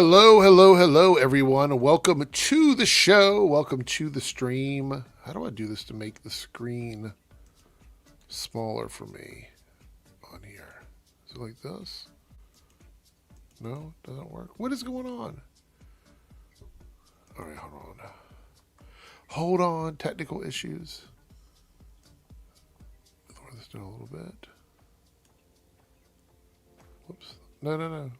Hello, hello, hello, everyone. Welcome to the show. Welcome to the stream. How do I do this to make the screen smaller for me on here? Is it like this? No, doesn't work. What is going on? All right, hold on. Hold on, technical issues. Lower this down a little bit. Whoops. No.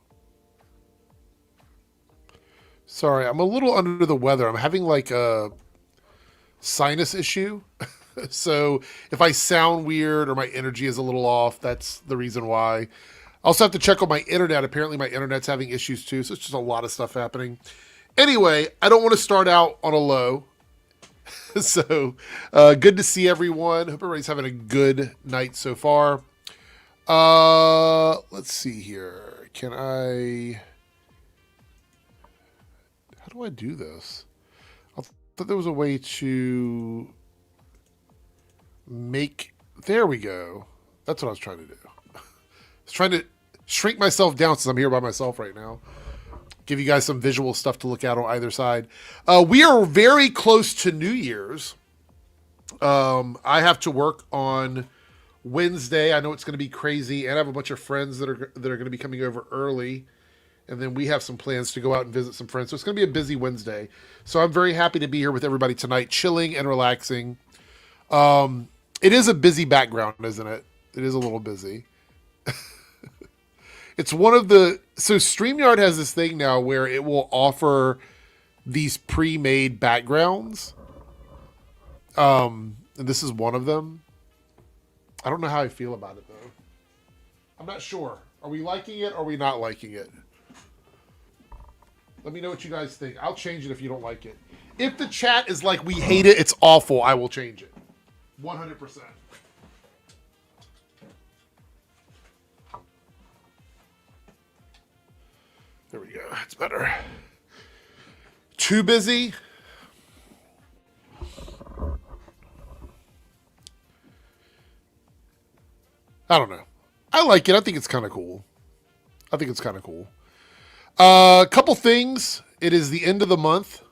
Sorry, I'm a little under the weather. I'm having like a sinus issue. So if I sound weird or my energy is a little off, that's the reason why. I also have to check on my internet. Apparently my internet's having issues too. So it's just a lot of stuff happening. Anyway, I don't want to start out on a low. So good to see everyone. Hope everybody's having a good night so far. Let's see here. How do I do this? I thought there was a way to make... There we go. That's what I was trying to do. I was trying to shrink myself down since I'm here by myself right now. Give you guys some visual stuff to look at on either side. We are very close to New Year's. I have to work on Wednesday. I know it's going to be crazy, and I have a bunch of friends that are going to be coming over early. And then we have some plans to go out and visit some friends. So it's going to be a busy Wednesday. So I'm very happy to be here with everybody tonight, chilling and relaxing. It is a busy background, isn't it? It is a little busy. It's one of the... So StreamYard has this thing now where it will offer these pre-made backgrounds. And this is one of them. I don't know how I feel about it, though. I'm not sure. Are we liking it or are we not liking it? Let me know what you guys think. I'll change it if you don't like it. If the chat is like, we hate it, it's awful, I will change it. 100%. There we go. It's better. Too busy? I don't know. I like it. I think it's kind of cool. A couple things. It is the end of the month.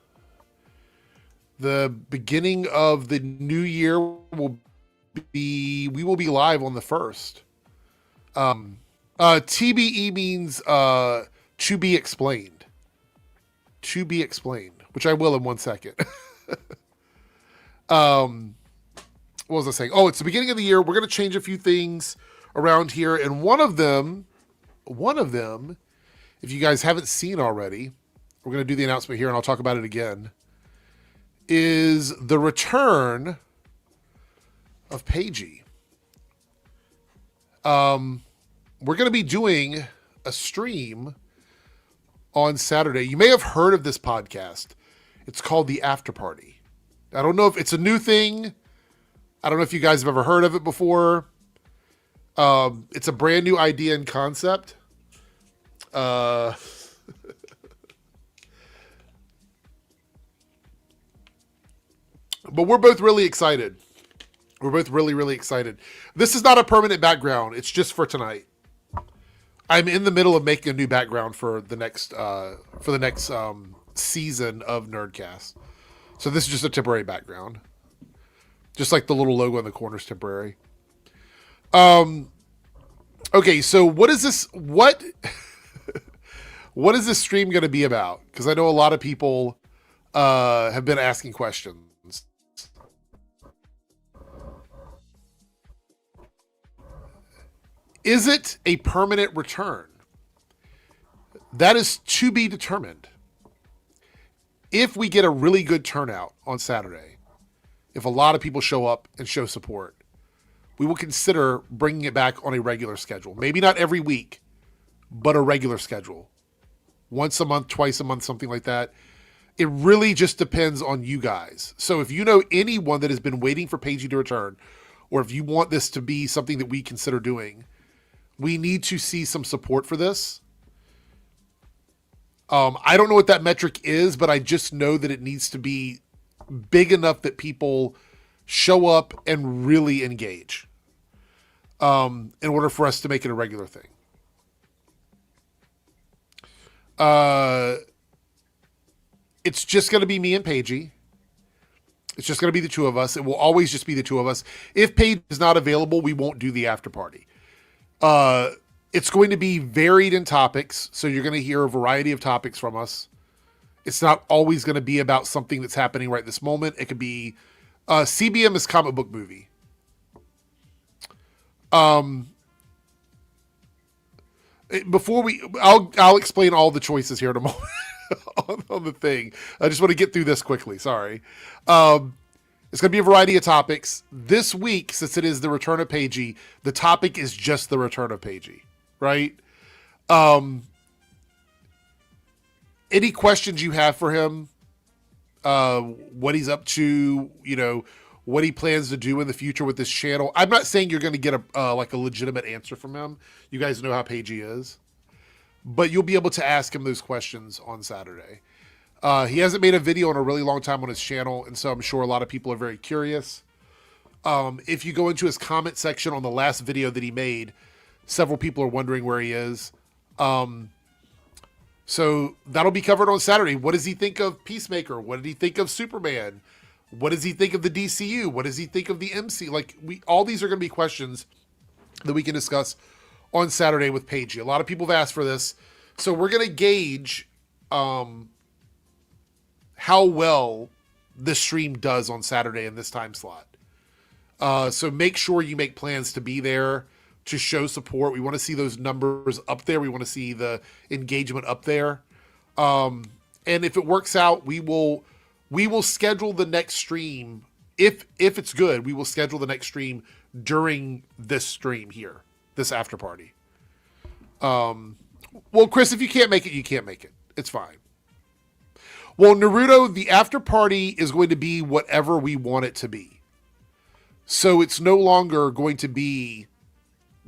The beginning of the new year we will be live on the 1st. TBE means to be explained. To be explained, which I will in 1 second. What was I saying? Oh, it's the beginning of the year. We're going to change a few things around here, and one of them, if you guys haven't seen already, we're going to do the announcement here and I'll talk about it again, is the return of Paigy. We're going to be doing a stream on Saturday. You may have heard of this podcast. It's called The After Party. I don't know if it's a new thing. I don't know if you guys have ever heard of it before. It's a brand new idea and concept. But we're both really excited. We're both really, really excited. This is not a permanent background. It's just for tonight. I'm in the middle of making a new background for the next season of Nerdcast. So this is just a temporary background. Just like the little logo in the corner is temporary. Okay, so what is this? What is this stream going to be about? Because I know a lot of people have been asking questions. Is it a permanent return? That is to be determined. If we get a really good turnout on Saturday, if a lot of people show up and show support, we will consider bringing it back on a regular schedule. Maybe not every week, but a regular schedule. Once a month, twice a month, something like that. It really just depends on you guys. So if you know anyone that has been waiting for Paigy to return, or if you want this to be something that we consider doing, we need to see some support for this. I don't know what that metric is, but I just know that it needs to be big enough that people show up and really engage in order for us to make it a regular thing. It's just going to be me and Paigy. It's just going to be the two of us. It will always just be the two of us. If Paige is not available, we won't do the after party. It's going to be varied in topics, so you're going to hear a variety of topics from us. It's not always going to be about something that's happening right this moment. It could be CBM is comic book movie. I'll explain all the choices here in a moment on the thing. I just want to get through this quickly. Sorry. It's going to be a variety of topics. This week, since it is the return of Paigy, the topic is just the return of Paigy, right? Any questions you have for him, what he's up to, what he plans to do in the future with this channel. I'm not saying you're going to get a legitimate answer from him. You guys know how Paigy is. But you'll be able to ask him those questions on Saturday. He hasn't made a video in a really long time on his channel, and so I'm sure a lot of people are very curious. If you go into his comment section on the last video that he made, several people are wondering where he is. So that'll be covered on Saturday. What does he think of Peacemaker? What did he think of Superman? What does he think of the DCU? What does he think of the MC? All these are going to be questions that we can discuss on Saturday with Paigy. A lot of people have asked for this. So we're going to gauge how well this stream does on Saturday in this time slot. So make sure you make plans to be there to show support. We want to see those numbers up there. We want to see the engagement up there. And if it works out, we will schedule the next stream. If it's good, we will schedule the next stream during this stream here, this after party. Well, Chris, if you can't make it, you can't make it. It's fine. Well, Naruto, the after party is going to be whatever we want it to be. So it's no longer going to be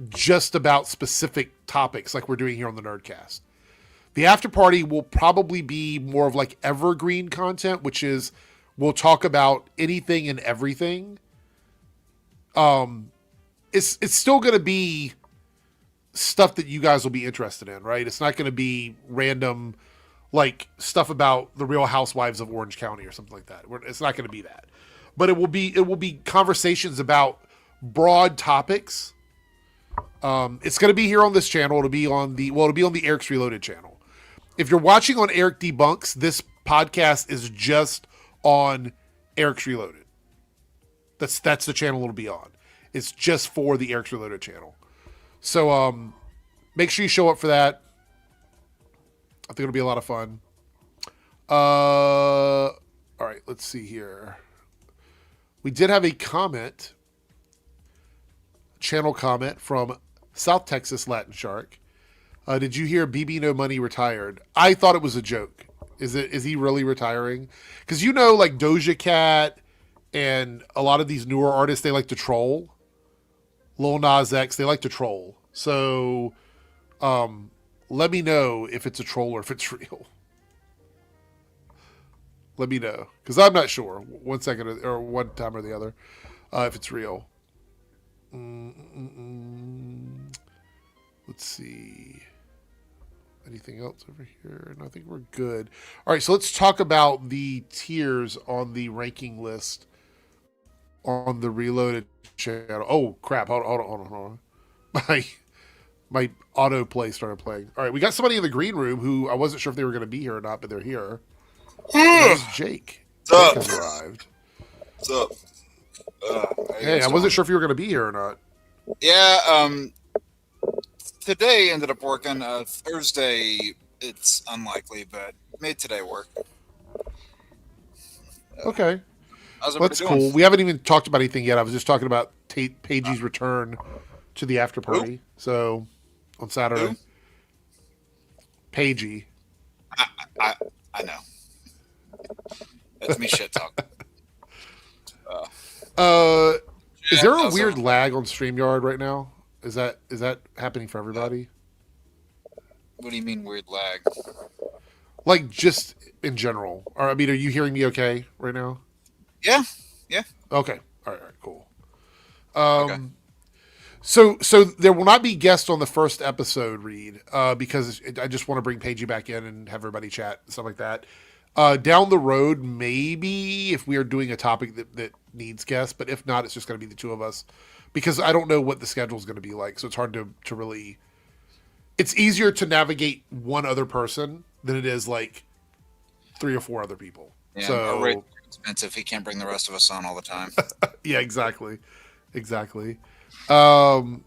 just about specific topics like we're doing here on the Nerdcast. The after party will probably be more of like evergreen content, which is we'll talk about anything and everything. It's still going to be stuff that you guys will be interested in, right? It's not going to be random like stuff about the Real Housewives of Orange County or something like that. It's not going to be that, but it will be conversations about broad topics. It's going to be here on this channel. It'll be on the Eric's Reloaded channel. If you're watching on Eric Debunks, this podcast is just on Eric's Reloaded. That's the channel it'll be on. It's just for the Eric's Reloaded channel. So make sure you show up for that. I think it'll be a lot of fun. All right, let's see here. We did have a channel comment from South Texas Latin Shark. Did you hear BB No Money retired? I thought it was a joke. Is he really retiring? Because like Doja Cat and a lot of these newer artists, they like to troll. Lil Nas X, they like to troll. So let me know if it's a troll or if it's real. Let me know. Because I'm not sure. 1 second or one time or the other. If it's real. Let's see. Anything else over here? No, I think we're good. All right, so let's talk about the tiers on the ranking list on the Reloaded channel. Oh, crap. Hold on. My autoplay started playing. All right, we got somebody in the green room who I wasn't sure if they were going to be here or not, but they're here. There's Jake. Jake has arrived. What's up? Hey, I wasn't sure if you were going to be here or not. Yeah, today ended up working. Thursday, it's unlikely, but made today work. Okay. That's cool. We haven't even talked about anything yet. I was just talking about Paigy's return to the after party. Who? So on Saturday. Who? Paigy. I know. That's me shit talking. Is there a weird lag on StreamYard right now? Is that happening for everybody? What do you mean weird lag? Like just in general. Or, I mean, are you hearing me okay right now? Yeah. Okay. All right, cool. Okay. So there will not be guests on the first episode, Reed, because I just want to bring Paigy back in and have everybody chat and stuff like that. Down the road, maybe if we are doing a topic that needs guests, but if not, it's just going to be the two of us because I don't know what the schedule is going to be like. So it's hard to really. It's easier to navigate one other person than it is like 3 or 4 other people. Yeah, So our rate's expensive. He can't bring the rest of us on all the time. yeah, exactly. All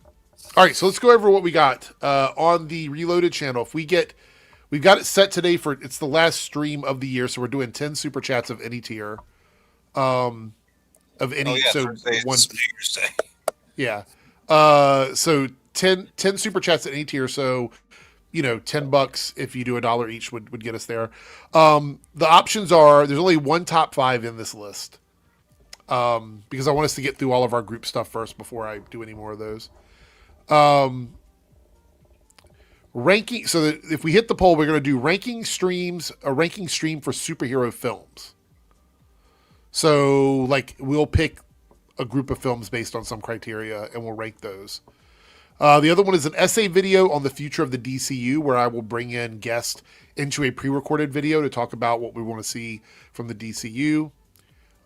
right, so let's go over what we got on the Reloaded channel. We've got it set today for it's the last stream of the year, so we're doing 10 super chats of any tier, of any. Oh yeah, so Thursday is one, New Year's Day. yeah. So 10 super chats at any tier. So $10 if you do $1 each would get us there. The options are there's only one top 5 in this list. Because I want us to get through all of our group stuff first before I do any more of those. Ranking. So that if we hit the poll, we're going to do ranking streams, a ranking stream for superhero films. So like we'll pick a group of films based on some criteria and we'll rank those. The other one is an essay video on the future of the DCU where I will bring in guests into a pre-recorded video to talk about what we want to see from the DCU.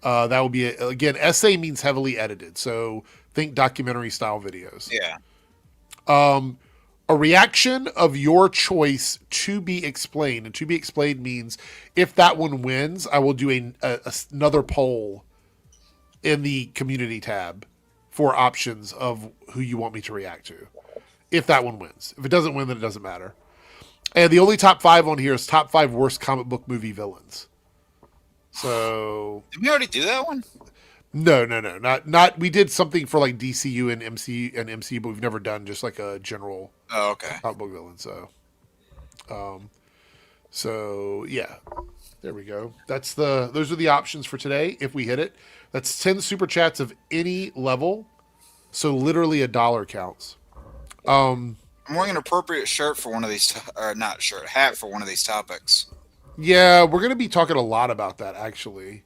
That will be, again, essay means heavily edited. So think documentary style videos. Yeah. A reaction of your choice to be explained. And to be explained means if that one wins, I will do another poll in the community tab for options of who you want me to react to. If that one wins. If it doesn't win, then it doesn't matter. And the only top 5 on here is top 5 worst comic book movie villains. So did we already do that one? No, not. We did something for like DCU and MCU, but we've never done just like a general. Oh, okay. Comic book villain. So yeah, there we go. Those are the options for today. If we hit it, that's 10 super chats of any level. So literally $1 counts. I'm wearing an appropriate shirt for one of these, or not shirt, hat for one of these topics. Yeah, we're going to be talking a lot about that, actually.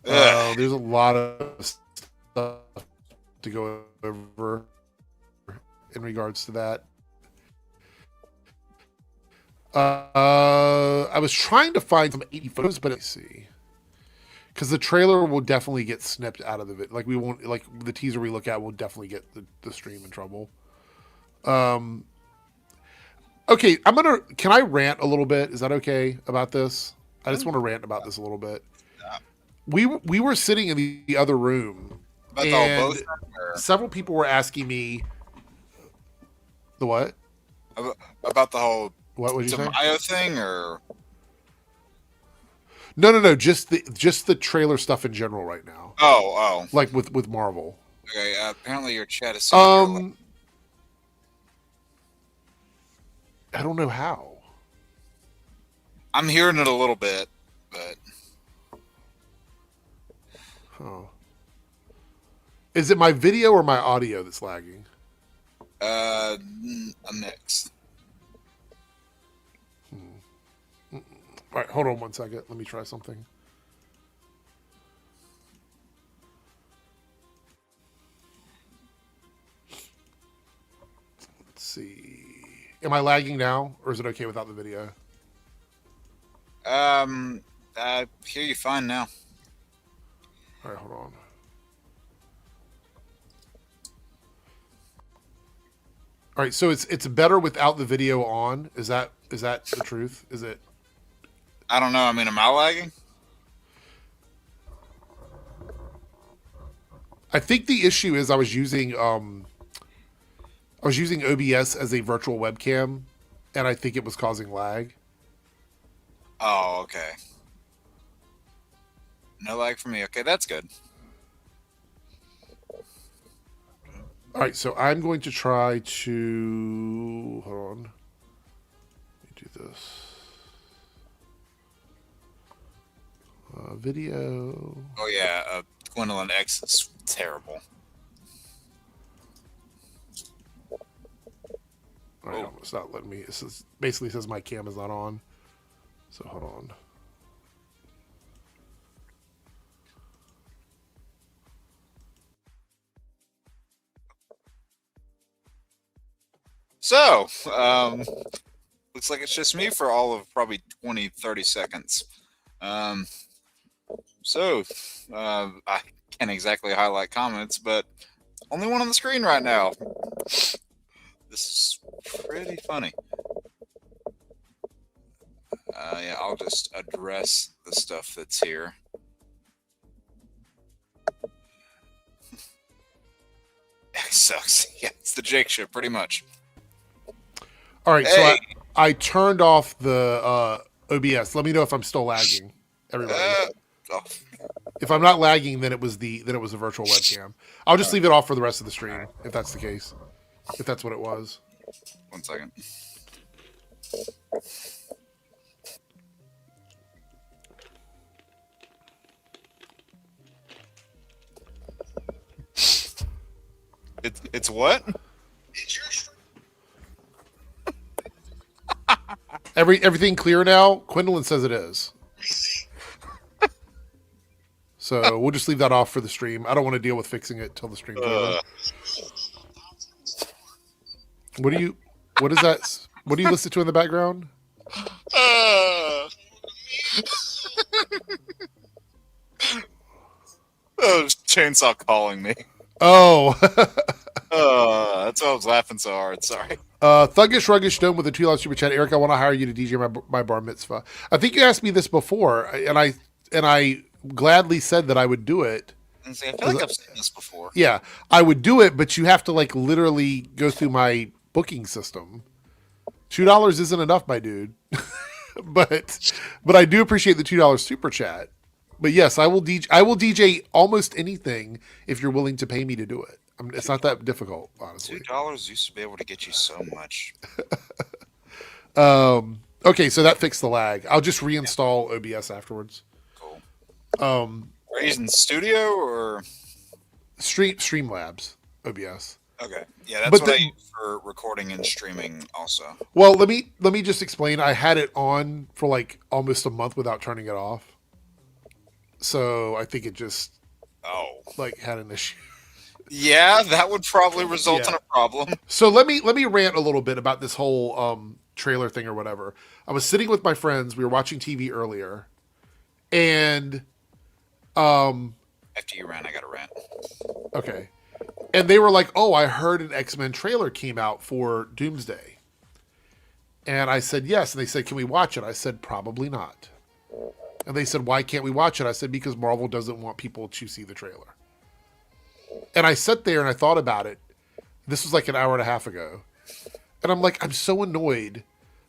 There's a lot of stuff to go over in regards to that. I was trying to find some 80 photos, but let's see. Because the trailer will definitely get snipped out of the video. Like, we won't, like, the teaser we look at will definitely get the stream in trouble. Okay, can I rant a little bit? Is that okay about this? I just want to rant about this a little bit. We were sitting in the other room, About and the both, several people were asking me the what? About the whole What would you say? DeMayo thing, or No, just the trailer stuff in general right now. Oh, like with Marvel. Okay, apparently your chat is. I don't know how. I'm hearing it a little bit, but. Oh. Is it my video or my audio that's lagging? A mix. All right, hold on one second. Let me try something. Let's see. Am I lagging now, or is it okay without the video? I hear you fine now. All right, hold on. All right, so it's better without the video on. Is that the truth? Is it? I don't know. I mean, am I lagging? I think the issue is I was using OBS as a virtual webcam, and I think it was causing lag. Oh, okay. No lag for me. Okay, that's good. All right, so I'm going to try to hold on. Let me do this. Video. Oh yeah, Gwendolyn X is terrible. All right, it's not letting me. It says, basically says my cam is not on. So hold on. So, looks like it's just me for all of probably 20, 30 seconds. Um, I can't exactly highlight comments, but only one on the screen right now. This is pretty funny. Yeah, I'll just address the stuff that's here. It sucks. Yeah, it's the Jake show, pretty much. All right, so I turned off the OBS. Let me know if I'm still lagging, everybody. Oh. If I'm not lagging, then it was a virtual webcam. I'll just leave it off for the rest of the stream, if that's the case. If that's what it was. 1 second. It's what? It's your stream. Everything clear now? Quindolin says it is. So we'll just leave that off for the stream. I don't want to deal with fixing it till the stream's over. What is that? What do you listen to in the background? Oh, Chainsaw calling me. Oh. That's why I was laughing so hard. Sorry. Thuggish Ruggish Stone with a $2 super chat. Eric, I want to hire you to DJ my bar mitzvah. I think you asked me this before, and I gladly said that I would do it. I feel like I've seen this before. Yeah, I would do it, but you have to like literally go through my booking system. $2 isn't enough, my dude. but I do appreciate the $2 super chat. But yes, I will DJ almost anything if you're willing to pay me to do it. It's not that difficult, honestly. $2 used to be able to get you so much. Okay, so that fixed the lag. I'll just reinstall OBS afterwards. Cool. Are you using Studio or Streamlabs OBS? Okay, yeah, that's what I use for recording and streaming also. Well, let me just explain. I had it on for like almost a month without turning it off, so I think it just like had an issue. Yeah, that would probably result in a problem. So let me rant a little bit about this whole trailer thing or whatever. I was sitting with my friends. We were watching TV earlier, and after you rant, I got to rant. Okay. And they were like, "Oh, I heard an X-Men trailer came out for Doomsday." And I said, "Yes." And they said, "Can we watch it?" I said, "Probably not." And they said, "Why can't we watch it?" I said, "Because Marvel doesn't want people to see the trailer." And I sat there and I thought about it. This was like an hour and a half ago. And I'm like, I'm so annoyed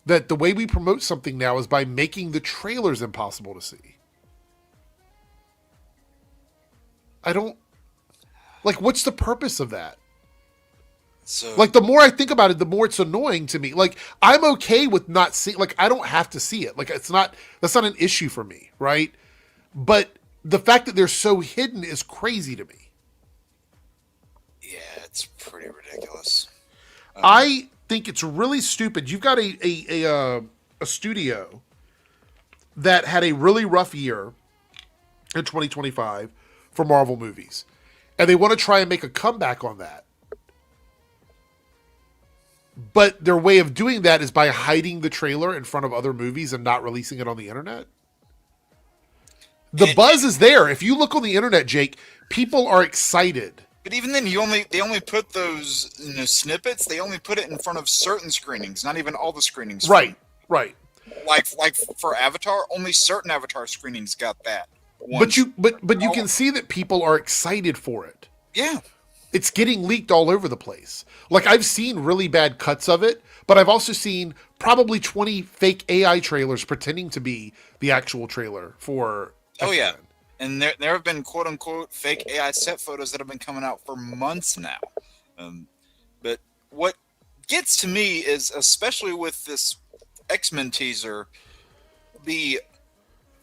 that the way we promote something now is by making the trailers impossible to see. I don't... Like, what's the purpose of that? So, like, the more I think about it, the more it's annoying to me. Like, I'm okay with not seeing... Like, I don't have to see it. Like, it's not... That's not an issue for me, right? But the fact that they're so hidden is crazy to me. Yeah, it's pretty ridiculous. I think it's really stupid. You've got a studio that had a really rough year in 2025 for Marvel movies. And they want to try and make a comeback on that. But their way of doing that is by hiding the trailer in front of other movies and not releasing it on the internet. The buzz is there. If you look on the internet, Jake, people are excited. But even then, they only put those snippets. They only put it in front of certain screenings, not even all the screenings. Right. Like for Avatar, only certain Avatar screenings got that. But you can see that people are excited for it. Yeah. It's getting leaked all over the place. Like, I've seen really bad cuts of it, but I've also seen probably 20 fake AI trailers pretending to be the actual trailer for X-Men. Oh, yeah. And there have been quote-unquote fake AI set photos that have been coming out for months now. But what gets to me is, especially with this X-Men teaser, the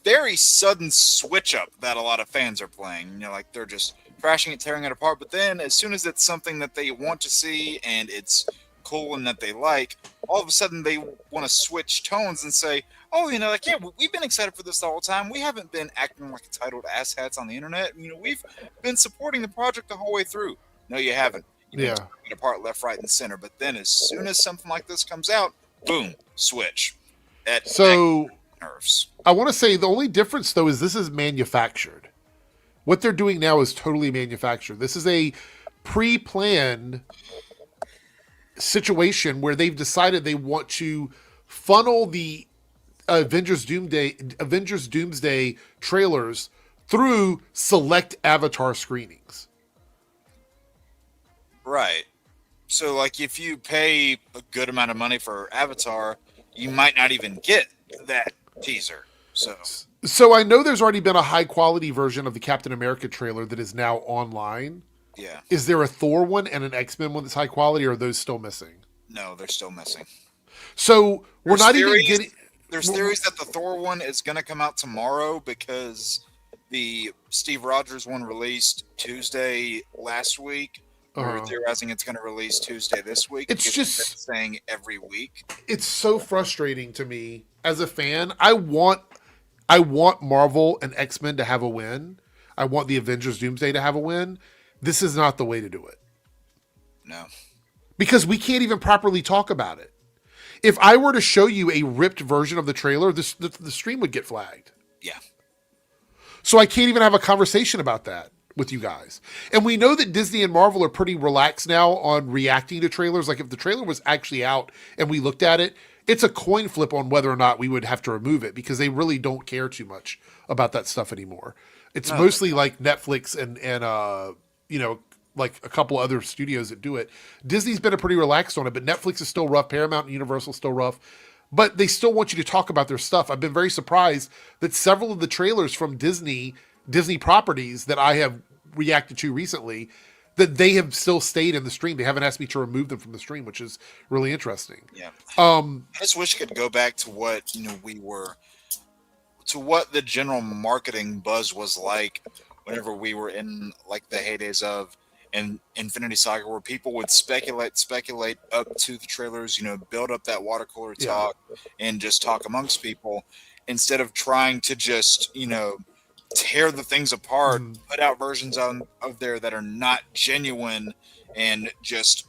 very sudden switch up that a lot of fans are playing. Like they're just crashing it, tearing it apart. But then as soon as it's something that they want to see and it's cool and that they like, all of a sudden they want to switch tones and say, oh, we've been excited for this the whole time. We haven't been acting like entitled asshats on the internet. We've been supporting the project the whole way through. No, you haven't. Yeah. tearing it apart left, right, and center. But then as soon as something like this comes out, boom, switch. That So nerves. I want to say the only difference though is this is manufactured. What they're doing now is totally manufactured. This is a pre-planned situation where they've decided they want to funnel the Avengers Doomsday trailers through select Avatar screenings. Right. So, like, if you pay a good amount of money for Avatar, you might not even get that teaser. So I know there's already been a high quality version of the Captain America trailer that is now online. Yeah. Is there a Thor one and an X-Men one that's high quality, or are those still missing? No, they're still missing. So we're not even getting... There's theories that the Thor one is going to come out tomorrow because the Steve Rogers one released Tuesday last week. We're theorizing it's going to release Tuesday this week. It's just saying every week. It's so frustrating to me as a fan. I want Marvel and X-Men to have a win. I want the Avengers Doomsday to have a win. This is not the way to do it. No. Because we can't even properly talk about it. If I were to show you a ripped version of the trailer, the stream would get flagged. Yeah. So I can't even have a conversation about that with you guys. And we know that Disney and Marvel are pretty relaxed now on reacting to trailers. Like if the trailer was actually out and we looked at it, it's a coin flip on whether or not we would have to remove it because they really don't care too much about that stuff anymore. It's mostly like Netflix and like a couple other studios that do it. Disney's been pretty relaxed on it, but Netflix is still rough. Paramount and Universal still rough. But they still want you to talk about their stuff. I've been very surprised that several of the trailers from Disney properties that I have reacted to recently, that they have still stayed in the stream. They haven't asked me to remove them from the stream, which is really interesting. Yeah. I just wish it could go back to what, to what the general marketing buzz was like whenever we were in like the heydays of Infinity Saga, where people would speculate up to the trailers, build up that water cooler talk and just talk amongst people instead of trying to just, tear the things apart, put out versions of there that are not genuine and just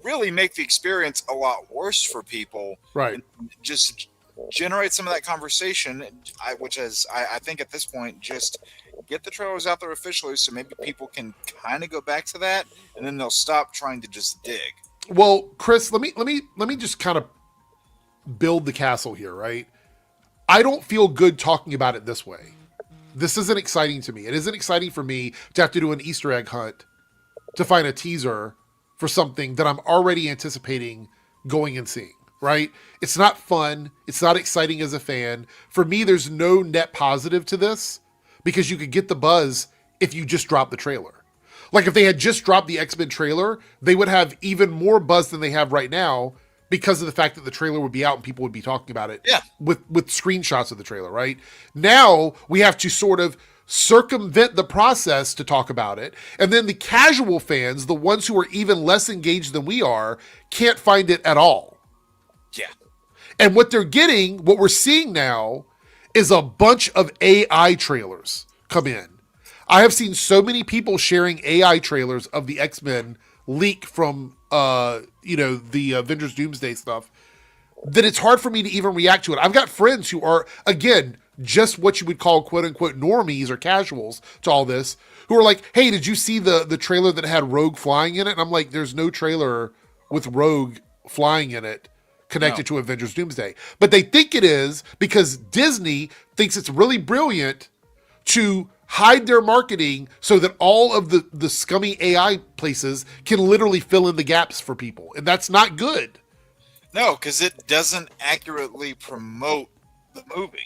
really make the experience a lot worse for people. Right. And just generate some of that conversation, which is, I think at this point, just get the trailers out there officially so maybe people can kind of go back to that and then they'll stop trying to just dig. Well, Chris, let me just kind of build the castle here, right? I don't feel good talking about it this way. This isn't exciting to me. It isn't exciting for me to have to do an Easter egg hunt to find a teaser for something that I'm already anticipating going and seeing, right? It's not fun. It's not exciting as a fan. For me, there's no net positive to this because you could get the buzz if you just drop the trailer. Like if they had just dropped the X-Men trailer, they would have even more buzz than they have right now because of the fact that the trailer would be out and people would be talking about it with screenshots of the trailer, right? Now we have to sort of circumvent the process to talk about it. And then the casual fans, the ones who are even less engaged than we are, can't find it at all. Yeah. And what we're seeing now is a bunch of AI trailers come in. I have seen so many people sharing AI trailers of the X-Men leak from the Avengers Doomsday stuff that it's hard for me to even react to it. I've got friends who are, again, just what you would call quote unquote normies or casuals to all this, who are like, hey, did you see the trailer that had Rogue flying in it? And I'm like, there's no trailer with Rogue flying in it connected to Avengers Doomsday. But they think it is because Disney thinks it's really brilliant to hide their marketing so that all of the scummy AI places can literally fill in the gaps for people. And that's not good. No, because it doesn't accurately promote the movie.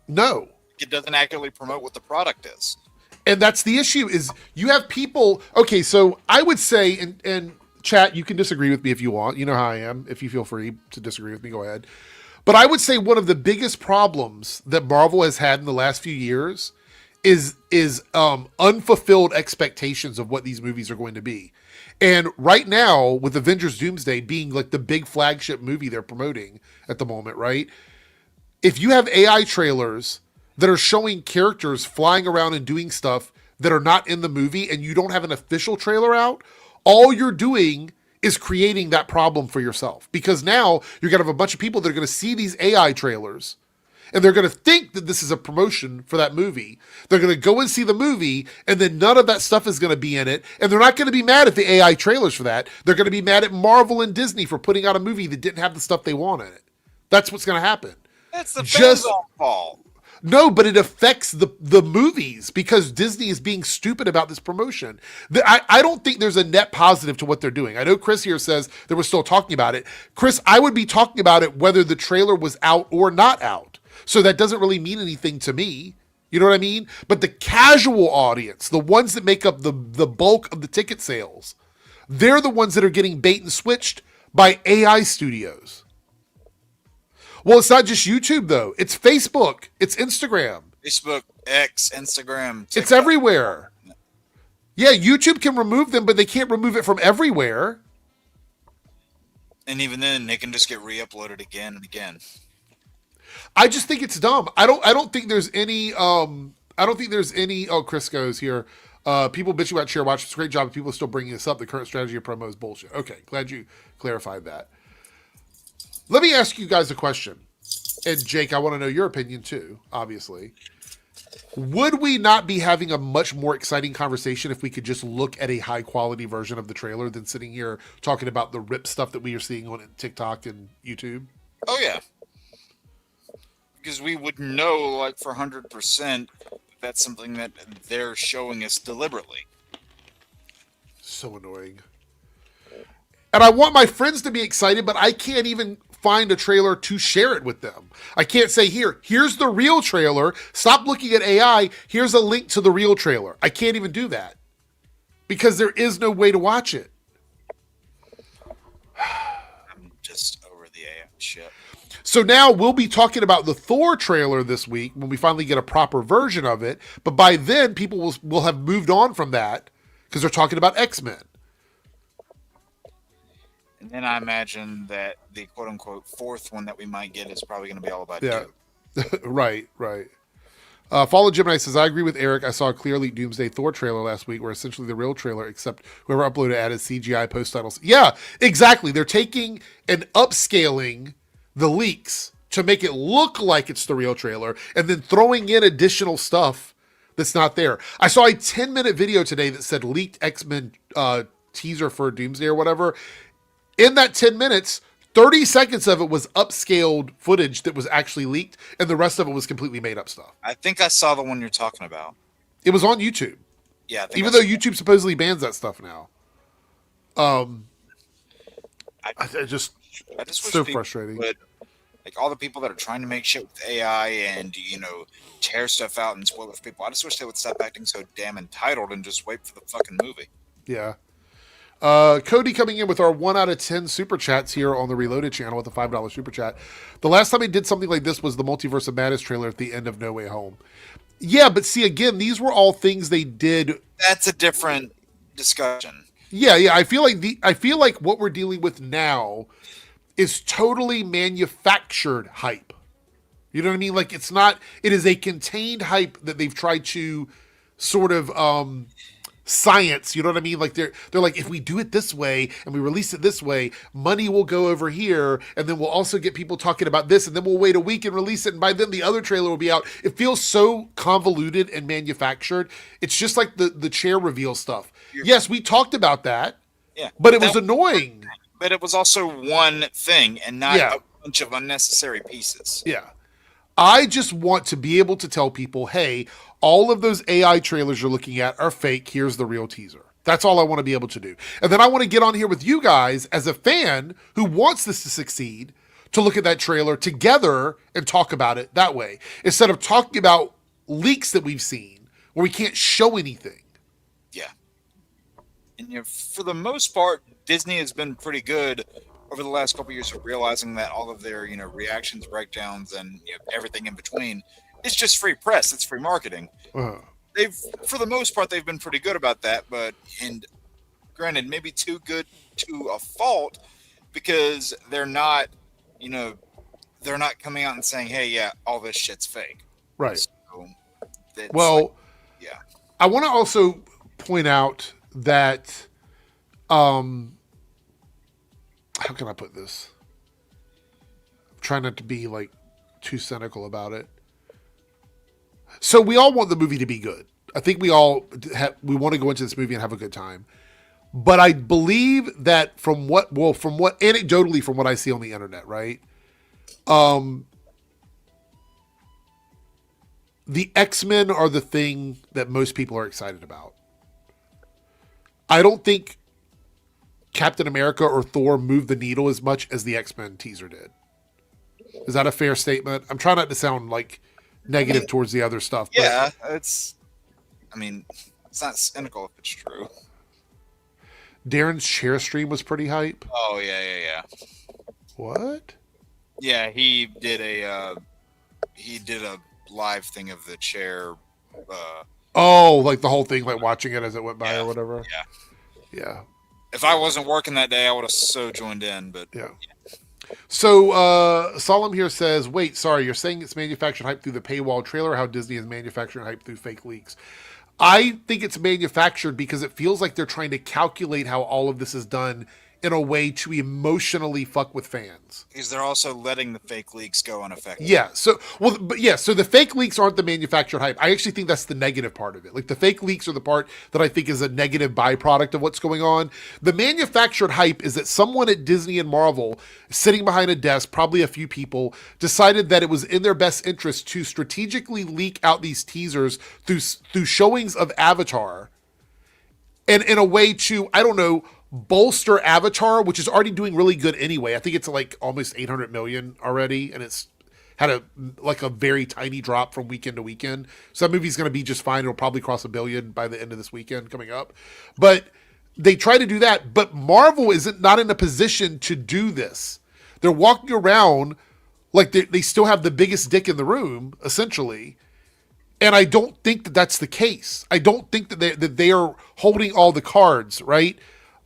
No. It doesn't accurately promote what the product is. And that's the issue is you have people. Okay, so I would say, and chat, you can disagree with me if you want. You know how I am. If you feel free to disagree with me, go ahead. But I would say one of the biggest problems that Marvel has had in the last few years is unfulfilled expectations of what these movies are going to be. And right now, with Avengers Doomsday being like the big flagship movie they're promoting at the moment, right? If you have AI trailers that are showing characters flying around and doing stuff that are not in the movie and you don't have an official trailer out, all you're doing is creating that problem for yourself, because now you're going to have a bunch of people that are going to see these AI trailers and they're going to think that this is a promotion for that movie. They're going to go and see the movie, and then none of that stuff is going to be in it. And they're not going to be mad at the AI trailers for that. They're going to be mad at Marvel and Disney for putting out a movie that didn't have the stuff they want in it. That's what's going to happen. That's the fans' fault. No, but it affects the movies because Disney is being stupid about this promotion. I don't think there's a net positive to what they're doing. I know Chris here says that we're still talking about it. Chris, I would be talking about it whether the trailer was out or not out. So that doesn't really mean anything to me. You know what I mean? But the casual audience, the ones that make up the bulk of the ticket sales, they're the ones that are getting bait and switched by AI studios. Well, it's not just YouTube, though. It's Facebook. It's Instagram. Facebook, X, Instagram, TikTok. It's everywhere. Yeah, YouTube can remove them, but they can't remove it from everywhere. And even then, they can just get re-uploaded again and again. I just think it's dumb. I don't think there's any oh, Chris goes here. People bitching about share watch. It's a great job. People are still bringing this up. The current strategy of promo is bullshit. Okay, glad you clarified that. Let me ask you guys a question. And Jake, I want to know your opinion too, obviously. Would we not be having a much more exciting conversation if we could just look at a high quality version of the trailer than sitting here talking about the rip stuff that we are seeing on TikTok and YouTube? Oh, yeah. Because we would know, like, for 100% that's something that they're showing us deliberately. So annoying. And I want my friends to be excited, but I can't even find a trailer to share it with them. I can't say, here's the real trailer. Stop looking at AI. Here's a link to the real trailer. I can't even do that because there is no way to watch it. I'm just over the AI shit. So now we'll be talking about the Thor trailer this week when we finally get a proper version of it. But by then, people will have moved on from that because they're talking about X-Men. And then I imagine that the quote-unquote fourth one that we might get is probably going to be all about Doom. Right. Follow Gemini says, I agree with Eric. I saw a clear leaked Doomsday Thor trailer last week where essentially the real trailer, except whoever uploaded added CGI post titles. Yeah, exactly. They're taking and upscaling the leaks to make it look like it's the real trailer and then throwing in additional stuff that's not there. I saw a 10-minute video today that said leaked X-Men teaser for Doomsday or whatever. In that 10 minutes, 30 seconds of it was upscaled footage that was actually leaked, and the rest of it was completely made up stuff. I think I saw the one you're talking about. It was on YouTube. Yeah, even though YouTube supposedly bans that stuff now. I just so frustrating. Would, like all the people that are trying to make shit with AI and tear stuff out and spoil it for people. I just wish they would stop acting so damn entitled and just wait for the fucking movie. Yeah. Cody coming in with our 1 out of 10 super chats here on the Reloaded channel with a $5 super chat. The last time he did something like this was the Multiverse of Madness trailer at the end of No Way Home. Yeah, but see, again, these were all things they did. That's a different discussion. Yeah. I feel like what we're dealing with now is totally manufactured hype. You know what I mean? Like it is a contained hype that they've tried to sort of science, you know what I mean? Like they're like, if we do it this way and we release it this way, money will go over here, and then we'll also get people talking about this, and then we'll wait a week and release it, and by then the other trailer will be out. It feels so convoluted and manufactured. It's just like the chair reveal stuff. Yes, we talked about that. Yeah, but it was annoying. But it was also one thing and not a bunch of unnecessary pieces. Yeah. I just want to be able to tell people, hey, all of those AI trailers you're looking at are fake. Here's the real teaser. That's all I want to be able to do. And then I want to get on here with you guys as a fan who wants this to succeed to look at that trailer together and talk about it that way, instead of talking about leaks that we've seen where we can't show anything. Yeah. And for the most part, Disney has been pretty good over the last couple of years of realizing that all of their, reactions, breakdowns, and everything in between is just free press. It's free marketing. For the most part, they've been pretty good about that. And granted, maybe too good to a fault, because they're not, they're not coming out and saying, "Hey, yeah, all this shit's fake." Right. So I want to also point out that How can I put this? I'm trying not to be like too cynical about it. So we all want the movie to be good. I think we all we want to go into this movie and have a good time. But I believe that from what anecdotally from what I see on the internet, right? The X-Men are the thing that most people are excited about. I don't think Captain America or Thor moved the needle as much as the X-Men teaser did. Is that a fair statement? I'm trying not to sound like negative towards the other stuff. Yeah, it's not cynical if it's true. Darren's share stream was pretty hype. Oh, yeah. What? Yeah, he did a live thing of the chair. Like the whole thing, like watching it as it went by or whatever. Yeah. If I wasn't working that day, I would have so joined in. But yeah. So Solemn here says, "Wait, sorry, you're saying it's manufactured hype through the paywall trailer? How Disney is manufacturing hype through fake leaks?" I think it's manufactured because it feels like they're trying to calculate how all of this is done in a way to emotionally fuck with fans. Because they're also letting the fake leaks go unaffected. Yeah. So the fake leaks aren't the manufactured hype. I actually think that's the negative part of it. Like the fake leaks are the part that I think is a negative byproduct of what's going on. The manufactured hype is that someone at Disney and Marvel, sitting behind a desk, probably a few people, decided that it was in their best interest to strategically leak out these teasers through showings of Avatar, and in a way to, I don't know, bolster Avatar, which is already doing really good anyway. I think it's like almost 800 million already, and it's had a very tiny drop from weekend to weekend. So that movie's going to be just fine. It'll probably cross $1 billion by the end of this weekend coming up. But they try to do that, but Marvel isn't not in a position to do this. They're walking around like they still have the biggest dick in the room, essentially. And I don't think that that's the case. I don't think that they are holding all the cards, right?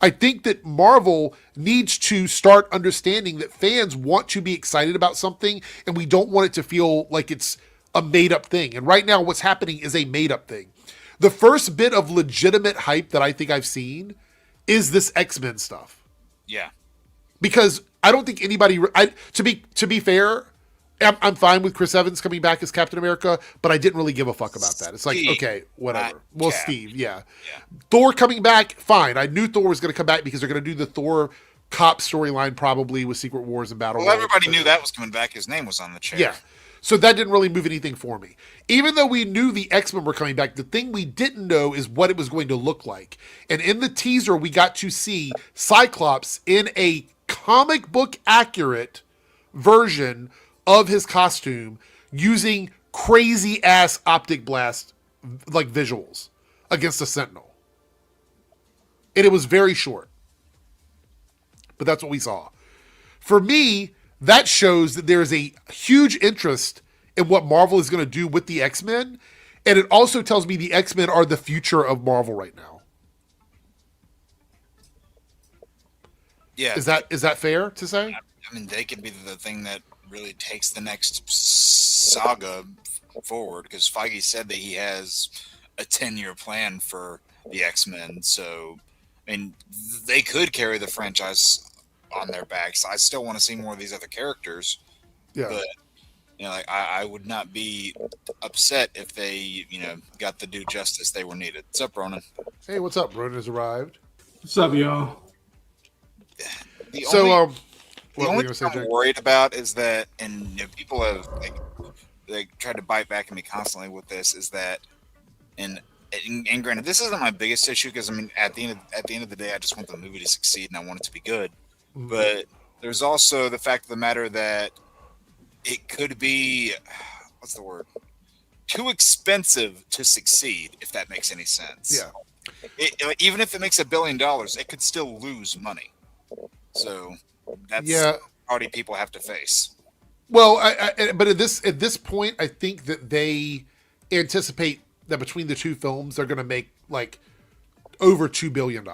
I think that Marvel needs to start understanding that fans want to be excited about something, and we don't want it to feel like it's a made-up thing. And right now, what's happening is a made-up thing. The first bit of legitimate hype that I think I've seen is this X-Men stuff. Yeah. Because I don't think anybody... to be fair, I'm fine with Chris Evans coming back as Captain America, but I didn't really give a fuck about that. It's like, okay, whatever. Well, Cap. Steve, yeah. Thor coming back, fine. I knew Thor was going to come back because they're going to do the Thor cop storyline probably with Secret Wars and Battle. Well, everybody knew that was coming back. His name was on the chair. Yeah. So that didn't really move anything for me. Even though we knew the X-Men were coming back, the thing we didn't know is what it was going to look like. And in the teaser, we got to see Cyclops in a comic book accurate version of his costume using crazy ass optic blast like visuals against a Sentinel. And it was very short. But that's what we saw. For me, that shows that there is a huge interest in what Marvel is going to do with the X-Men. And it also tells me the X-Men are the future of Marvel right now. Yeah. Is that fair to say? I mean, they could be the thing that really takes the next saga forward, because Feige said that he has a 10-year plan for the X-Men. So, I mean, they could carry the franchise on their backs. I still want to see more of these other characters. Yeah. But, like, I would not be upset if they, got the due justice they were needed. What's up, Ronan? Hey, what's up? Ronan has arrived. What's up, y'all? The only thing I'm worried about is that, and people have tried to bite back at me constantly with this, is that, and granted, this isn't my biggest issue, because I mean, at the end of the day, I just want the movie to succeed and I want it to be good. Mm-hmm. But there's also the fact of the matter that it could be, what's the word? Too expensive to succeed, if that makes any sense. Yeah. Even if it makes $1 billion, it could still lose money. So that's already people have to face. Well, but at this point, I think that they anticipate that between the two films, they're going to make like over $2 billion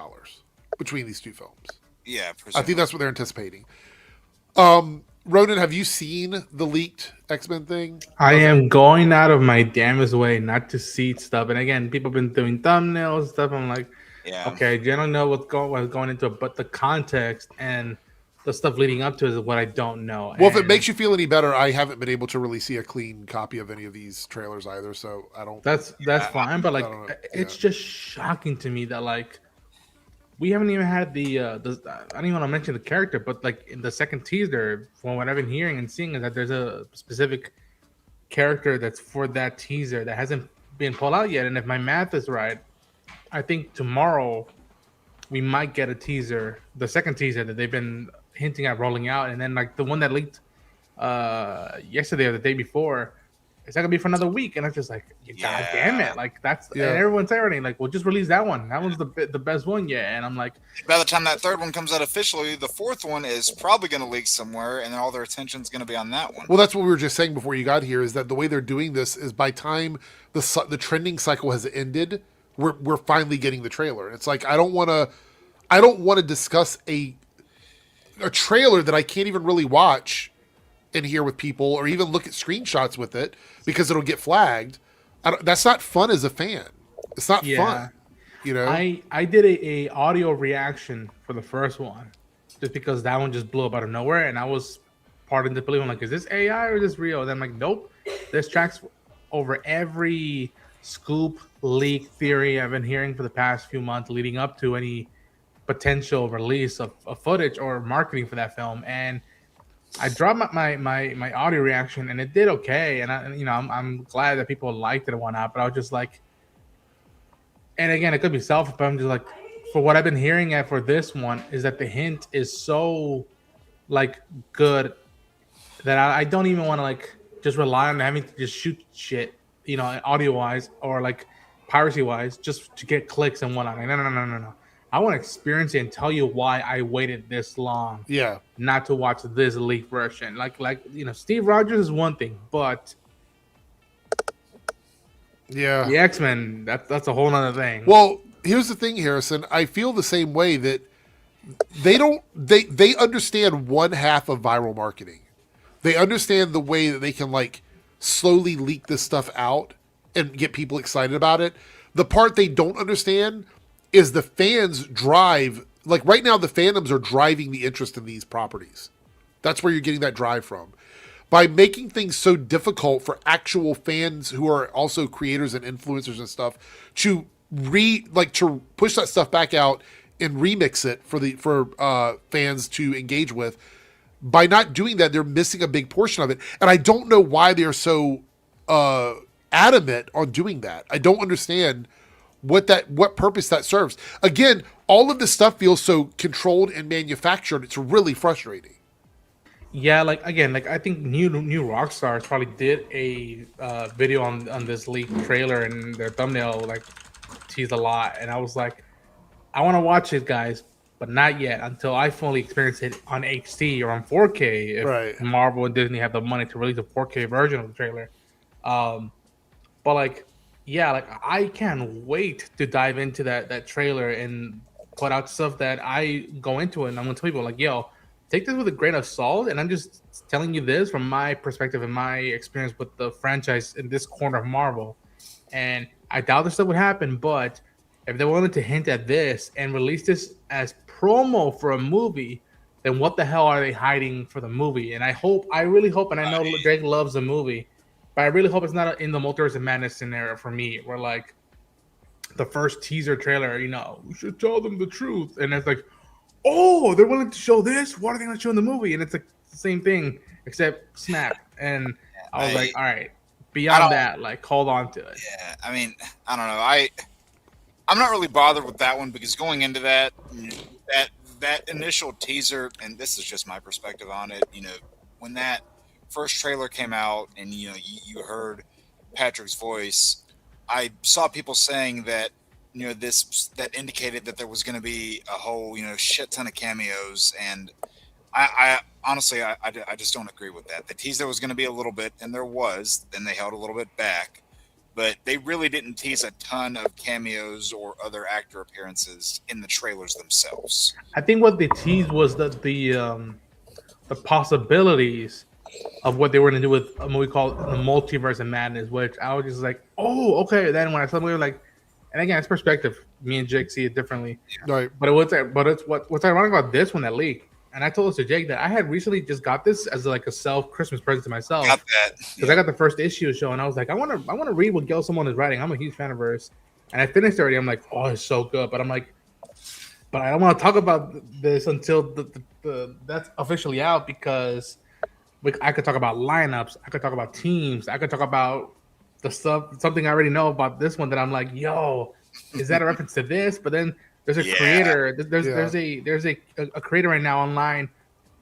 between these two films. Yeah, I think that's what they're anticipating. Ronan, have you seen the leaked X-Men thing? I am going out of my damnest way not to see stuff. And again, people have been doing thumbnails and stuff. I'm like, Yeah. okay, generally know what's going into it, but the context and the stuff leading up to it is what I don't know. Well, if it And makes you feel any better, I haven't been able to really see a clean copy of any of these trailers either, so I don't. that's fine, but like don't know. it's just shocking to me that like we haven't even had the I don't even want to mention the character, but like in the second teaser, from what I've been hearing and seeing, is that there's a specific character that's for that teaser that hasn't been pulled out yet. And if my math is right, I think tomorrow we might get a teaser, the second teaser that they've been hinting at rolling out, and then like the one that leaked yesterday or the day before, it's not gonna be for another week. And I'm just like, God damn it! Like that's and everyone's saying like, well, just release that one. That one's the best one yet. And I'm like, by the time that third one comes out officially, the fourth one is probably going to leak somewhere, and then all their attention's going to be on that one. Well, that's what we were just saying before you got here. Is that the way they're doing this is by time the trending cycle has ended, we're finally getting the trailer. It's like I don't want to discuss a trailer that I can't even really watch in here with people, or even look at screenshots with it because it'll get flagged. That's not fun as a fan. It's not fun. You know, I did a audio reaction for the first one just because that one just blew up out of nowhere, and I was part of the belief. I'm like, is this AI or is this real? And I'm like, nope. There's tracks over every scoop, leak, theory I've been hearing for the past few months leading up to any potential release of footage or marketing for that film. And I dropped my audio reaction, and it did okay. And I'm glad that people liked it and whatnot. But I was just like, and again, it could be selfish, but I'm just like, for what I've been hearing for this one is that the hint is so like good that I don't even want to like just rely on having to just shoot shit, audio wise or like piracy wise, just to get clicks and whatnot. Like, no. I want to experience it and tell you why I waited this long. Yeah. Not to watch this leaked version. Like Steve Rogers is one thing, but yeah, the X-Men, that's a whole nother thing. Well, here's the thing, Harrison. I feel the same way that they understand one half of viral marketing. They understand the way that they can like slowly leak this stuff out and get people excited about it. The part they don't understand is the fans drive. Like right now, the fandoms are driving the interest in these properties. That's where you're getting that drive from. By making things so difficult for actual fans who are also creators and influencers and stuff to push that stuff back out and remix it for fans to engage with. By not doing that, they're missing a big portion of it. And I don't know why they're so adamant on doing that. I don't understand what purpose that serves. Again, all of this stuff feels so controlled and manufactured. It's really frustrating. Yeah, I think new rock stars probably did a video on this leaked trailer, and their thumbnail like teased a lot, and I was like, I want to watch it, guys, but not yet until I fully experience it on HD or on 4K. If Marvel and Disney have the money to release a 4K version of the trailer, but like, yeah, like I can't wait to dive into that trailer and put out stuff that I go into it, and I'm gonna tell people like, yo, take this with a grain of salt, and I'm just telling you this from my perspective and my experience with the franchise in this corner of Marvel. And I doubt this stuff would happen, but if they wanted to hint at this and release this as promo for a movie, then what the hell are they hiding for the movie? And I really hope, and I know Drake loves the movie, but I really hope it's not in the Multiverse of Madness scenario for me, where like the first teaser trailer, we should tell them the truth. And it's like, oh, they're willing to show this? What are they going to show in the movie? And it's like the same thing, except snap. And I was like, all right, beyond that, like, hold on to it. Yeah, I mean, I don't know. I'm not really bothered with that one because going into that initial teaser, and this is just my perspective on it, when that first trailer came out and, you heard Patrick's voice, I saw people saying that, that indicated that there was going to be a whole, shit ton of cameos. And I honestly, I just don't agree with that. The teaser was going to be a little bit, and there was, then they held a little bit back, but they really didn't tease a ton of cameos or other actor appearances in the trailers themselves. I think what they teased was that the possibilities of what they were going to do with a movie called The Multiverse of Madness, which I was just like, oh, okay. Then when I saw the movie, like, And again, it's perspective. Me and Jake see it differently. Right. But what's ironic about this one that leaked, and I told this to Jake that I had recently just got this as like a self Christmas present to myself. Got that. Because I got the first issue show, and I was like, I want to read what Gail Simone is writing. I'm a huge fan of hers, and I finished already. I'm like, oh, it's so good. But I'm like, but I don't want to talk about this until the that's officially out, because I could talk about lineups, I could talk about teams, I could talk about the stuff, something I already know about this one that I'm like, yo, is that a reference to this? But then there's a creator, there's a creator right now online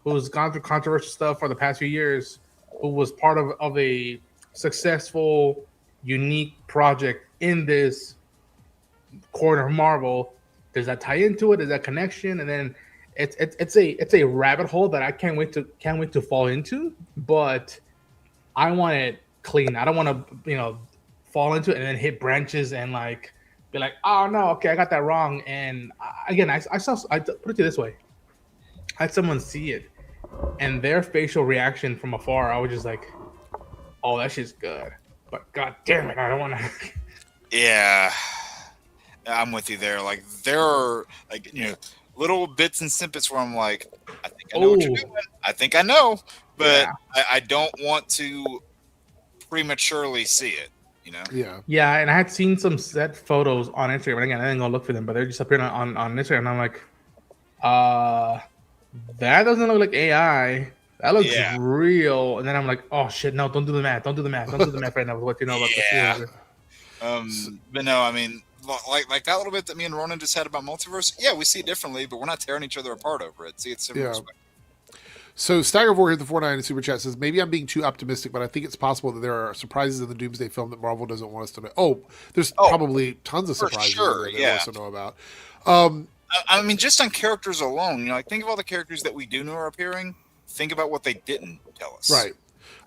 who's gone through controversial stuff for the past few years, who was part of a successful, unique project in this corner of Marvel. Does that tie into it? Is that connection? And then it's a rabbit hole that I can't wait to fall into. But I want it clean. I don't want to fall into it and then hit branches and like be like, oh no, okay, I got that wrong. And I put it to you this way: I had someone see it, and their facial reaction from afar, I was just like, oh, that shit's good. But god damn it, I don't want to. Yeah. I'm with you there. Like, there are, like, little bits and snippets where I'm like, I think I know what you're doing. I think I know, but I don't want to prematurely see it, Yeah. Yeah, and I had seen some set photos on Instagram. And again, I didn't go look for them, but they're just appearing on Instagram. And I'm like, that doesn't look like AI. That looks real. And then I'm like, oh shit, no, don't do the math. Don't do the math right now with what you know about this. But no, I mean, like that little bit that me and Ronan just had about multiverse. Yeah, we see it differently, but we're not tearing each other apart over it. See, it's similar. So Stagger4 here, the 49 in Super Chat says, maybe I'm being too optimistic, but I think it's possible that there are surprises in the Doomsday film that Marvel doesn't want us to know. Oh, there's probably tons of surprises that they want us to know about. I mean, just on characters alone, like, think of all the characters that we do know are appearing. Think about what they didn't tell us. Right.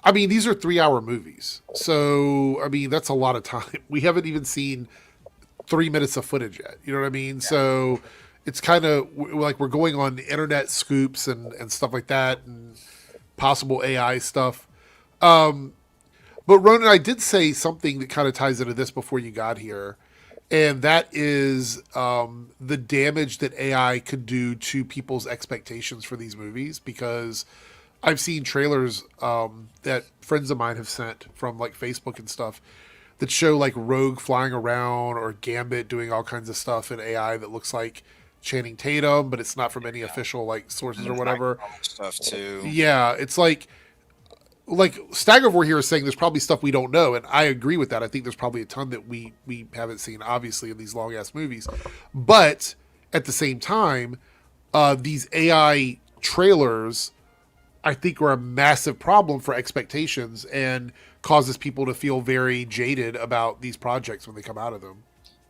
I mean, these are 3-hour movies. So, I mean, that's a lot of time. We haven't even seen 3 minutes of footage yet. You know what I mean? Yeah. So it's kind of like we're going on internet scoops and stuff like that and possible AI stuff. But Ronan, I did say something that kind of ties into this before you got here. And that is the damage that AI could do to people's expectations for these movies, because I've seen trailers that friends of mine have sent from like Facebook and stuff that show like Rogue flying around or Gambit doing all kinds of stuff in AI that looks like Channing Tatum, but it's not from any official like sources or whatever. Stuff too. Yeah, it's like Stagger4 here is saying there's probably stuff we don't know, and I agree with that. I think there's probably a ton that we haven't seen, obviously, in these long ass movies. But at the same time, these AI trailers, I think, are a massive problem for expectations and causes people to feel very jaded about these projects when they come out of them.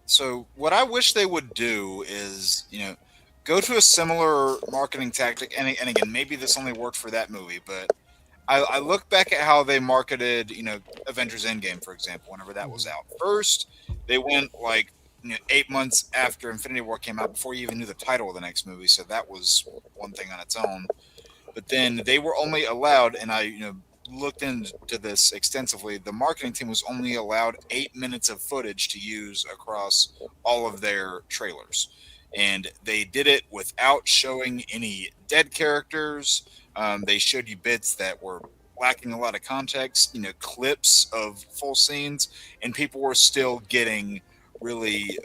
So what I wish they would do is, go to a similar marketing tactic. And again, maybe this only worked for that movie, but I look back at how they marketed, Avengers Endgame, for example, whenever that was out. First, they went like 8 months after Infinity War came out before you even knew the title of the next movie. So that was one thing on its own. But then they were only allowed, and I looked into this extensively, the marketing team was only allowed 8 minutes of footage to use across all of their trailers. And they did it without showing any dead characters. They showed you bits that were lacking a lot of context, clips of full scenes, and people were still getting really,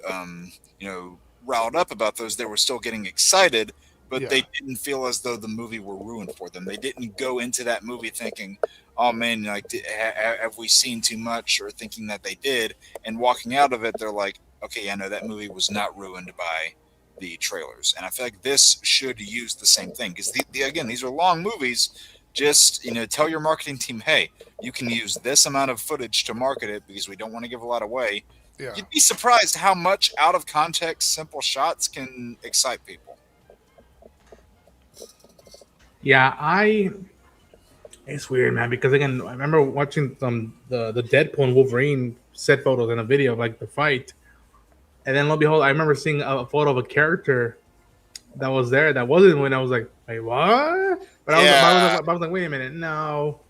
riled up about those. They were still getting excited, but they didn't feel as though the movie were ruined for them. They didn't go into that movie thinking, oh man, like, have we seen too much, or thinking that they did, and walking out of it, they're like, okay, I know that movie was not ruined by the trailers. And I feel like this should use the same thing, because again, these are long movies. Just tell your marketing team, hey, you can use this amount of footage to market it, because we don't want to give a lot away. You'd be surprised how much out of context simple shots can excite people. Yeah, it's weird, man, because again, I remember watching the Deadpool and Wolverine set photos in a video of like the fight. And then lo and behold, I remember seeing a photo of a character that was there that wasn't when I was like, wait, what? But I was like, wait a minute, no.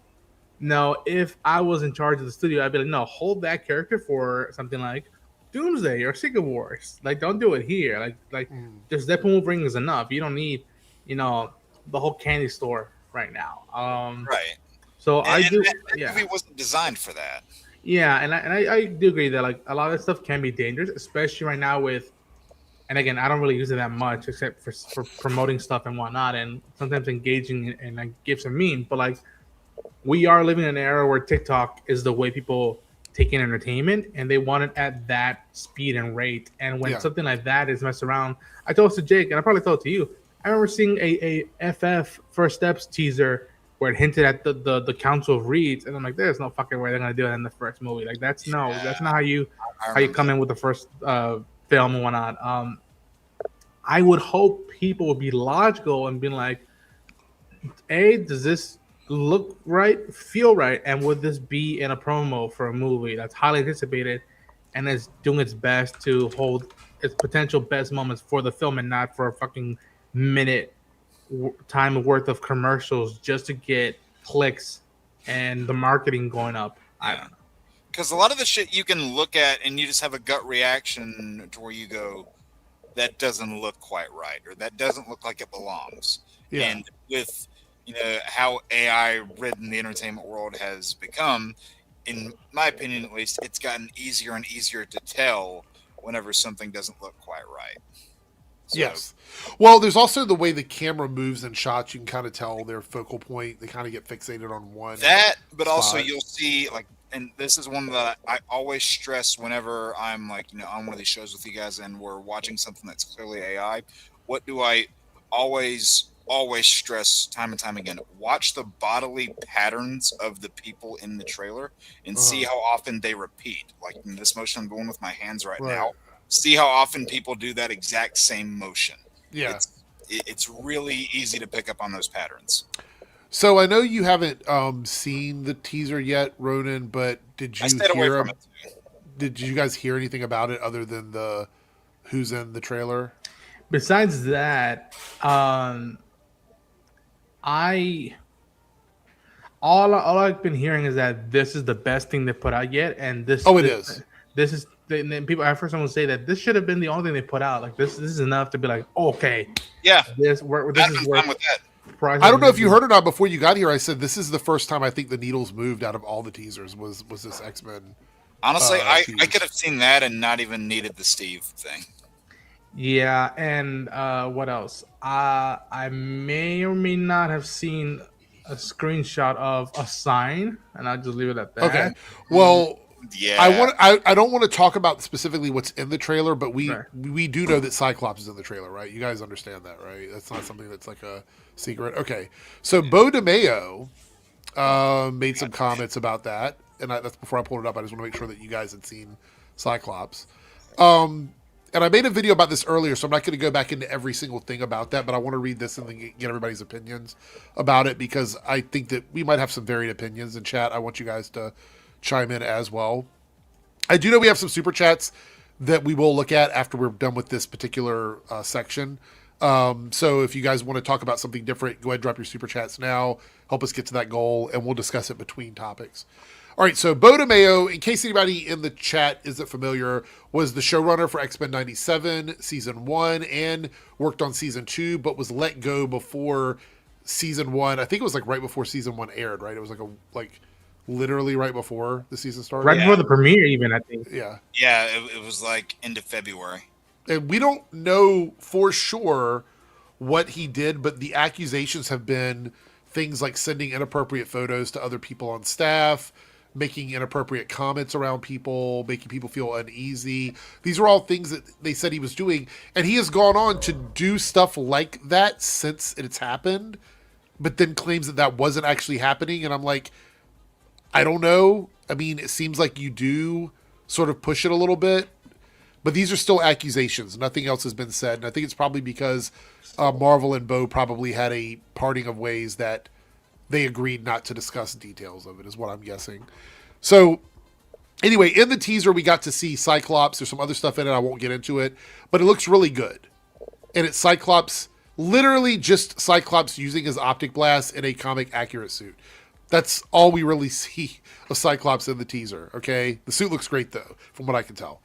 If I was in charge of the studio, I'd be like, no, hold that character for something like Doomsday or Secret Wars. Like, don't do it here. Like just Deadpool Wolverine is enough. You don't need, the whole candy store right now. Right. So I do. That Yeah. movie wasn't designed for that. Yeah, and I do agree that like a lot of stuff can be dangerous, especially right now with. And again, I don't really use it that much except for promoting stuff and whatnot, and sometimes engaging in like gifs and memes. But like, we are living in an era where TikTok is the way people take in entertainment, and they want it at that speed and rate. And when something like that is messed around, I told it to Jake, and I probably told it to you. I remember seeing a FF First Steps teaser where it hinted at the Council of Reeds, and I'm like, there's no fucking way they're gonna do it in the first movie. Like that's not how you come in with the first film and whatnot. I would hope people would be logical and be like, does this look right, feel right, and would this be in a promo for a movie that's highly anticipated and is doing its best to hold its potential best moments for the film and not for a fucking minute time worth of commercials just to get clicks and the marketing going up. I don't know. Because a lot of the shit you can look at and you just have a gut reaction to where you go, that doesn't look quite right, or that doesn't look like it belongs. Yeah. And with how AI ridden the entertainment world has become, in my opinion at least, it's gotten easier and easier to tell whenever something doesn't look quite right. So, yes. Well, there's also the way the camera moves in shots. You can kind of tell their focal point. They kind of get fixated on one. But also you'll see, like, and this is one that I always stress whenever I'm like, on one of these shows with you guys and we're watching something that's clearly AI. What do I always stress time and time again? Watch the bodily patterns of the people in the trailer and see how often they repeat. Like in this motion I'm doing with my hands right now. See how often people do that exact same motion. Yeah. It's really easy to pick up on those patterns. So I know you haven't seen the teaser yet, Ronan, but did you hear? Did you guys hear anything about it other than the who's in the trailer? Besides that, all I've been hearing is that this is the best thing they put out yet, and this. Oh, it is. This is. And then people at first someone would say that this should have been the only thing they put out. Like this is enough to be like, okay, yeah, this is worth. With that. I don't know if you heard or not before you got here. I said this is the first time I think the needles moved out of all the teasers was this X-Men. Honestly, I could have seen that and not even needed the Steve thing. Yeah, and what else? I may or may not have seen a screenshot of a sign, and I'll just leave it at that. Okay. Well, yeah. I don't want to talk about specifically what's in the trailer, but we do know that Cyclops is in the trailer, right? You guys understand that, right? That's not something that's like a secret. Okay. So Beau DeMayo made some comments about that, and that's before I pulled it up. I just want to make sure that you guys had seen Cyclops. And I made a video about this earlier, so I'm not going to go back into every single thing about that, but I want to read this and then get everybody's opinions about it, because I think that we might have some varied opinions in chat. I want you guys to chime in as well. I do know we have some super chats that we will look at after we're done with this particular section. So if you guys want to talk about something different, go ahead and drop your super chats now. Help us get to that goal, and we'll discuss it between topics. All right, so Beau DeMayo, in case anybody in the chat isn't familiar, was the showrunner for X-Men 97, Season 1, and worked on Season 2, but was let go before Season 1. I think it was like right before Season 1 aired, right? It was like literally right before the season started. Right before the premiere even, I think. Yeah. Yeah, it was like end of February. And we don't know for sure what he did, but the accusations have been things like sending inappropriate photos to other people on staff, making inappropriate comments around people, making people feel uneasy. These are all things that they said he was doing. And he has gone on to do stuff like that since it's happened, but then claims that that wasn't actually happening. And I'm like, I don't know. I mean, it seems like you do sort of push it a little bit, but these are still accusations. Nothing else has been said. And I think it's probably because Marvel and Beau probably had a parting of ways that they agreed not to discuss details of it, is what I'm guessing. So anyway, in the teaser, we got to see Cyclops. There's some other stuff in it. I won't get into it, but it looks really good. And it's Cyclops, literally just Cyclops using his optic blast in a comic accurate suit. That's all we really see of Cyclops in the teaser, okay? The suit looks great, though, from what I can tell.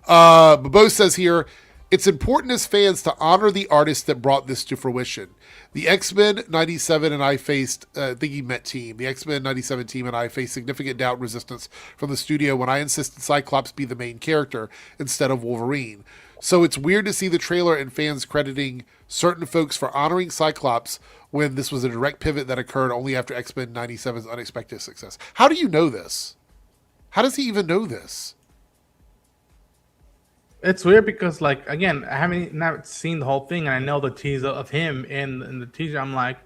But Beau says here, it's important as fans to honor the artists that brought this to fruition. The X-Men 97 and I faced, I think he meant team. The X-Men 97 team and I faced significant doubt and resistance from the studio when I insisted Cyclops be the main character instead of Wolverine. So it's weird to see the trailer and fans crediting certain folks for honoring Cyclops when this was a direct pivot that occurred only after X-Men 97's unexpected success. How do you know this? How does he even know this? It's weird because, like, again, I haven't not seen the whole thing, and I know the teaser of him in the teaser. I'm like,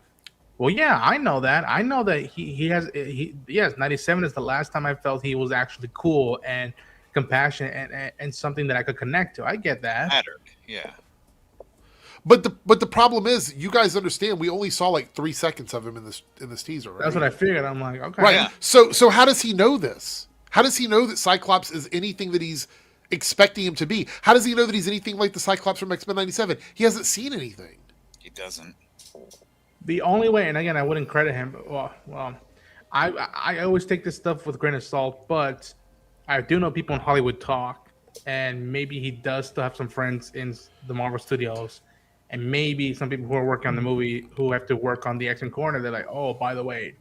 well, yeah, I know that. I know that yes, 97 is the last time I felt he was actually cool and compassionate and something that I could connect to. I get that. Mattered. Yeah. But the problem is, you guys understand, we only saw like 3 seconds of him in this teaser, right? That's what I figured. I'm like, okay, right. Yeah. So how does he know this? How does he know that Cyclops is anything that he's expecting him to be? How does he know that he's anything like the Cyclops from X-Men 97? He hasn't seen anything. He doesn't. The only way, and again, I wouldn't credit him. Well, I always take this stuff with a grain of salt, but I do know people in Hollywood talk, and maybe he does still have some friends in the Marvel Studios, and maybe some people who are working on the movie who have to work on the X-Men corner. They're like, oh, by the way,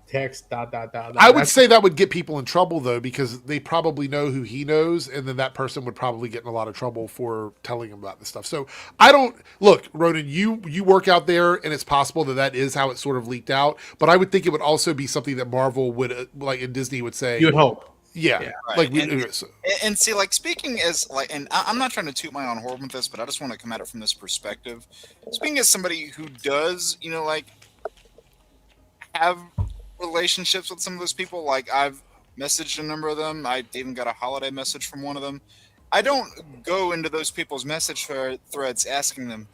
text ... I would say that would get people in trouble, though, because they probably know who he knows, and then that person would probably get in a lot of trouble for telling him about this stuff. So I don't look, Ronan. You work out there, and it's possible that is how it sort of leaked out. But I would think it would also be something that Marvel would, like, and Disney would say. You would hope. Yeah. Right. Like and see, like, speaking as like, and I'm not trying to toot my own horn with this, but I just want to come at it from this perspective. Speaking as somebody who does, like, have relationships with some of those people, like I've messaged a number of them. I even got a holiday message from one of them. I don't go into those people's message threads asking them,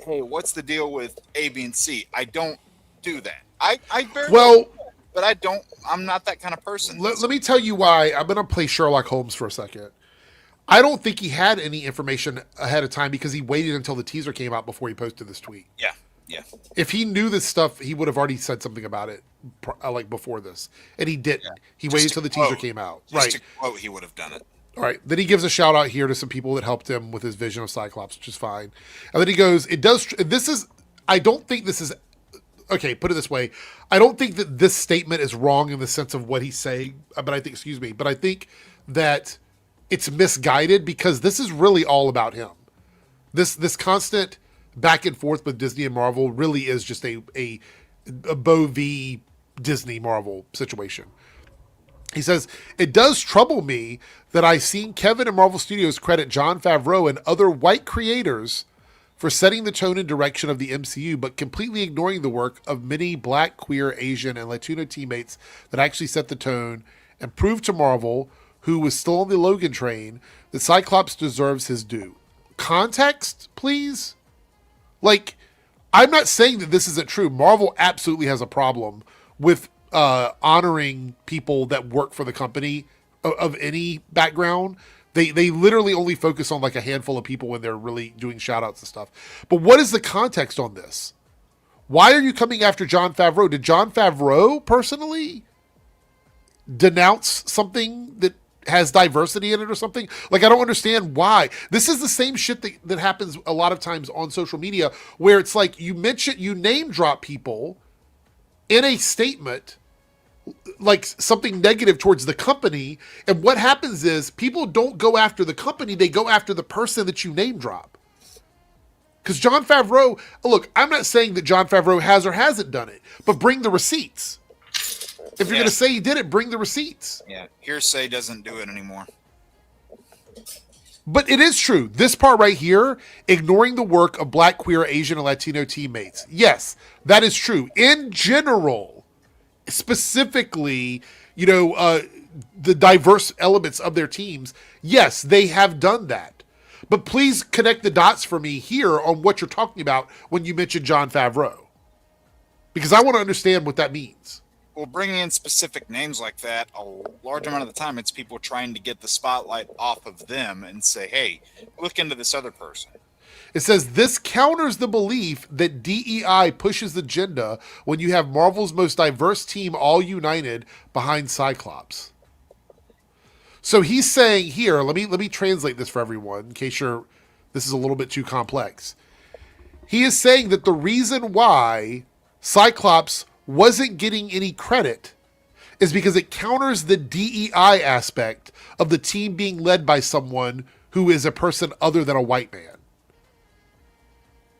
"Hey, what's the deal with A, B, and C?" I don't do that. I barely. Well. But I don't. I'm not that kind of person. Let me tell you why. I'm going to play Sherlock Holmes for a second. I don't think he had any information ahead of time because he waited until the teaser came out before he posted this tweet. Yeah. If he knew this stuff, he would have already said something about it, like before this, and he didn't. Yeah. He waited till the teaser came out. Just to quote, he would have done it. All right. Then he gives a shout out here to some people that helped him with his vision of Cyclops, which is fine. And then he goes, "It does. This is. I don't think this is." Okay, put it this way. I don't think that this statement is wrong in the sense of what he's saying, but I think that it's misguided because this is really all about him. This constant back and forth with Disney and Marvel really is just a Beau v. Disney Marvel situation. He says, "It does trouble me that I've seen Kevin and Marvel Studios credit Jon Favreau and other white creators for setting the tone and direction of the MCU, but completely ignoring the work of many Black, queer, Asian, and Latino teammates that actually set the tone and proved to Marvel, who was still on the Logan train, that Cyclops deserves his due." Context, please? Like, I'm not saying that this isn't true. Marvel absolutely has a problem with honoring people that work for the company of any background. They literally only focus on like a handful of people when they're really doing shout outs and stuff. But what is the context on this? Why are you coming after Jon Favreau? Did Jon Favreau personally denounce something that has diversity in it or something? Like, I don't understand why. This is the same shit that happens a lot of times on social media where it's like you name drop people in a statement, like something negative towards the company, and what happens is people don't go after the company, they go after the person that you name drop. Because Jon Favreau, look, I'm not saying that Jon Favreau has or hasn't done it, but bring the receipts. If you're going to say he did it, bring the receipts. Yeah, hearsay doesn't do it anymore. But it is true. This part right here, ignoring the work of Black, queer, Asian, and Latino teammates. Yes, that is true. In general, specifically, the diverse elements of their teams, yes, they have done that. But please connect the dots for me here on what you're talking about when you mention Jon Favreau. Because I want to understand what that means. Well, bringing in specific names like that, a large amount of the time, it's people trying to get the spotlight off of them and say, hey, look into this other person. It says, this counters the belief that DEI pushes the agenda when you have Marvel's most diverse team all united behind Cyclops. So he's saying here, let me translate this for everyone in case this is a little bit too complex. He is saying that the reason why Cyclops wasn't getting any credit is because it counters the DEI aspect of the team being led by someone who is a person other than a white man.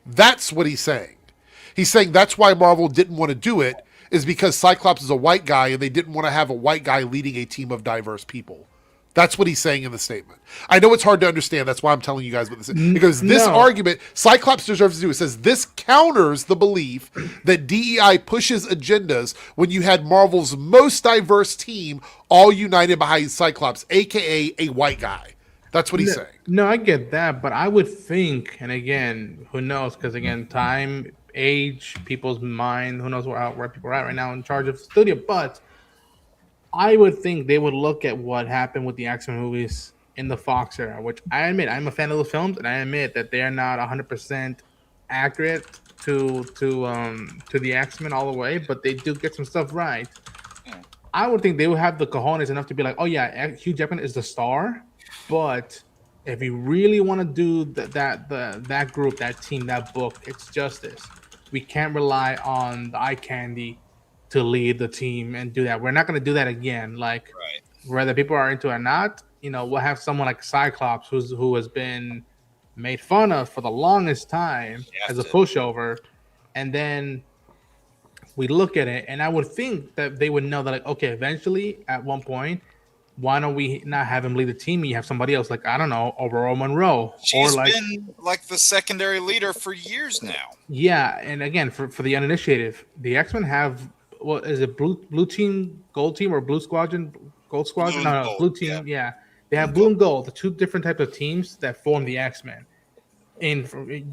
That's what he's saying. He's saying that's why Marvel didn't want to do it, is because Cyclops is a white guy and they didn't want to have a white guy leading a team of diverse people. That's what he's saying in the statement. I know it's hard to understand. That's why I'm telling you guys what this is. Because this argument, Cyclops deserves to do. It says this counters the belief that DEI pushes agendas when you had Marvel's most diverse team all united behind Cyclops, a.k.a. a white guy. That's what he's saying. No, I get that. But I would think, and again, who knows? Because again, time, age, people's mind, who knows where people are at right now in charge of the studio. But I would think they would look at what happened with the X-Men movies in the Fox era, which I admit I'm a fan of those films, and I admit that they are not 100% accurate to the X-Men all the way, but they do get some stuff right. I would think they would have the cojones enough to be like, oh yeah, Hugh Jackman is the star, but if you really want to do that group, that team, that book, it's justice. We can't rely on the eye candy to lead the team and do that. We're not going to do that again. Like, whether people are into it or not, we'll have someone like Cyclops who has been made fun of for the longest time as a pushover, and then we look at it, and I would think that they would know that, like, okay, eventually at one point, why don't we not have him lead the team? You have somebody else, like, I don't know, Aurora Monroe. She's been like the secondary leader for years now. Yeah, and again, for the uninitiated, the X-Men have, what is it, blue team, gold team, or blue squadron, gold squadron? No, blue team. Yeah, they have blue and gold, the two different types of teams that form the X-Men. And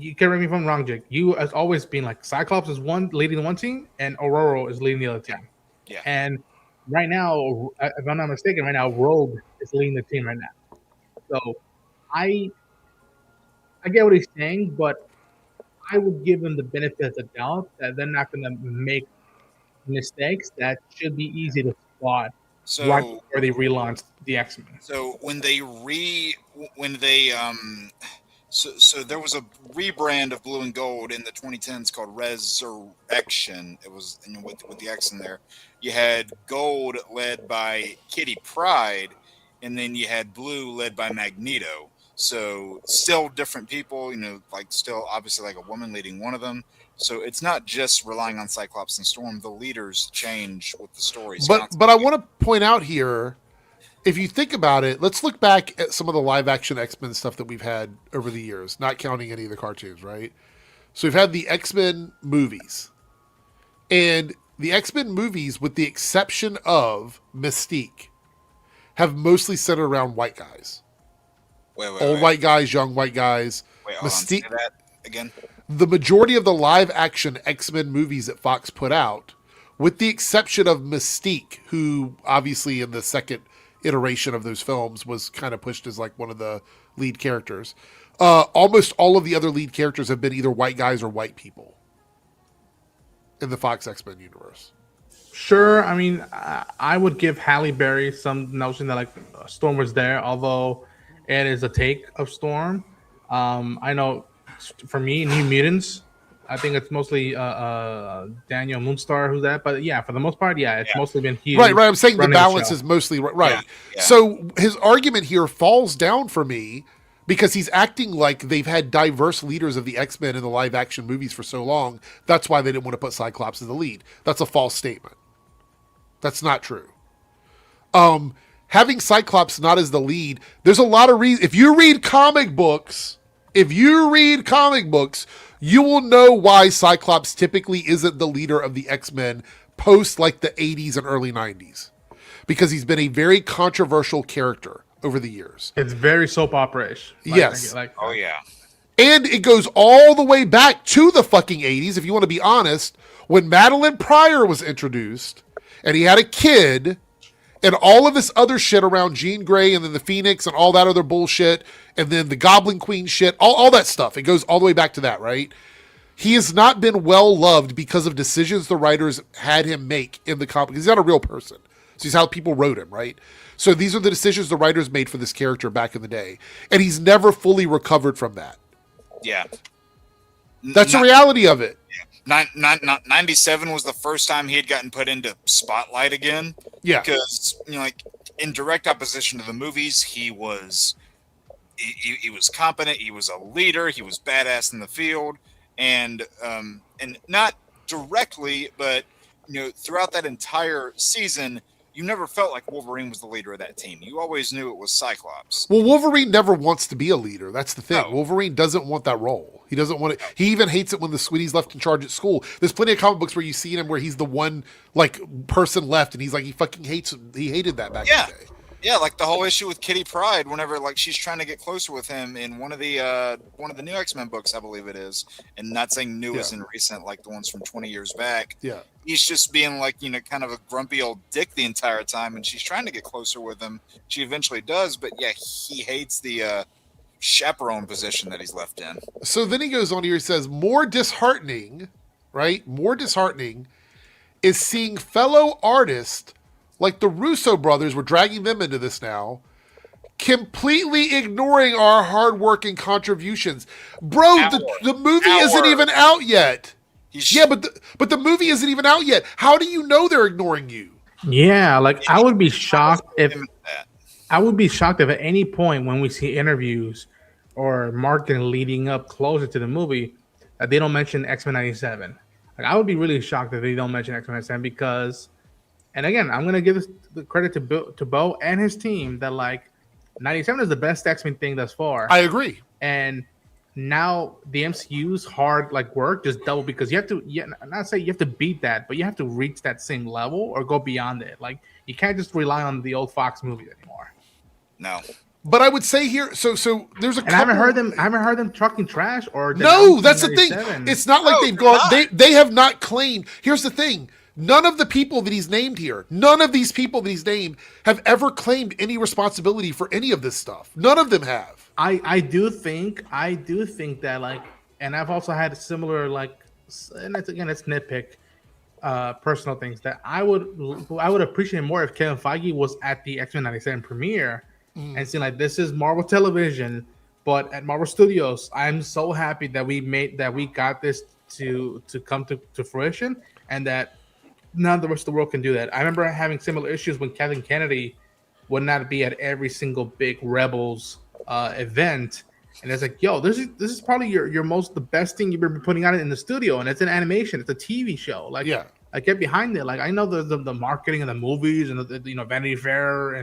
you can correct me if I'm wrong, Jake. You has always been like Cyclops is leading one team, and Aurora is leading the other team. Yeah. And right now, if I'm not mistaken, right now Rogue is leading the team right now. So I get what he's saying, but I would give him the benefit of the doubt that they're not going to make mistakes that should be easy to spot right before they relaunch the X-Men. So when they So there was a rebrand of Blue and Gold in the 2010s called Resurrection. It was with the X in there. You had Gold led by Kitty Pryde, and then you had Blue led by Magneto. So still different people, like still obviously like a woman leading one of them. So it's not just relying on Cyclops and Storm. The leaders change with the stories. But I want to point out here, if you think about it, let's look back at some of the live action X-Men stuff that we've had over the years, not counting any of the cartoons, right? So we've had the X-Men movies. And the X-Men movies, with the exception of Mystique, have mostly centered around white guys. Old white guys, young white guys. Mystique. Say that again. The majority of the live action X-Men movies that Fox put out, with the exception of Mystique, who obviously in the second iteration of those films was kind of pushed as like one of the lead characters. Almost all of the other lead characters have been either white guys or white people in the Fox X-Men universe. Sure. I mean, I would give Halle Berry some notion that like Storm was there, although it is a take of Storm. I know for me, New Mutants, I think it's mostly Daniel Moonstar who's that, but yeah, for the most part, it's mostly been Hugh. Right. I'm saying the balance is mostly right. Yeah. So his argument here falls down for me because he's acting like they've had diverse leaders of the X-Men in the live action movies for so long. That's why they didn't want to put Cyclops as the lead. That's a false statement. That's not true. Having Cyclops not as the lead, there's a lot of reasons. If you read comic books, you will know why Cyclops typically isn't the leader of the X-Men post like the 80s and early 90s. Because he's been a very controversial character over the years. It's very soap opera-ish. Yes. Oh, yeah. And it goes all the way back to the fucking 80s, if you want to be honest, when Madeline Pryor was introduced, and he had a kid, and all of this other shit around Jean Grey, and then the Phoenix, and all that other bullshit, and then the Goblin Queen shit, all that stuff. It goes all the way back to that, right? He has not been well loved because of decisions the writers had him make in the comic. He's not a real person. So he's how people wrote him, right? So these are the decisions the writers made for this character back in the day. And he's never fully recovered from that. Yeah. That's the reality of it. 97 was the first time he had gotten put into spotlight again. Yeah. Because, like, in direct opposition to the movies, he was competent, he was a leader, he was badass in the field, and not directly, but throughout that entire season, you never felt like Wolverine was the leader of that team. You always knew it was Cyclops. Well, Wolverine never wants to be a leader. That's the thing. No. Wolverine doesn't want that role. He doesn't want it. He even hates it when the Sweeties left in charge at school. There's plenty of comic books where you see him where he's the one person left, and he's like he fucking hates him. He hated that back in the day. Yeah, like the whole issue with Kitty Pryde, whenever she's trying to get closer with him in one of the new X-Men books, I believe it is, and not saying new as in recent, like the ones from 20 years back. Yeah, he's just being kind of a grumpy old dick the entire time, and she's trying to get closer with him. She eventually does, but he hates the chaperone position that he's left in. So then he goes on here. He says, more disheartening, right? More disheartening is seeing fellow artists like the Russo brothers, we're dragging them into this now, completely ignoring our hard work and contributions. Bro, the movie isn't even out yet. But the movie isn't even out yet. How do you know they're ignoring you? Yeah, I would be shocked if at any point when we see interviews or marketing leading up closer to the movie that they don't mention X-Men 97. I would be really shocked if they don't mention X-Men 97 because, and again, I'm gonna give the credit to Beau and his team that 97 is the best X-Men thing thus far. I agree. And now the MCU's hard work just double because you have to. Not say you have to beat that, but you have to reach that same level or go beyond it. You can't just rely on the old Fox movies anymore. No. But I would say here, so there's a. And I haven't heard them talking trash or. No, that's the thing. It's not like they've gone. They have not claimed. Here's the thing. None of the people that he's named here, none of these people that he's named have ever claimed any responsibility for any of this stuff. None of them have. I do think that and I've also had similar and it's nitpick, personal things that I would appreciate more if Kevin Feige was at the X-Men 97 premiere and seeing this is Marvel Television, but at Marvel Studios, I'm so happy that we got this to come to fruition and that none of the rest of the world can do that. I remember having similar issues when Kathleen Kennedy would not be at every single big Rebels event, and it's yo, this is probably the best thing you've been putting out in the studio, and it's an animation, it's a TV show. I get behind it. I know the marketing and the movies and the Vanity Fair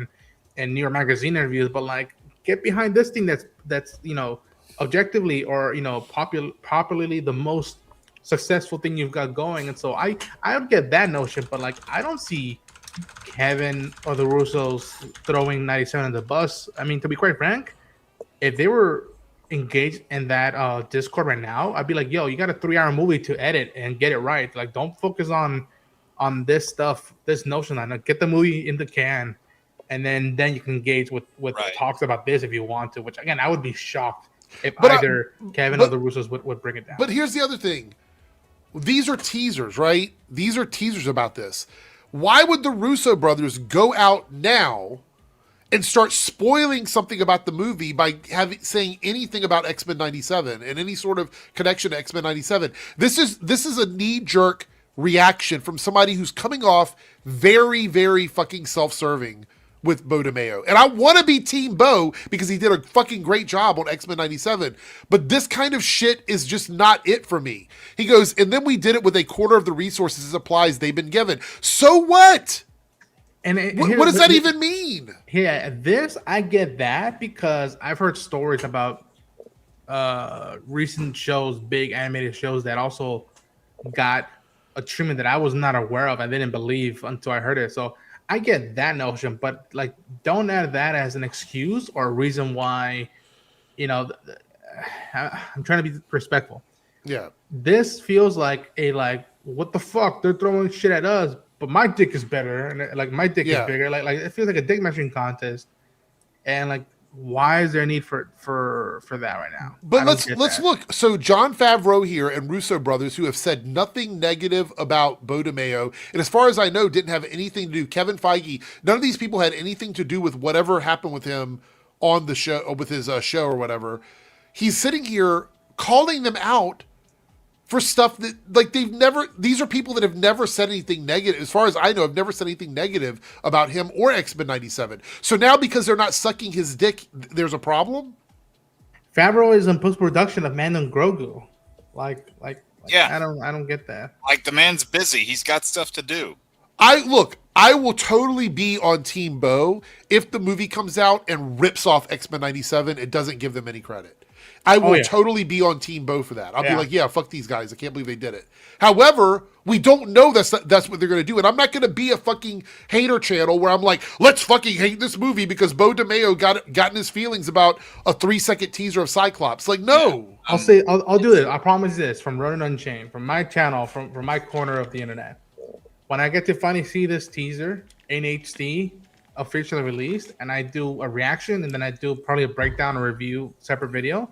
and New York Magazine interviews, but get behind this thing that's objectively or popularly the most successful thing you've got going. And so I don't get that notion, but I don't see Kevin or the Russos throwing 97 in the bus. I mean, to be quite frank, if they were engaged in that Discord right now, I'd be yo, you got a 3-hour movie to edit and get it right. Don't focus on this stuff, this notion that get the movie in the can, and then you can engage with talks about this if you want to, which again, I would be shocked if either Kevin or the Russos would bring it down. But here's the other thing. These are teasers, right? These are teasers about this. Why would the Russo brothers go out now and start spoiling something about the movie by saying anything about X-Men 97 and any sort of connection to X-Men 97? This is a knee-jerk reaction from somebody who's coming off very, very fucking self-serving with Beau DeMayo. And I want to be Team Beau because he did a fucking great job on X-Men 97. But this kind of shit is just not it for me. He goes, and then we did it with a quarter of the resources and supplies they've been given. So what? And what does that even mean? Yeah, I get that because I've heard stories about recent shows, big animated shows that also got a treatment that I was not aware of. I didn't believe until I heard it. So I get that notion, but don't add that as an excuse or a reason why, I'm trying to be respectful. Yeah. This feels like what the fuck? They're throwing shit at us, but my dick is better. And my dick is bigger. It feels like a dick measuring contest. And why is there a need for that right now? But let's look. So Jon Favreau here and Russo brothers, who have said nothing negative about Beau DeMayo, and as far as I know, didn't have anything to do. Kevin Feige, none of these people had anything to do with whatever happened with him on the show, or with his show or whatever. He's sitting here calling them out for stuff that, like, these are people that have never said anything negative. As far as I know, have never said anything negative about him or X-Men 97. So now because they're not sucking his dick, there's a problem? Favreau is in post-production of Mando and Grogu. Like, Yeah. I don't get that. Like, the man's busy. He's got stuff to do. I will totally be on Team Beau if the movie comes out and rips off X-Men 97 and doesn't give them any credit. I will totally be on Team Beau for that. I'll be like, yeah, fuck these guys. I can't believe they did it. However, we don't know that's what they're going to do. And I'm not going to be a fucking hater channel where I'm like, let's fucking hate this movie because Beau DeMayo got in his feelings about a 3-second teaser of Cyclops. Like, no. I'll do this. I promise this from Ronin Unchained, from my channel, from my corner of the internet. When I get to finally see this teaser in HD, officially released, and I do a reaction, and then I do probably a breakdown or review separate video,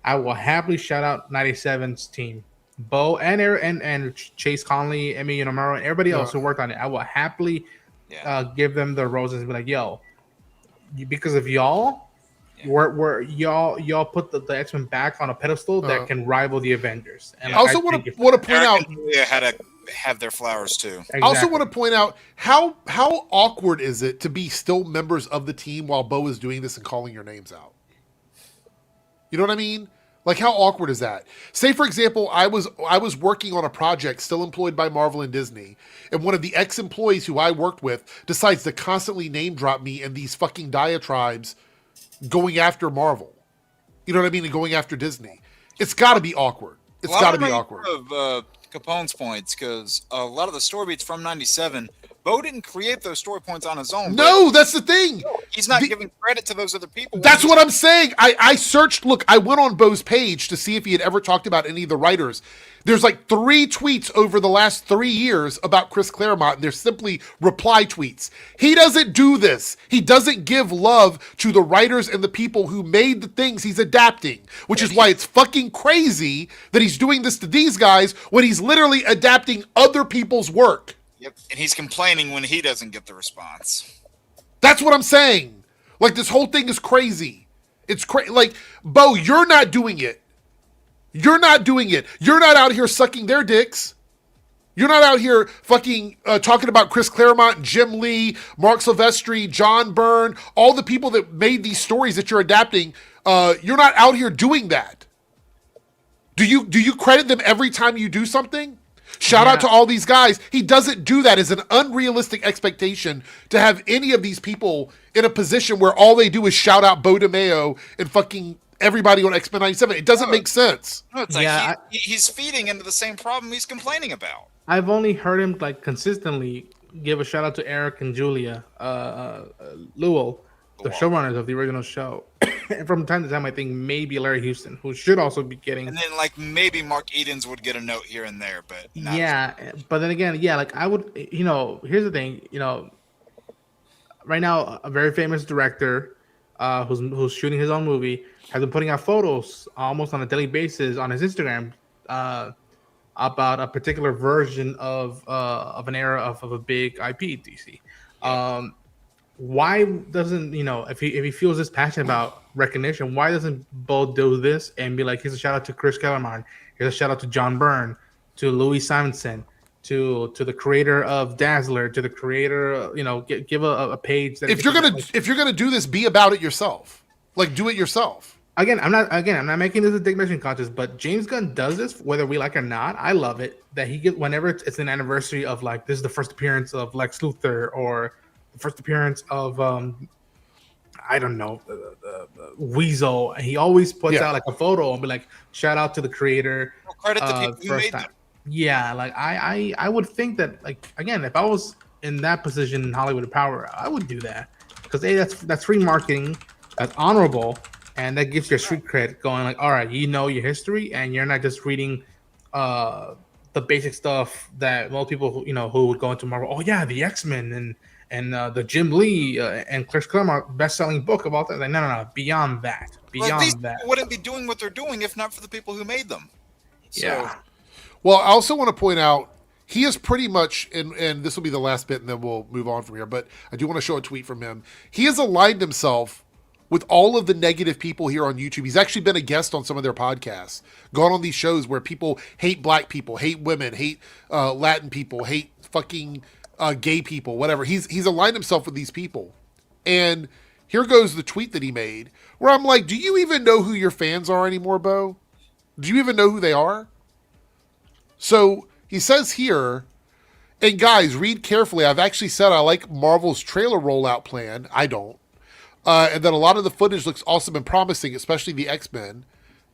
I will happily shout out 97's team, Beau and Chase Conley, Emmy Unamaro, and everybody else who worked on it. I will happily give them the roses and be like, yo, because of y'all, y'all put the X-Men back on a pedestal that can rival the Avengers. And I also want to point out, had to have their flowers too. Exactly. I also want to point out how awkward is it to be still members of the team while Beau is doing this and calling your names out? You know what I mean? Like, how awkward is that? Say, for example, I was working on a project still employed by Marvel and Disney, and one of the ex-employees who I worked with decides to constantly name drop me in these fucking diatribes going after Marvel. You know what I mean? And going after Disney. It's got to be awkward. It's got to be awkward. Of Capone's points, because a lot of the story beats from 97, Beau didn't create those story points on his own. No, that's the thing. He's not giving credit to those other people. That's what I'm saying. I searched. Look, I went on Beau's page to see if he had ever talked about any of the writers. There's like 3 tweets over the last 3 years about Chris Claremont, and they're simply reply tweets. He doesn't do this. He doesn't give love to the writers and the people who made the things he's adapting, which is why it's fucking crazy that he's doing this to these guys when he's literally adapting other people's work. Yep, and he's complaining when he doesn't get the response. That's what I'm saying. Like, this whole thing is crazy. It's crazy. Like, Beau, you're not doing it. You're not doing it. You're not out here sucking their dicks. You're not out here fucking talking about Chris Claremont, Jim Lee, Mark Silvestri, John Byrne, all the people that made these stories that you're adapting. You're not out here doing that. Do you credit them every time you do something? Shout out to all these guys. He doesn't do that. It's an unrealistic expectation to have any of these people in a position where all they do is shout out Beau DeMayo and fucking everybody on X-Men 97. It doesn't make sense. No, it's like he's feeding into the same problem he's complaining about. I've only heard him like consistently give a shout out to Eric and Julia Lewell, the showrunners of the original show. And from time to time, I think maybe Larry Houston, who should also be getting. And then like maybe Mark Edens would get a note here and there, but but then again, like I would, here's the thing, right now a very famous director, who's shooting his own movie, has been putting out photos almost on a daily basis on his Instagram, about a particular version of an era of a big IP DC. Why doesn't if he feels this passionate about recognition, why doesn't Beau do this and be like, here's a shout out to Chris Claremont, here's a shout out to John Byrne, to Louis Simonson, to the creator of Dazzler, to the creator, give a page that if you're gonna do this, be about it yourself. Like, do it yourself. I'm not making this a dick measuring contest, but James Gunn does this whether we like it or not. I love it that he gets whenever it's an anniversary of, like, this is the first appearance of Lex Luthor, or the first appearance of I don't know, Weasel. He always puts out like a photo and be like, shout out to the creator. Well, credit the people who made them. Yeah, like I would think that, like, again, if I was in that position in Hollywood Power, I would do that, because that's free marketing, that's honorable, and that gives your street cred going, like, all right, your history, and you're not just reading the basic stuff that most people who would go into Marvel. Oh yeah, the X-Men and the Jim Lee and Chris Claremont best-selling book about that. Like, no, beyond that, Well, these that. people wouldn't be doing what they're doing if not for the people who made them. So, Yeah. Well, I also want to point out he is pretty much, and this will be the last bit, and then we'll move on from here. But I do want to show a tweet from him. He has aligned himself with all of the negative people here on YouTube. He's actually been a guest on some of their podcasts, gone on these shows where people hate black people, hate women, hate Latin people, hate fucking gay people, whatever. He's aligned himself with these people. And here goes the tweet that he made, where I'm like, do you even know who your fans are anymore, Beau? Do you even know who they are? So he says here, and guys, read carefully. I've actually said I like Marvel's trailer rollout plan. I don't. And then a lot of the footage looks awesome and promising, especially the X-Men.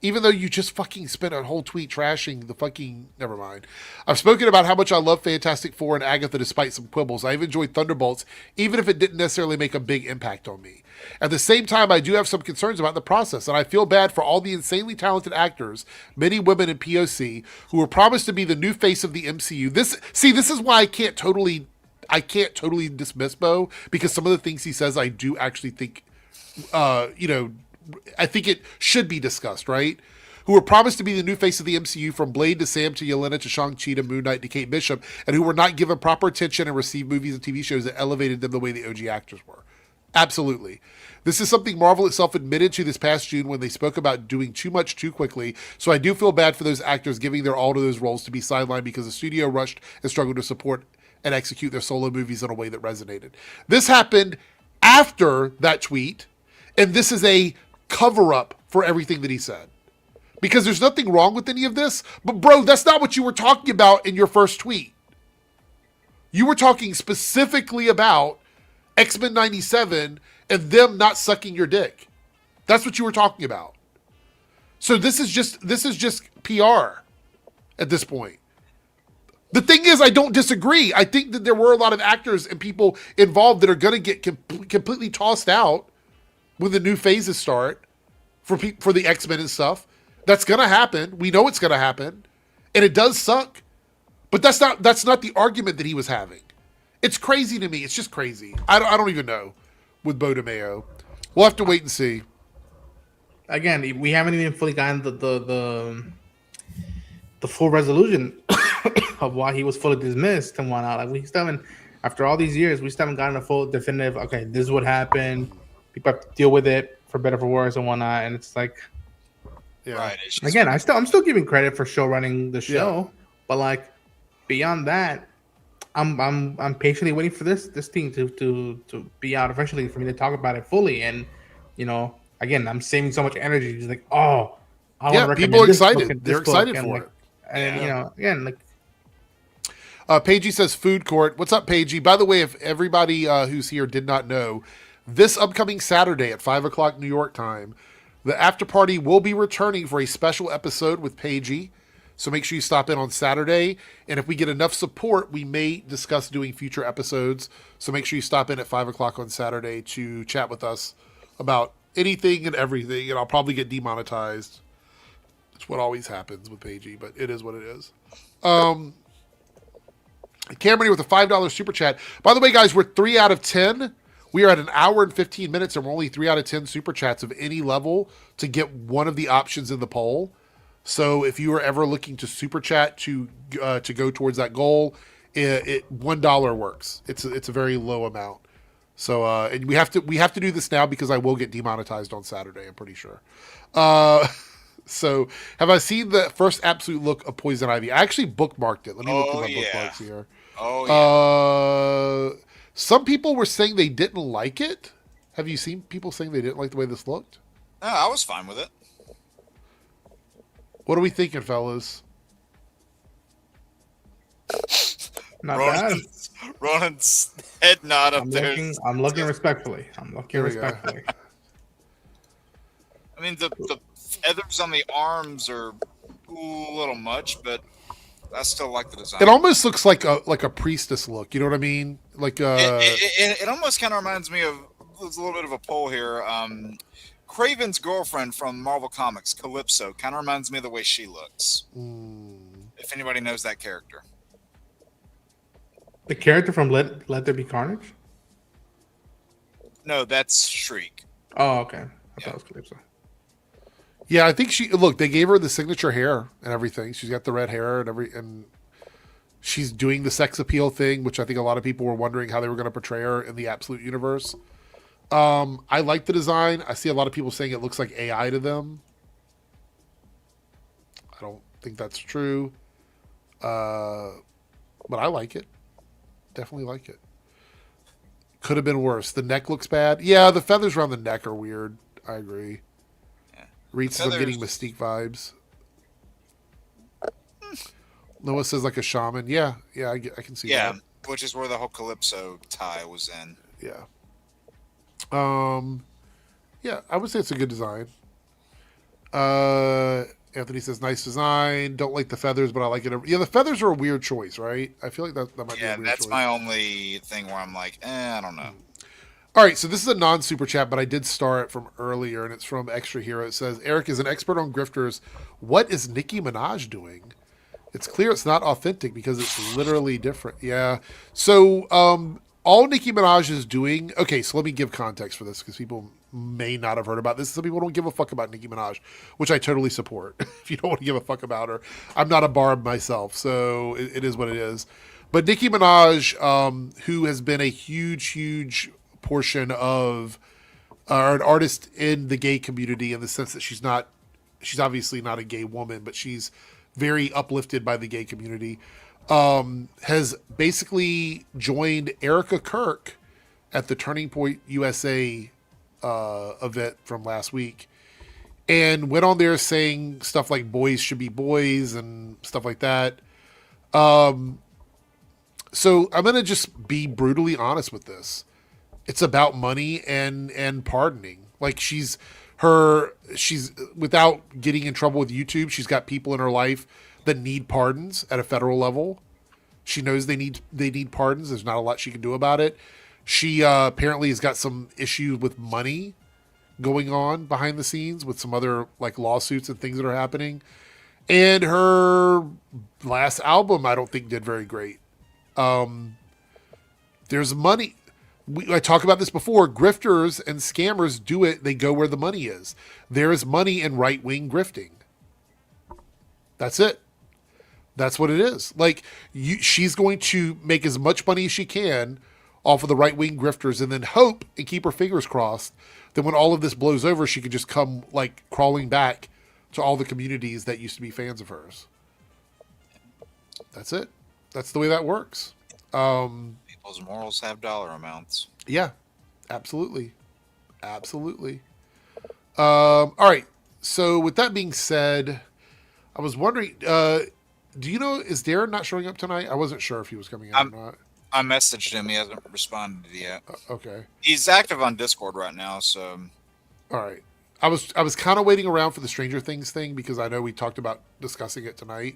Even though you just fucking spent a whole tweet trashing the fucking... Never mind. I've spoken about how much I love Fantastic Four and Agatha despite some quibbles. I've enjoyed Thunderbolts, even if it didn't necessarily make a big impact on me. At the same time, I do have some concerns about the process, and I feel bad for all the insanely talented actors, many women in POC, who were promised to be the new face of the MCU. This is why I can't totally dismiss Beau, because some of the things he says I do actually think, I think it should be discussed, right? Who were promised to be the new face of the MCU, from Blade to Sam to Yelena to Shang-Chi to Moon Knight to Kate Bishop, and who were not given proper attention and received movies and TV shows that elevated them the way the OG actors were. Absolutely. This is something Marvel itself admitted to this past June when they spoke about doing too much too quickly, so I do feel bad for those actors giving their all to those roles to be sidelined because the studio rushed and struggled to support and execute their solo movies in a way that resonated. This happened after that tweet, and this is a cover-up for everything that he said. Because there's nothing wrong with any of this, but bro, that's not what you were talking about in your first tweet. You were talking specifically about X-Men 97 and them not sucking your dick. That's what you were talking about. So this is just PR at this point. The thing is, I don't disagree. I think that there were a lot of actors and people involved that are going to get completely tossed out when the new phases start for the X-Men and stuff. That's going to happen. We know it's going to happen. And it does suck. But that's not the argument that he was having. It's crazy to me. It's just crazy. I don't even know with Beau DeMayo. We'll have to wait and see. Again, we haven't even fully gotten the full resolution of why he was fully dismissed and whatnot. Like, we still haven't, after all these years, we still haven't gotten a full definitive, okay, this is what happened. People have to deal with it for better, for worse, and whatnot. And it's like, Yeah. right. It's just, again, I'm still giving credit for show running the show, but like beyond that, I'm patiently waiting for this thing to be out eventually for me to talk about it fully. And again, I'm saving so much energy. Just like, oh, I want to recommend people are this book excited. and They're this book, excited and for like, it. And again, like, Paigy says food court. What's up, Paigy? By the way, if everybody who's here did not know, this upcoming Saturday at 5:00 New York time, the after party will be returning for a special episode with Paigy. So make sure you stop in on Saturday. And if we get enough support, we may discuss doing future episodes. So make sure you stop in at 5:00 on Saturday to chat with us about anything and everything. And I'll probably get demonetized. It's what always happens with Paigy, but it is what it is. Cameron with a $5 super chat. By the way, guys, we're 3 out of 10. We are at an hour and 15 minutes, and we're only 3 out of 10 super chats of any level to get one of the options in the poll. So if you are ever looking to super chat to go towards that goal, $1 works. It's a very low amount. So and we have to do this now because I will get demonetized on Saturday. I'm pretty sure. So have I seen the first absolute look of Poison Ivy? I actually bookmarked it. Let me look at my bookmarks here. Oh yeah. Some people were saying they didn't like it. Have you seen people saying they didn't like the way this looked? No, I was fine with it. What are we thinking, fellas? not bad. Ronan's head nod up there. I'm looking respectfully. Here we go. I mean, the feathers on the arms are a little much, but I still like the design. It almost looks like a priestess look. You know what I mean? Like it almost kind of reminds me of. There's a little bit of a poll here. Craven's girlfriend from Marvel Comics, Calypso, kind of reminds me of the way she looks. If anybody knows that character. The character from Let There Be Carnage? No, that's Shriek. Oh, okay. I thought Yeah. it was Calypso. Yeah, I think they gave her the signature hair and everything. She's got the red hair and she's doing the sex appeal thing, which I think a lot of people were wondering how they were going to portray her in the Absolute universe. I like the design. I see a lot of people saying it looks like AI to them. I don't think that's true. But I like it. Definitely like it. Could have been worse. The neck looks bad. Yeah, the feathers around the neck are weird. I agree. Yeah. Reed says I'm getting Mystique vibes. Noah says like a shaman. Yeah, I can see that. Which is where the whole Calypso tie was in. Yeah. Yeah, I would say it's a good design. Anthony says nice design. Don't like the feathers, but I like it. Yeah, the feathers are a weird choice, right? I feel like that might be a weird that's choice. my only thing where I'm like, I don't know. All right, so this is a non-super chat, but I did star it from earlier, and it's from Extra Hero. It says, Eric is an expert on grifters. What is Nicki Minaj doing? It's clear it's not authentic because it's literally different. Yeah. So all Nicki Minaj is doing... Okay, so let me give context for this because people may not have heard about this. Some people don't give a fuck about Nicki Minaj, which I totally support. If you don't want to give a fuck about her. I'm not a barb myself, so it is what it is. But Nicki Minaj, who has been a huge portion of an artist in the gay community in the sense that she's obviously not a gay woman, but she's very uplifted by the gay community, has basically joined Erica Kirk at the Turning Point USA event from last week and went on there saying stuff like boys should be boys and stuff like that. So I'm going to just be brutally honest with this. It's about money and pardoning. Like she's without getting in trouble with YouTube, she's got people in her life that need pardons at a federal level. She knows they need pardons. There's not a lot she can do about it. She apparently has got some issues with money going on behind the scenes with some other like lawsuits and things that are happening. And her last album, I don't think did very great. There's money. I talked about this before. Grifters and scammers do it. They go where the money is. There is money in right-wing grifting. That's it. That's what it is. Like she's going to make as much money as she can off of the right-wing grifters and then hope and keep her fingers crossed that when all of this blows over, she can just come like crawling back to all the communities that used to be fans of hers. That's it. That's the way that works. People's morals have dollar amounts. Yeah, absolutely. Absolutely. All right. So with that being said, I was wondering, do you know, is Darren not showing up tonight? I wasn't sure if he was coming out or not. I messaged him. He hasn't responded yet. Okay. He's active on Discord right now, so. All right. I was kind of waiting around for the Stranger Things thing because I know we talked about discussing it tonight,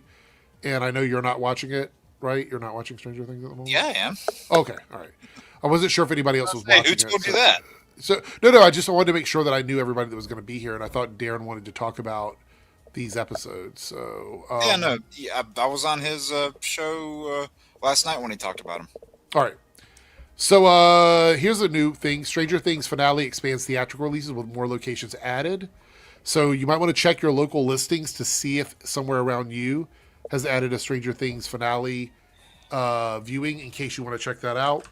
and I know you're not watching it, right? You're not watching Stranger Things at the moment? Yeah, I am. Okay. All right. I wasn't sure if anybody else was watching it. Who told you that? So no. I just wanted to make sure that I knew everybody that was going to be here, and I thought Darren wanted to talk about these episodes. So I was on his show last night when he talked about them. All right. So here's a new thing. Stranger Things finale expands theatrical releases with more locations added. So you might want to check your local listings to see if somewhere around you has added a Stranger Things finale viewing in case you want to check that out.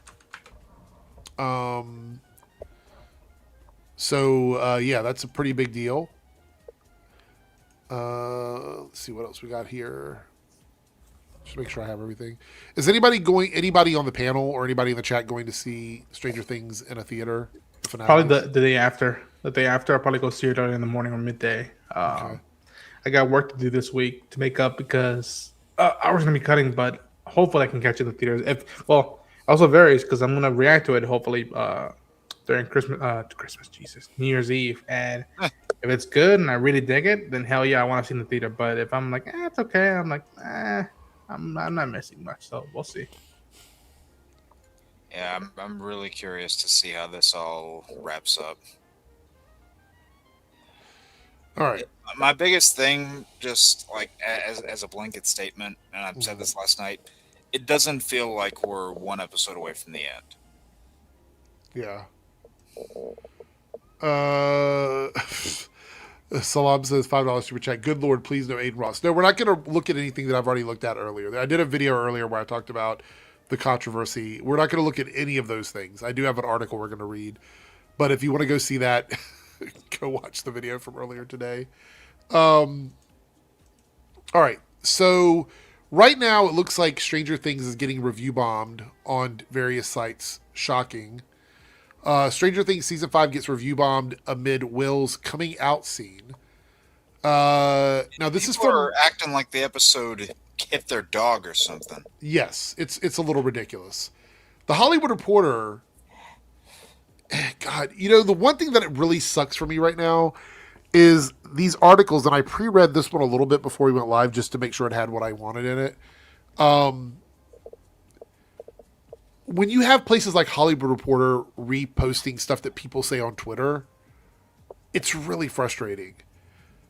Yeah, that's a pretty big deal. Let's see what else we got here. Just make sure I have everything. Is anybody on the panel or anybody in the chat going to see Stranger Things in a theater? Probably the day after. The day after, I'll probably go see it early in the morning or midday. Okay. I got work to do this week to make up because hours going to be cutting, but hopefully I can catch it in the theaters. Also varies because I'm going to react to it hopefully during New Year's Eve. And if it's good and I really dig it, then hell yeah, I want to see it in the theater. But if I'm like, it's okay, I'm like, I'm not missing much, so we'll see. Yeah, I'm really curious to see how this all wraps up. All right. My biggest thing, just like as a blanket statement, and I've said this last night, it doesn't feel like we're one episode away from the end. Yeah. Salam says $5 super chat. Good Lord, please no Aiden Ross. No, we're not going to look at anything that I've already looked at earlier. I did a video earlier where I talked about the controversy. We're not going to look at any of those things. I do have an article we're going to read, but if you want to go see that, go watch the video from earlier today. All right, so right now it looks like Stranger Things is getting review bombed on various sites. Shocking. Stranger Things Season 5 gets review bombed amid Will's coming out scene. Now, this is People from... are acting like the episode hit their dog or something. Yes, it's a little ridiculous. The Hollywood Reporter... God, the one thing that it really sucks for me right now is these articles, and I pre-read this one a little bit before we went live just to make sure it had what I wanted in it. When you have places like Hollywood Reporter reposting stuff that people say on Twitter, it's really frustrating.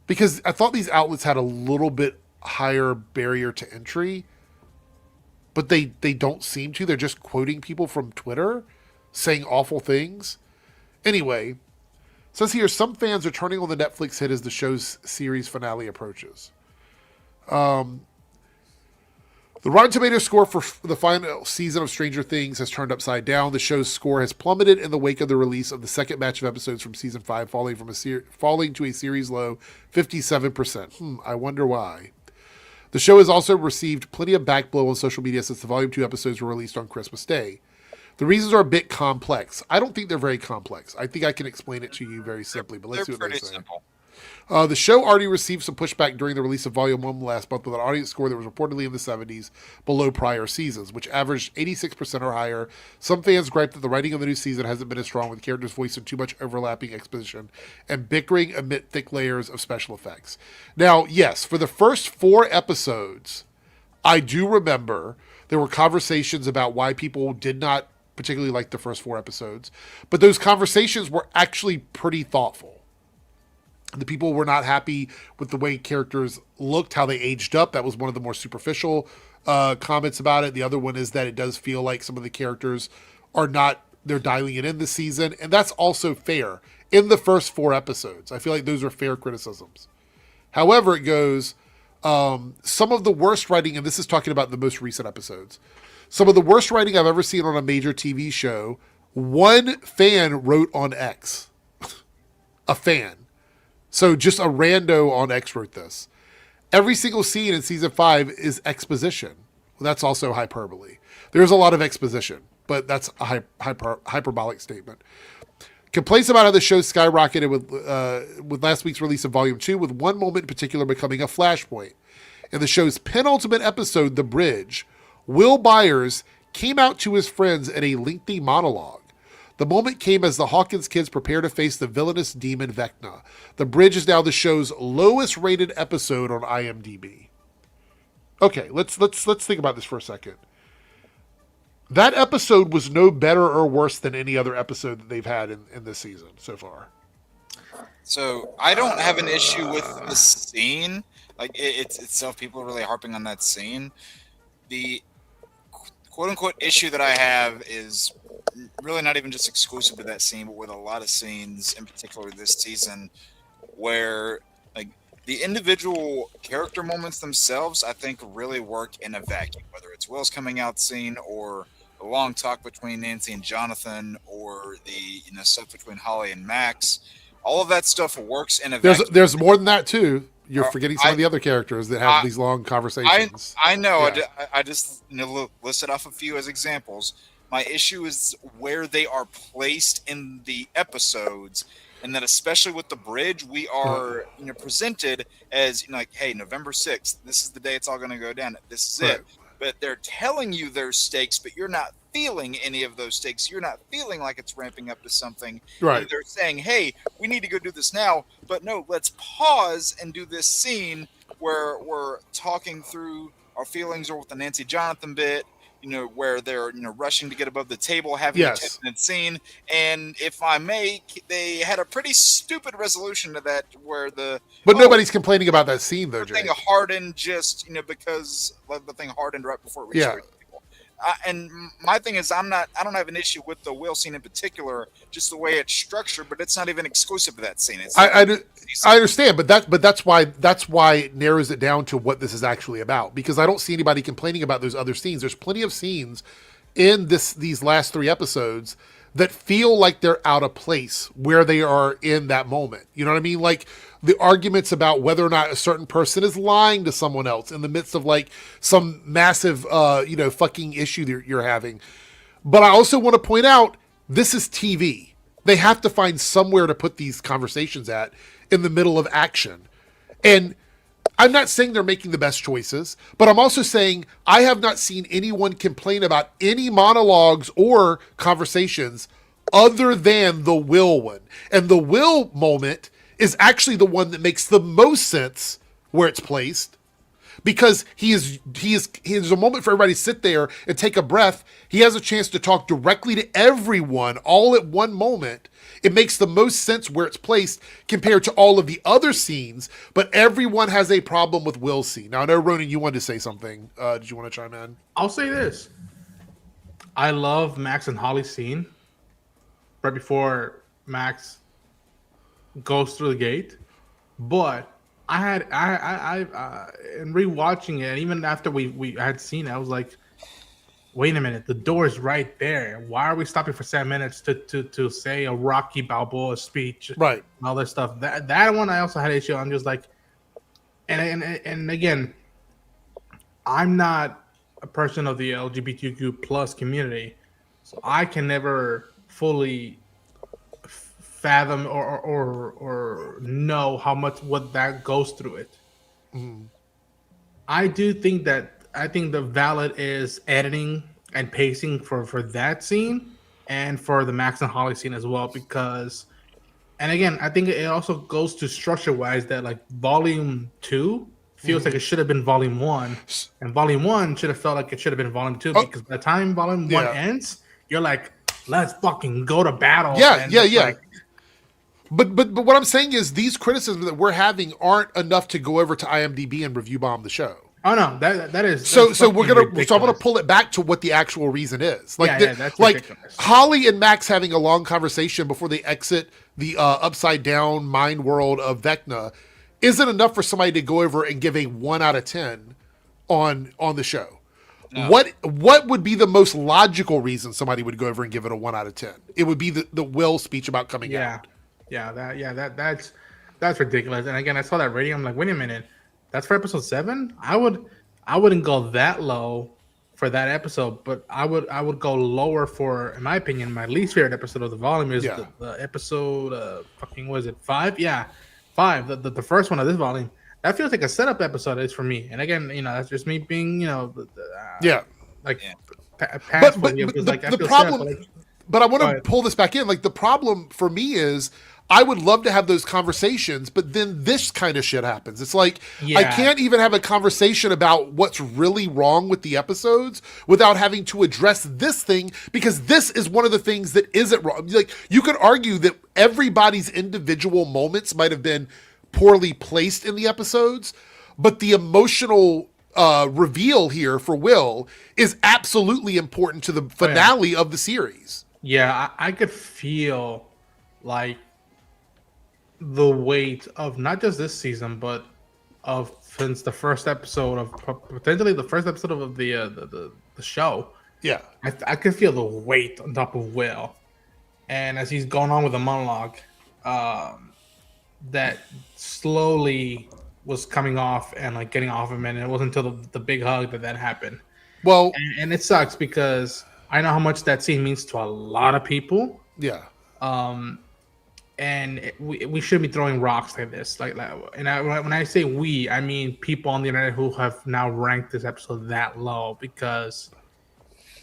Because I thought these outlets had a little bit higher barrier to entry, but they don't seem to. They're just quoting people from Twitter, saying awful things. Anyway, it says here, some fans are turning on the Netflix hit as the show's series finale approaches. The Rotten Tomatoes score for the final season of Stranger Things has turned upside down. The show's score has plummeted in the wake of the release of the second batch of episodes from season 5, falling to a series low 57%. I wonder why. The show has also received plenty of backblow on social media since the Volume 2 episodes were released on Christmas Day. The reasons are a bit complex. I don't think they're very complex. I think I can explain it to you very simply, but let's see what they say. Simple. The show already received some pushback during the release of Volume 1 last month with an audience score that was reportedly in the 70s, below prior seasons, which averaged 86% or higher. Some fans gripe that the writing of the new season hasn't been as strong, with characters voicing too much overlapping exposition and bickering amid thick layers of special effects. Now, yes, for the first 4 episodes, I do remember there were conversations about why people did not particularly like the first 4 episodes, but those conversations were actually pretty thoughtful. The people were not happy with the way characters looked, how they aged up. That was one of the more superficial comments about it. The other one is that it does feel like some of the characters are not, they're dialing it in this season. And that's also fair. In the first 4 episodes, I feel like those are fair criticisms. However, it goes, some of the worst writing, and this is talking about the most recent episodes, some of the worst writing I've ever seen on a major TV show, one fan wrote on X. A fan. So just a rando on X wrote this. Every single scene in season 5 is exposition. Well, that's also hyperbole. There's a lot of exposition, but that's a hyperbolic statement. Complaints about how the show skyrocketed with last week's release of Volume 2, with one moment in particular becoming a flashpoint. In the show's penultimate episode, The Bridge, Will Byers came out to his friends in a lengthy monologue. The moment came as the Hawkins kids prepare to face the villainous demon Vecna. The Bridge is now the show's lowest rated episode on IMDb. Okay, let's think about this for a second. That episode was no better or worse than any other episode that they've had in this season so far. So I don't have an issue with the scene. Like it's itself, people are really harping on that scene. The quote unquote issue that I have is really not even just exclusive to that scene, but with a lot of scenes, in particular this season, where like the individual character moments themselves, I think, really work in a vacuum. Whether it's Will's coming out scene, or the long talk between Nancy and Jonathan, or the stuff between Holly and Max, all of that stuff works in a vacuum. There's more than that too. You're forgetting some of the other characters that have these long conversations. I know. Yeah. I just listed off a few as examples. My issue is where they are placed in the episodes, and that especially with The Bridge, we are presented as like, hey, November 6th, this is the day it's all going to go down. This is it. But they're telling you there's stakes, but you're not feeling any of those stakes. You're not feeling like it's ramping up to something. Right. And they're saying, hey, we need to go do this now, but no, let's pause and do this scene where we're talking through our feelings, or with the Nancy Jonathan bit, where they're, rushing to get above the table, having a 10-minute scene. And if I may, they had a pretty stupid resolution to that, where But nobody's complaining about that scene, though, the thing hardened just, because the thing hardened right before it reached people. and my thing is, I don't have an issue with the whale scene in particular, just the way it's structured, but it's not even exclusive to that scene. It's I understand, but that's why it narrows it down to what this is actually about, because I don't see anybody complaining about those other scenes. There's plenty of scenes in these last 3 episodes that feel like they're out of place where they are in that moment. You know what I mean? Like the arguments about whether or not a certain person is lying to someone else in the midst of like some massive, fucking issue that you're having. But I also want to point out, this is TV. They have to find somewhere to put these conversations at in the middle of action. And I'm not saying they're making the best choices, but I'm also saying I have not seen anyone complain about any monologues or conversations other than the Will one. And the Will moment is actually the one that makes the most sense where it's placed, because he is a moment for everybody to sit there and take a breath. He has a chance to talk directly to everyone all at one moment. It makes the most sense where it's placed compared to all of the other scenes, but everyone has a problem with Will's scene. Now, I know, Ronan, you wanted to say something. Did you want to chime in? I'll say this. I love Max and Holly's scene right before Max goes through the gate, but I in rewatching it, and even after we had seen it, I was like, wait a minute, the door is right there. Why are we stopping for 7 minutes to say a Rocky Balboa speech? Right. And all this stuff. That one I also had issue. I'm just like, and again, I'm not a person of the LGBTQ plus community, so I can never fully fathom or know how much what that goes through it. Mm. I think the valid is editing and pacing for that scene and for the Max and Holly scene as well, because, and again, I think it also goes to structure wise that like volume 2 feels like it should have been volume 1, and volume 1 should have felt like it should have been volume 2, because by the time volume 1 ends, you're like, let's fucking go to battle. Yeah. Like, but what I'm saying is these criticisms that we're having aren't enough to go over to IMDb and review bomb the show. Oh no, that is so we're gonna ridiculous. So I'm gonna pull it back to what the actual reason is. Like that's like ridiculous. Holly and Max having a long conversation before they exit the upside down mind world of Vecna isn't enough for somebody to go over and give a 1 out of 10 on the show. No. What would be the most logical reason somebody would go over and give it a 1 out of 10? It would be the Will speech about coming out. That's ridiculous. And again, I saw that rating. I'm like, wait a minute, that's for episode 7. I wouldn't go that low for that episode, but I would go lower for, in my opinion, my least favorite episode of the volume is the episode fucking, was it 5? Yeah, 5. The first one of this volume. That feels like a setup episode is for me. And again, that's just me being, the problem. But I want to pull this back in. Like, the problem for me is I would love to have those conversations, but then this kind of shit happens. It's like, I can't even have a conversation about what's really wrong with the episodes without having to address this thing, because this is one of the things that isn't wrong. Like, you could argue that everybody's individual moments might have been poorly placed in the episodes, but the emotional reveal here for Will is absolutely important to the finale of the series. Yeah, I could feel like the weight of not just this season, but of since the first episode of potentially the first episode of the show. Yeah, I could feel the weight on top of Will, and as he's going on with the monologue, that slowly was coming off and like getting off him, and it wasn't until the big hug that happened. Well, and it sucks because I know how much that scene means to a lot of people. Yeah. And we should be throwing rocks like this, when I say we, I mean people on the internet who have now ranked this episode that low, because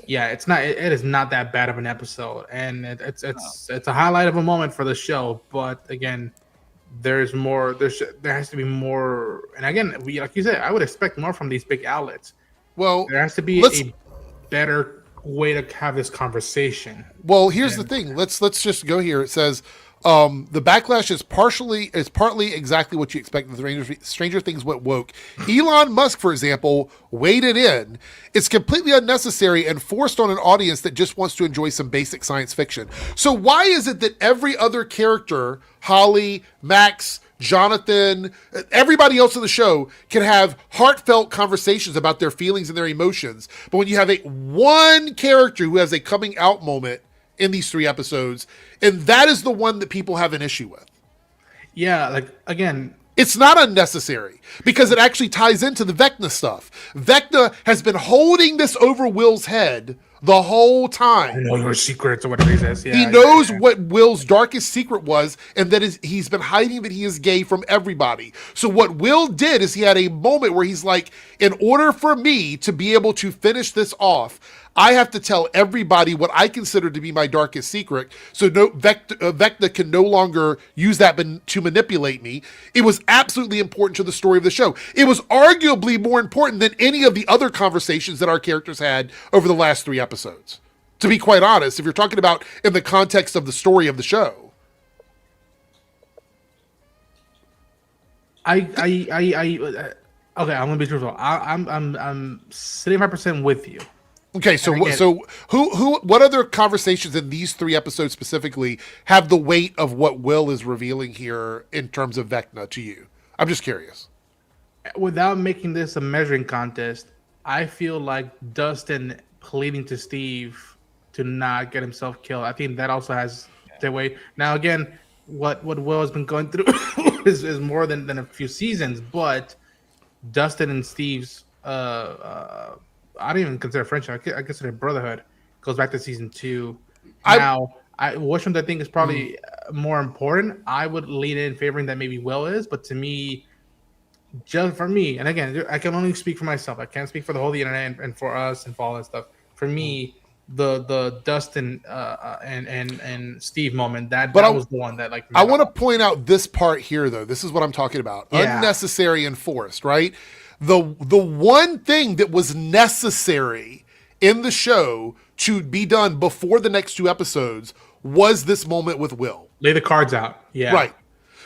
it is not that bad of an episode, and it's a highlight of a moment for the show. But again, there's more. There has to be more. And again, like you said, I would expect more from these big outlets. Well, there has to be a better way to have this conversation. Well, here's the thing. Let's just go here. It says, The backlash is partly exactly what you expect. The Stranger Things went woke. Elon Musk, for example, waded in. It's completely unnecessary and forced on an audience that just wants to enjoy some basic science fiction. So why is it that every other character, Holly, Max, Jonathan, everybody else in the show can have heartfelt conversations about their feelings and their emotions, but when you have one character who has a coming out moment in these 3 episodes, and that is the one that people have an issue with. Yeah, like, again, it's not unnecessary because it actually ties into the Vecna stuff. Vecna has been holding this over Will's head the whole time. I know your secrets or whatever he says. Yeah, he knows what Will's darkest secret was, and that is he's been hiding that he is gay from everybody. So what Will did is he had a moment where he's like, in order for me to be able to finish this off, I have to tell everybody what I consider to be my darkest secret. So Vecna can no longer use that to manipulate me. It was absolutely important to the story of the show. It was arguably more important than any of the other conversations that our characters had over the last 3 episodes. To be quite honest, if you're talking about in the context of the story of the show. Okay, I'm gonna be truthful. I'm 75% with you. Okay, so what other conversations in these 3 episodes specifically have the weight of what Will is revealing here in terms of Vecna to you? I'm just curious. Without making this a measuring contest, I feel like Dustin pleading to Steve to not get himself killed. I think that also has the weight. Now, again, what Will has been going through is more than a few seasons, but Dustin and Steve's I don't even consider friendship. I consider brotherhood. Goes back to season 2. Watchmen, I think, is probably more important. I would lean in favoring that maybe Will is, but to me, just for me, and again, I can only speak for myself. I can't speak for the whole internet and for us and for all that stuff. For me, the Dustin and Steve moment that was the one that, like, I want to point out this part here, though. This is what I'm talking about. Yeah. Unnecessary and forced, right? The one thing that was necessary in the show to be done before the next 2 episodes was this moment with Will. Lay the cards out. Yeah. Right.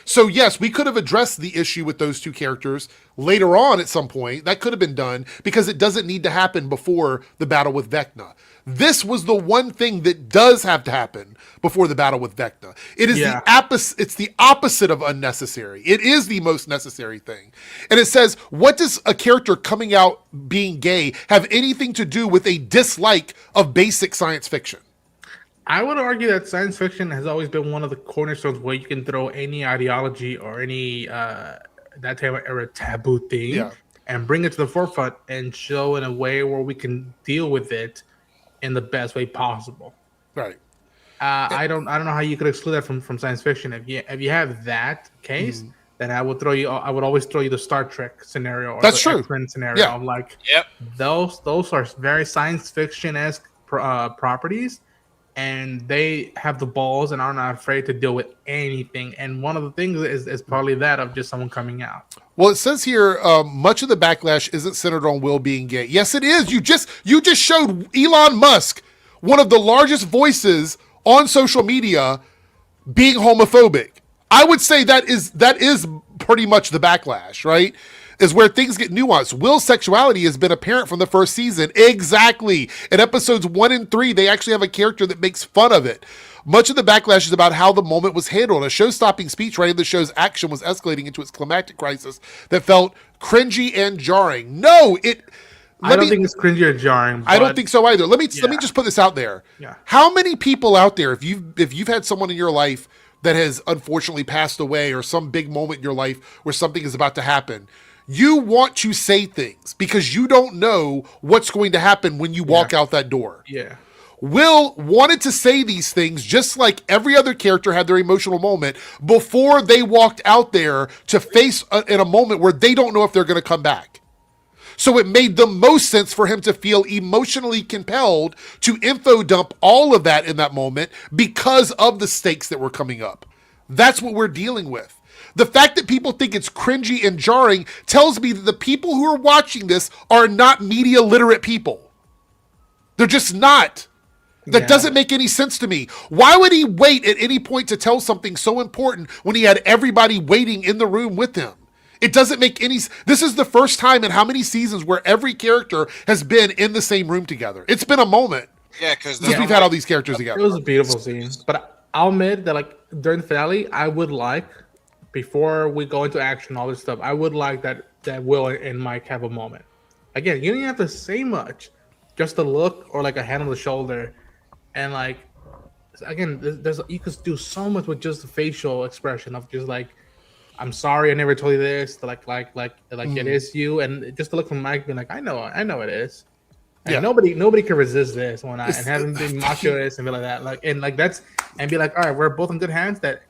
So yes, we could have addressed the issue with those 2 characters later on at some point. That could have been done because it doesn't need to happen before the battle with Vecna. This was the one thing that does have to happen before the battle with Vecna. It is it's the opposite of unnecessary. It is the most necessary thing. And it says, what does a character coming out being gay have anything to do with a dislike of basic science fiction? I would argue that science fiction has always been one of the cornerstones where you can throw any ideology or any that type of era taboo thing and bring it to the forefront and show in a way where we can deal with it in the best way possible. Right. I don't know how you could exclude that from science fiction. If you have that case, then I would always throw you the Star Trek scenario or That's the true. X-Men scenario. Yeah. I'm like, those are very science fiction-esque properties. And they have the balls and are not afraid to deal with anything. And one of the things is probably that of just someone coming out. Well, it says here, much of the backlash isn't centered on Will being gay. Yes, it is. You just showed Elon Musk, one of the largest voices on social media, being homophobic. I would say that is pretty much the backlash, right? Is where things get nuanced. Will's sexuality has been apparent from the first season. Exactly. In episodes 1 and 3, they actually have a character that makes fun of it. Much of the backlash is about how the moment was handled. A show-stopping speech right in the show's action was escalating into its climactic crisis that felt cringy and jarring. No, I don't think it's cringy or jarring. I don't think so either. Let me just put this out there. Yeah. How many people out there, if you've had someone in your life that has unfortunately passed away, or some big moment in your life where something is about to happen, you want to say things because you don't know what's going to happen when you walk out that door. Yeah. Will wanted to say these things just like every other character had their emotional moment before they walked out there to face in a moment where they don't know if they're going to come back. So it made the most sense for him to feel emotionally compelled to info dump all of that in that moment because of the stakes that were coming up. That's what we're dealing with. The fact that people think it's cringy and jarring tells me that the people who are watching this are not media literate people. They're just not. That doesn't make any sense to me. Why would he wait at any point to tell something so important when he had everybody waiting in the room with him? It doesn't make any. This is the first time in how many seasons where every character has been in the same room together. It's been a moment. Yeah, because we've had all these characters together. It was a beautiful scene, but I'll admit that like during the finale, I would like, before we go into action, all this stuff, I would like that Will and Mike have a moment. Again, you don't even have to say much, just a look or like a hand on the shoulder, and like again, there's you could do so much with just the facial expression of just like, I'm sorry, I never told you this. It is you, and just to look from Mike being like, I know it is. And yeah. nobody can resist this and having been macho-ist and be like that, and be like, all right, we're both in good hands. That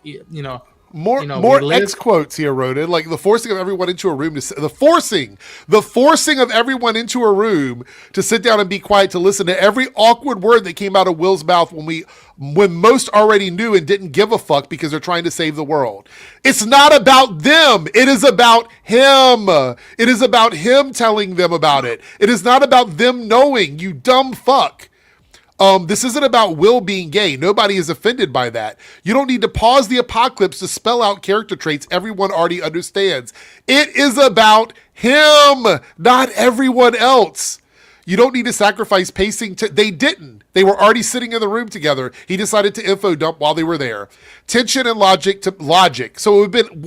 more X quotes here, Roden. Like the forcing of everyone into a room the forcing of everyone into a room to sit down and be quiet to listen to every awkward word that came out of Will's mouth when most already knew and didn't give a fuck because they're trying to save the world. It's not about them. It is about him. It is about him telling them about it. It is not about them knowing, you dumb fuck. This isn't about Will being gay. Nobody is offended by that. You don't need to pause the apocalypse to spell out character traits everyone already understands. It is about him, not everyone else. You don't need to sacrifice pacing. They didn't. They were already sitting in the room together. He decided to info dump while they were there. Tension and logic to logic. So it would have been,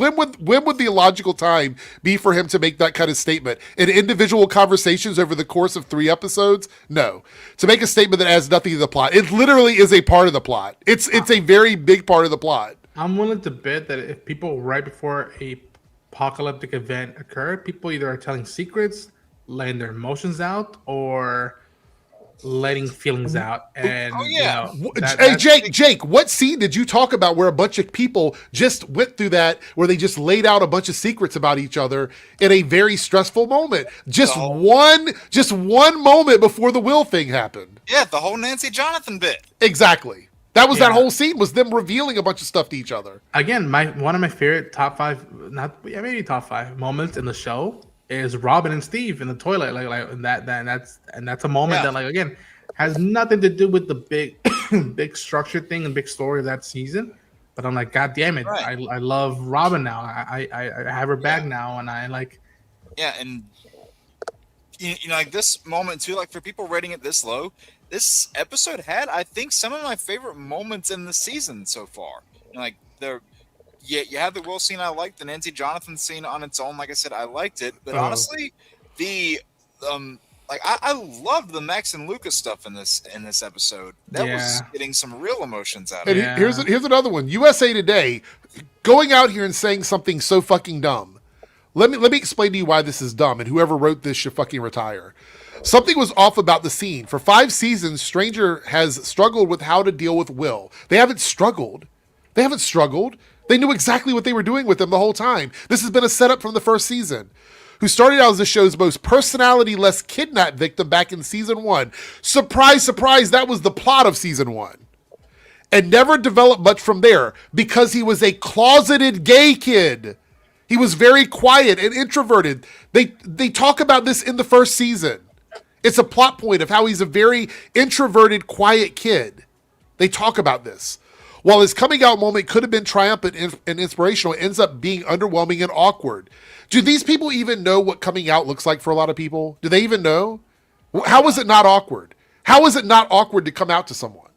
when would the illogical time be for him to make that kind of statement? In individual conversations over the course of 3 episodes? No. To make a statement that adds nothing to the plot. It literally is a part of the plot. It's a very big part of the plot. I'm willing to bet that if people right before a apocalyptic event occurred, people either are telling secrets, letting their emotions out, or letting feelings out. And Jake, what scene did you talk about where a bunch of people just went through that, where they just laid out a bunch of secrets about each other in a very stressful moment? Just one moment before the Will thing happened. Yeah, the whole Nancy Jonathan bit. Exactly. That was that whole scene, was them revealing a bunch of stuff to each other. Again, one of my favorite top 5 moments in the show is Robin and Steve in the toilet, that's a moment that, like, again, has nothing to do with the big structure thing and big story of that season. But I'm like, God damn it, right. I love Robin now. I have her back now, and I like. Yeah, and like this moment too, like for people rating it this low, this episode had, I think, some of my favorite moments in the season so far. You have the Will scene I liked, the Nancy Jonathan scene on its own. Like I said, I liked it, but honestly, the I loved the Max and Lucas stuff in this episode. That was getting some real emotions out of it. Here's another one. USA Today going out here and saying something so fucking dumb. Let me explain to you why this is dumb, and whoever wrote this should fucking retire. Something was off about the scene. For 5 seasons, Stranger has struggled with how to deal with Will. They haven't struggled. They knew exactly what they were doing with him the whole time. This has been a setup from the first season. Who started out as the show's most personality-less kidnap victim back in season 1. Surprise, surprise, that was the plot of season 1. And never developed much from there because he was a closeted gay kid. He was very quiet and introverted. They talk about this in the first season. It's a plot point of how he's a very introverted, quiet kid. They talk about this. While his coming out moment could have been triumphant and inspirational, it ends up being underwhelming and awkward. Do these people even know what coming out looks like for a lot of people? Do they even know? How is it not awkward? How is it not awkward to come out to someone?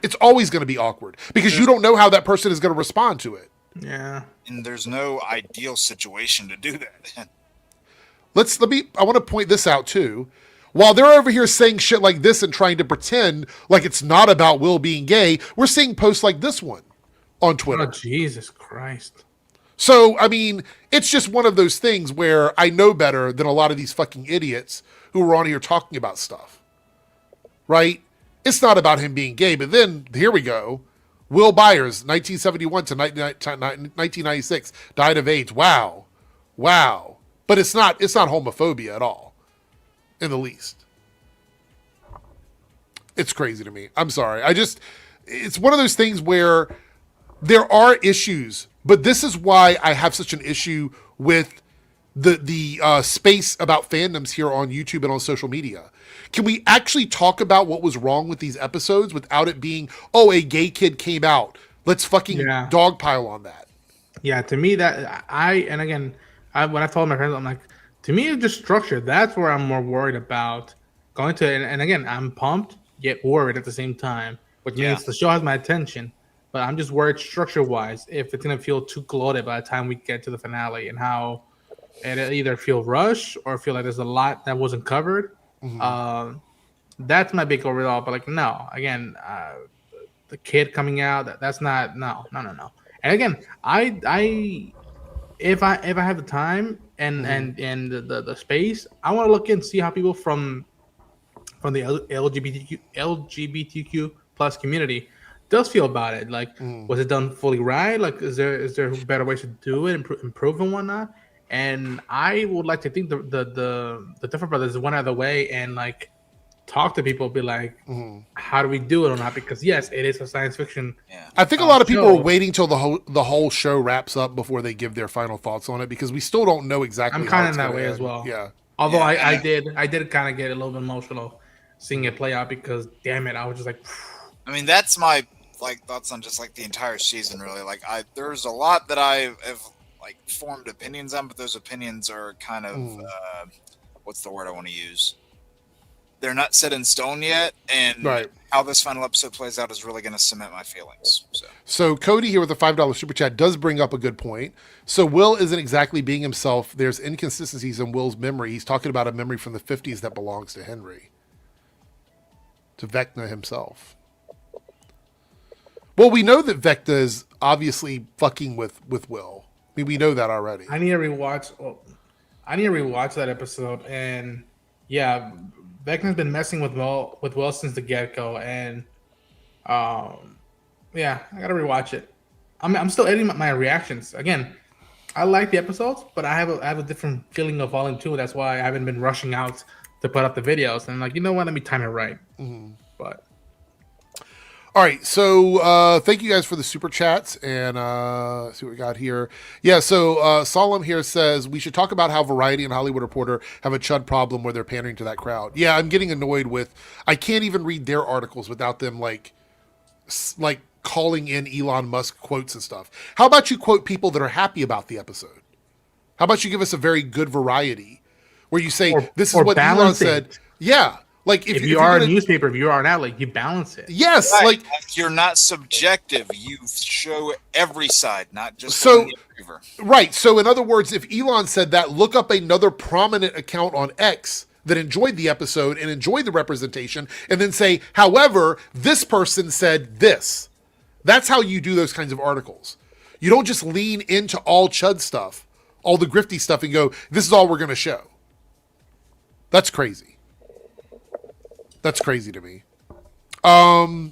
It's always going to be awkward because you don't know how that person is going to respond to it. Yeah. And there's no ideal situation to do that. I want to point this out too. While they're over here saying shit like this and trying to pretend like it's not about Will being gay, we're seeing posts like this one on Twitter. Oh, Jesus Christ. So, I mean, it's just one of those things where I know better than a lot of these fucking idiots who are on here talking about stuff. Right? It's not about him being gay, but then, here we go. Will Byers, 1971 to 1996, died of AIDS. Wow. But it's not homophobia at all. In the least. It's crazy to me. I'm sorry. It's one of those things where there are issues, but this is why I have such an issue with the space about fandoms here on YouTube and on social media. Can we actually talk about what was wrong with these episodes without it being, oh, a gay kid came out, let's fucking Yeah. dogpile on that? Yeah, to me that and again, when I told my friends, I'm like, to me it's just structure. That's where I'm more worried about going to. And again, I'm pumped yet worried at the same time, which means the show has my attention. But I'm just worried structure wise if it's gonna feel too bloated by the time we get to the finale, and how it'll either feel rushed or feel like there's a lot that wasn't covered. That's my big overall. But like, no, again, the kid coming out, that's not no. And again, I if I have the time and the space, I want to look and see how people from the LGBTQ plus community does feel about it. Like, was it done fully right? Like, is there better ways to do it, improve and whatnot? And I would like to think the different brothers went out of the way and like talk to people, be like, how do we do it or not? Because yes, it is a science fiction. Yeah. I think a lot of people are waiting till the whole show wraps up before they give their final thoughts on it, because we still don't know exactly. I'm kind of that way as well. Yeah. Although I did kind of get a little bit emotional seeing it play out, because damn it, I was just like, I mean, that's my like thoughts on just like the entire season. Really, like there's a lot that I have like formed opinions on, but those opinions are kind of what's the word I want to use? They're not set in stone yet, and how this final episode plays out is really going to cement my feelings. So Cody here with a $5 super chat does bring up a good point. So Will isn't exactly being himself. There's inconsistencies in Will's memory. He's talking about a memory from the 50s that belongs to Henry, to Vecna himself. Well, we know that Vecna is obviously fucking with Will. I mean, we know that already. I need to rewatch that episode, and yeah, Vecna's been messing with Will since the get-go, and yeah, I gotta rewatch it. I'm still editing my reactions. Again, I like the episodes, but I have a different feeling of Volume 2. That's why I haven't been rushing out to put up the videos. And I'm like, you know what? Let me time it right. But all right, so thank you guys for the super chats, and see what we got here. Yeah, so Solemn here says we should talk about how Variety and Hollywood Reporter have a chud problem where they're pandering to that crowd. Yeah, I'm getting annoyed with. I can't even read their articles without them like calling in Elon Musk quotes and stuff. How about you quote people that are happy about the episode? How about you give us a very good variety where you say this is what Elon said? Yeah. Like if you are a newspaper, if you are an outlet, you balance it. Yes, right. like you're not subjective. You show every side, not just so. The right. So in other words, if Elon said that, look up another prominent account on X that enjoyed the episode and enjoyed the representation, and then say, however, this person said this. That's how you do those kinds of articles. You don't just lean into all chud stuff, all the grifty stuff, and go, this is all we're going to show. That's crazy. That's crazy to me. All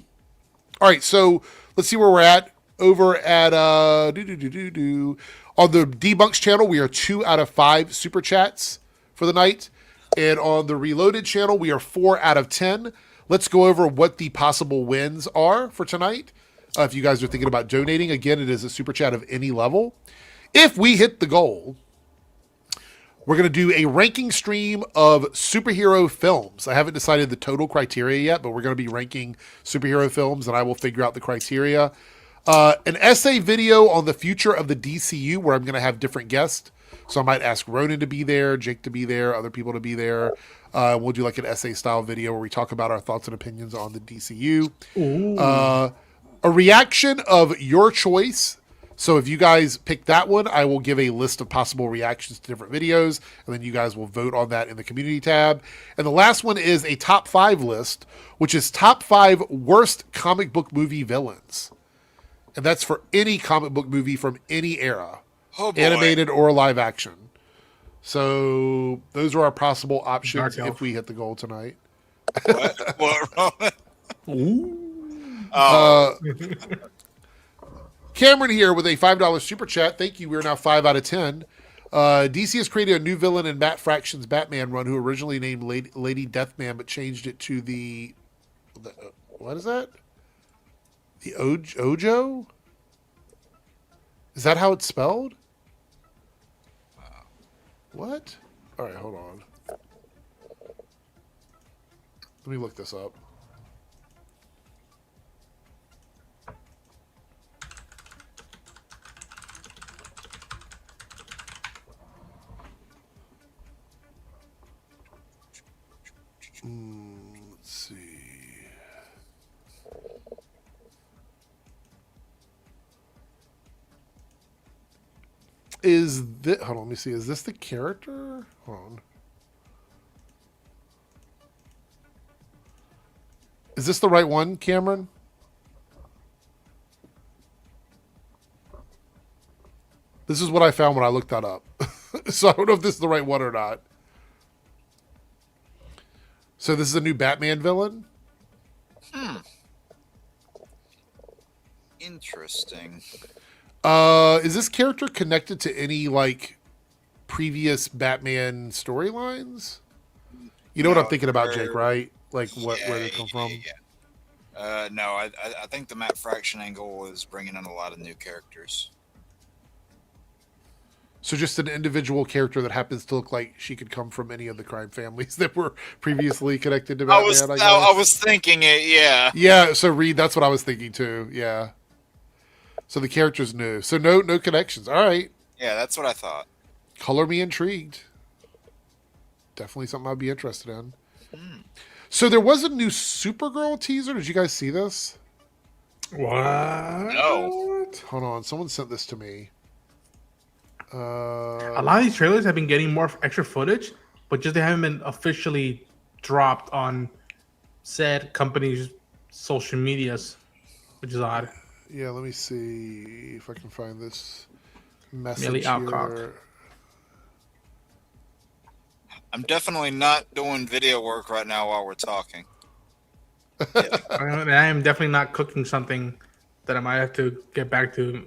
right, so let's see where we're at. Over at on the Debunks channel, we are 2 out of 5 super chats for the night, and on the Reloaded channel, we are 4 out of 10. Let's go over what the possible wins are for tonight. If you guys are thinking about donating, again, it is a super chat of any level. If we hit the goal, we're going to do a ranking stream of superhero films. I haven't decided the total criteria yet, but we're going to be ranking superhero films, and I will figure out the criteria. An essay video on the future of the DCU, where I'm going to have different guests. So I might ask Ronan to be there, Jake to be there, other people to be there. We'll do like an essay-style video where we talk about our thoughts and opinions on the DCU. A reaction of your choice. So if you guys pick that one, I will give a list of possible reactions to different videos, and then you guys will vote on that in the community tab. And the last one is a top 5 list, which is top 5 worst comic book movie villains. And that's for any comic book movie from any era, animated or live action. So those are our possible options if we hit the goal tonight. What? Cameron here with a $5 super chat. Thank you. We're now 5 out of 10. DC has created a new villain in Matt Fraction's Batman run, who originally named Lady Deathman, but changed it to the what is that? The Ojo? Is that how it's spelled? What? All right, hold on. Let me look this up. Let's see. Is this... Hold on, let me see. Is this the character? Hold on. Is this the right one, Cameron? This is what I found when I looked that up. So I don't know if this is the right one or not. So this is a new Batman villain? Interesting. Is this character connected to any, like, previous Batman storylines? You know what I'm thinking about, Jake, right? Like, where they come from? No, I think the Matt Fraction angle is bringing in a lot of new characters. So just an individual character that happens to look like she could come from any of the crime families that were previously connected to Batman, I guess. I was thinking it, yeah. Yeah, so Reed, that's what I was thinking too, yeah. So the character's new. So no connections. All right. Yeah, that's what I thought. Color me intrigued. Definitely something I'd be interested in. So there was a new Supergirl teaser. Did you guys see this? What? No. Hold on. Someone sent this to me. A lot of these trailers have been getting more extra footage, but just they haven't been officially dropped on said companies' social medias, which is odd. Yeah, let me see if I can find this message Millie here. Alcock. I'm definitely not doing video work right now while we're talking. I am definitely not cooking something that I might have to get back to.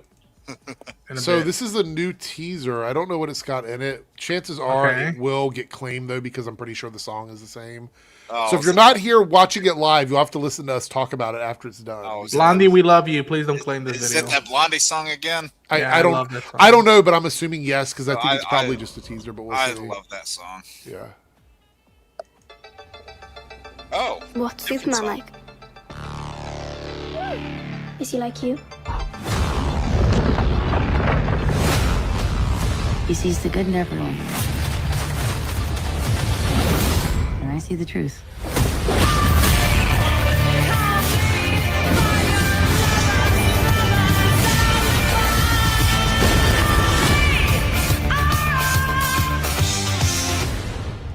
So this is a new teaser. I don't know what it's got in it. Chances are it will get claimed, though, because I'm pretty sure the song is the same. Oh, so if you're not here watching it live, you'll have to listen to us talk about it after it's done. Oh, Blondie, we love you. Please don't claim this Is video. it that Blondie song again? I love that song. don't know, but I'm assuming yes, because I think it's probably just a teaser, but we'll I see. love that song. Yeah. Oh. What's this different man song. like? Is he like you? He sees the good in everyone. And I see the truth.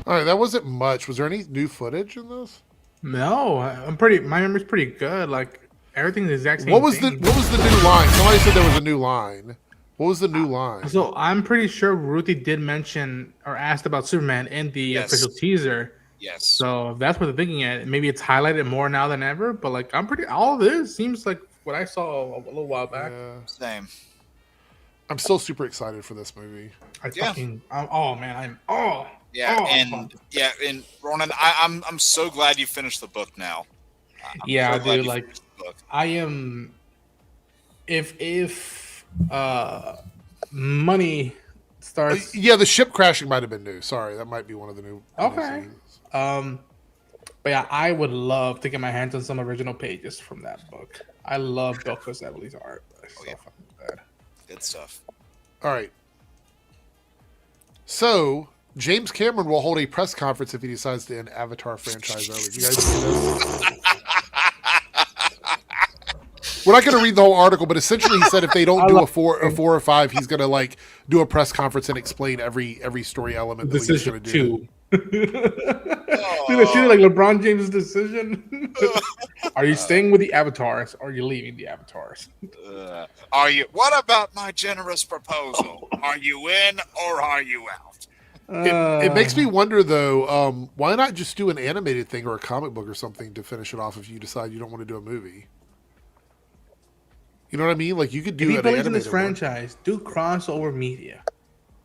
All right, that wasn't much. Was there any new footage in this? No, my memory's pretty good. Like everything's the exact same. What was thing. the new line? Somebody said there was a new line. What was the new line? So I'm pretty sure Ruthie did mention or asked about Superman in the official teaser. Yes. So if that's what they're thinking at. Maybe it's highlighted more now than ever. But like all of this seems like what I saw a little while back. Yeah. Same. I'm still super excited for this movie. Yeah, and Ronan, I'm so glad you finished the book now. Yeah, so glad dude. you Like finished the book. I am. If money starts. Yeah, the ship crashing might have been new. Sorry, that might be one of the new. Okay. New scenes. But yeah, I would love to get my hands on some original pages from that book. I love Bill Everly's art. It's so fucking good. Good stuff. All right. So James Cameron will hold a press conference if he decides to end Avatar franchise early. You guys see this? We're not going to read the whole article, but essentially he said if they don't do a four or five, he's going to like do a press conference and explain every story element that he's going to do. Dude, I see like LeBron James' decision. Are you staying with the Avatars or are you leaving the Avatars? Are you? What about my generous proposal? Are you in or are you out? It makes me wonder though, why not just do an animated thing or a comic book or something to finish it off if you decide you don't want to do a movie? You know what I mean? Like you could do. If he an believes in this animated franchise, do crossover media.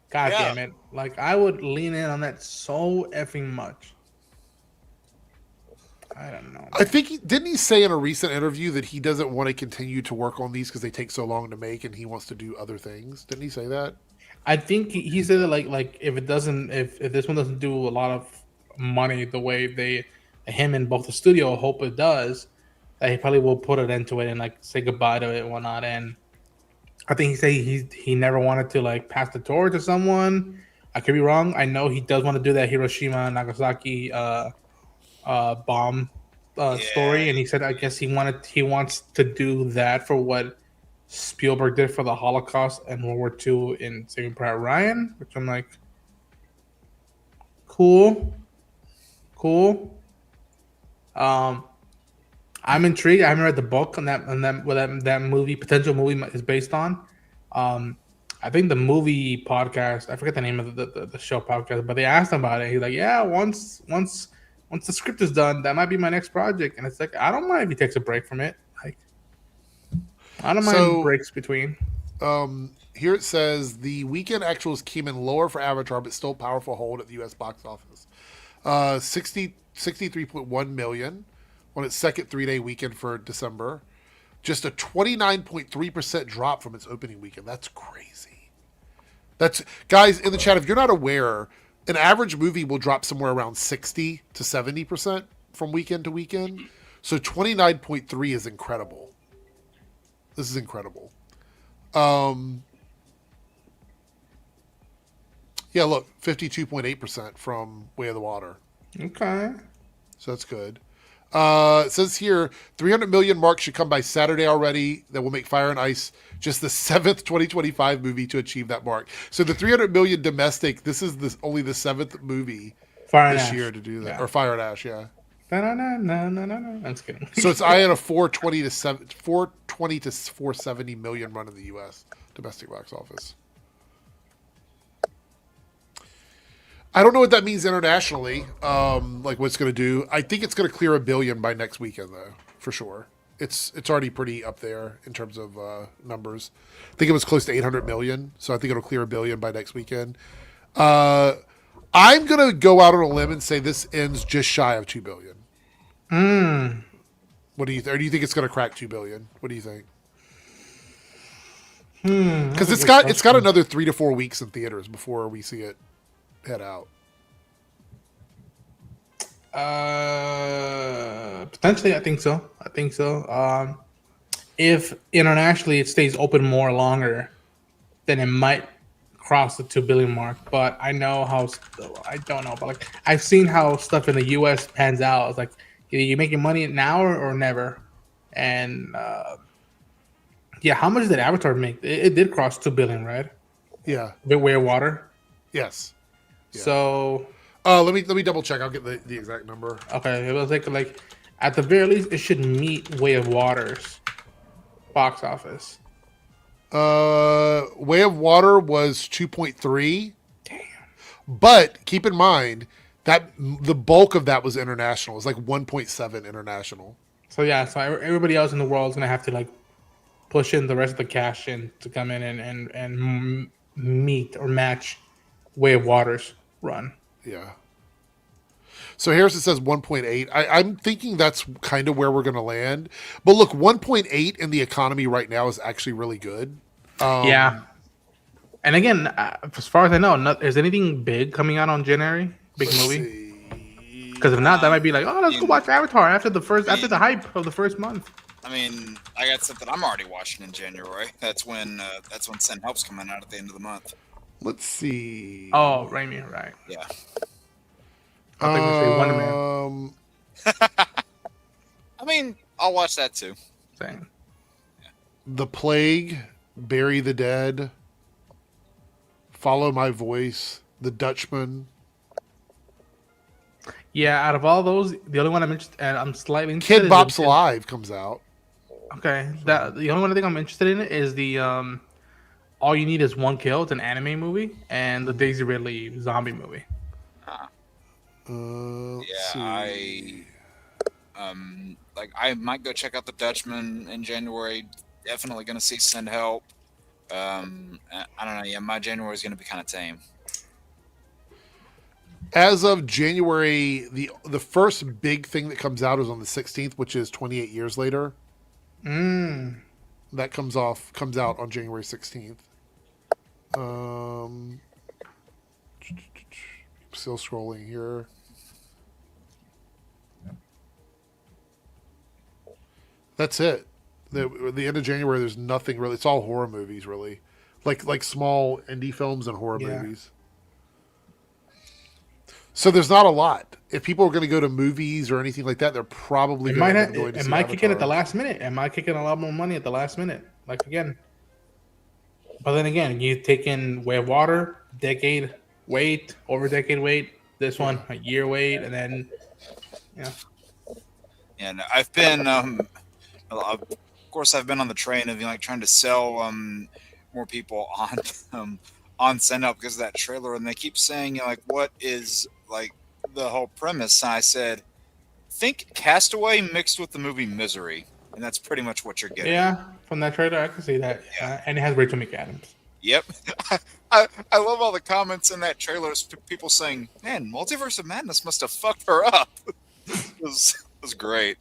God Yeah. damn it! Like I would lean in on that so effing much. I don't know. I think didn't he say in a recent interview that he doesn't want to continue to work on these because they take so long to make and he wants to do other things? Didn't he say that? I think he said that like if it doesn't if this one doesn't do a lot of money the way they him and both the studio hope it does, that he probably will put it into it and like say goodbye to it and whatnot. And I think he said he never wanted to like pass the torch to someone. I could be wrong. I know he does want to do that Hiroshima and Nagasaki bomb story, and he said I guess he wants to do that for what Spielberg did for the Holocaust and World War II in Saving Private Ryan, which I'm like, cool. I'm intrigued. I haven't read the book on that movie potential movie is based on. I think the movie podcast, I forget the name of the show podcast, but they asked him about it. He's like, yeah, once the script is done, that might be my next project. And it's like, I don't mind if he takes a break from it. Like, I don't mind breaks between. Here it says the weekend actuals came in lower for Avatar, but still powerful hold at the U.S. box office. 63.1 million on its second 3-day weekend for December. Just a 29.3% drop from its opening weekend. That's crazy. That's guys in the chat. If you're not aware, an average movie will drop somewhere around 60 to 70% from weekend to weekend. So 29.3 is incredible. This is incredible. Yeah, look, 52.8% from Way of the Water. Okay. So that's good. It says here, 300 million mark should come by Saturday already. That will make Fire and Ice just the 7th 2025 movie to achieve that mark. So the 300 million domestic, this is only the 7th movie this year to do that. Yeah. Or Fire and Ash, yeah. No. I'm just kidding. So it's I had a 420 to 470 million run in the U.S. domestic box office. I don't know what that means internationally, like what it's going to do. I think it's going to clear $1 billion by next weekend, though, for sure. It's already pretty up there in terms of numbers. I think it was close to 800 million, so I think it'll clear $1 billion by next weekend. I'm going to go out on a limb and say this ends just shy of $2 billion. What do you think? Or do you think it's going to crack $2 billion? What do you think? Because it's got another 3 to 4 weeks in theaters before we see it head out. Potentially, I think so. If internationally it stays open more longer, then it might cross the 2 billion mark. But I know how I don't know, but like I've seen how stuff in the U.S. pans out. It's like either you make your money now or never. And yeah, how much did Avatar make? It did cross 2 billion, right? Yeah. The Way of Water. Yes. Yeah. So let me double check. I'll get the exact number. Okay, it was like at the very least it should meet Way of Water's box office. Way of Water was 2.3. Damn. But keep in mind that the bulk of that was international. It's like 1.7 international. So yeah, so everybody else in the world is gonna have to like push in the rest of the cash in to come in and meet or match Way of Water's run. Yeah. So Harrison says 1.8. I'm thinking that's kind of where we're going to land. But look, 1.8 in the economy right now is actually really good. Yeah. And again, as far as I know, is anything big coming out on January? Big movie? Because if not, that might be like, oh, let's go watch Avatar after the hype of the first month. I mean, I got something I'm already watching in January. That's when Send Help's coming out at the end of the month. Let's see. Oh, Raimi, right? Yeah. I think we say Wonder Man. I mean, I'll watch that too. Same. Yeah. The Plague, Bury the Dead, Follow My Voice, The Dutchman. Yeah, out of all those, the only one I'm interested in, I'm slightly interested Kid Bop's Alive comes out. Okay, the only one I think I'm interested in is the All You Need Is One Kill. It's an anime movie, and the Daisy Ridley zombie movie. I might go check out The Dutchman in January. Definitely going to see Send Help. I don't know. Yeah, my January is going to be kind of tame. As of January, the first big thing that comes out is on the 16th, which is 28 years later. That comes out on January 16th. Still scrolling here. That's it. The end of January, there's nothing really. It's all horror movies, really, like small indie films and horror movies. So there's not a lot. If people are going to go to movies or anything like that, they're probably going to enjoy. It might kick in at the last minute. It might kick in a lot more money at the last minute. Like again, but then again, you take in Way of Water, decade wait, over decade wait. This one, a year wait, and then And I've been, of course, I've been on the train of trying to sell more people on Send Up because of that trailer, and they keep saying what is the whole premise? And I said, think Castaway mixed with the movie Misery, and that's pretty much what you're getting. Yeah, from that trailer, I can see that. Yeah. And it has Rachel McAdams. Yep. I love all the comments in that trailer. People saying, man, Multiverse of Madness must have fucked her up. It was great.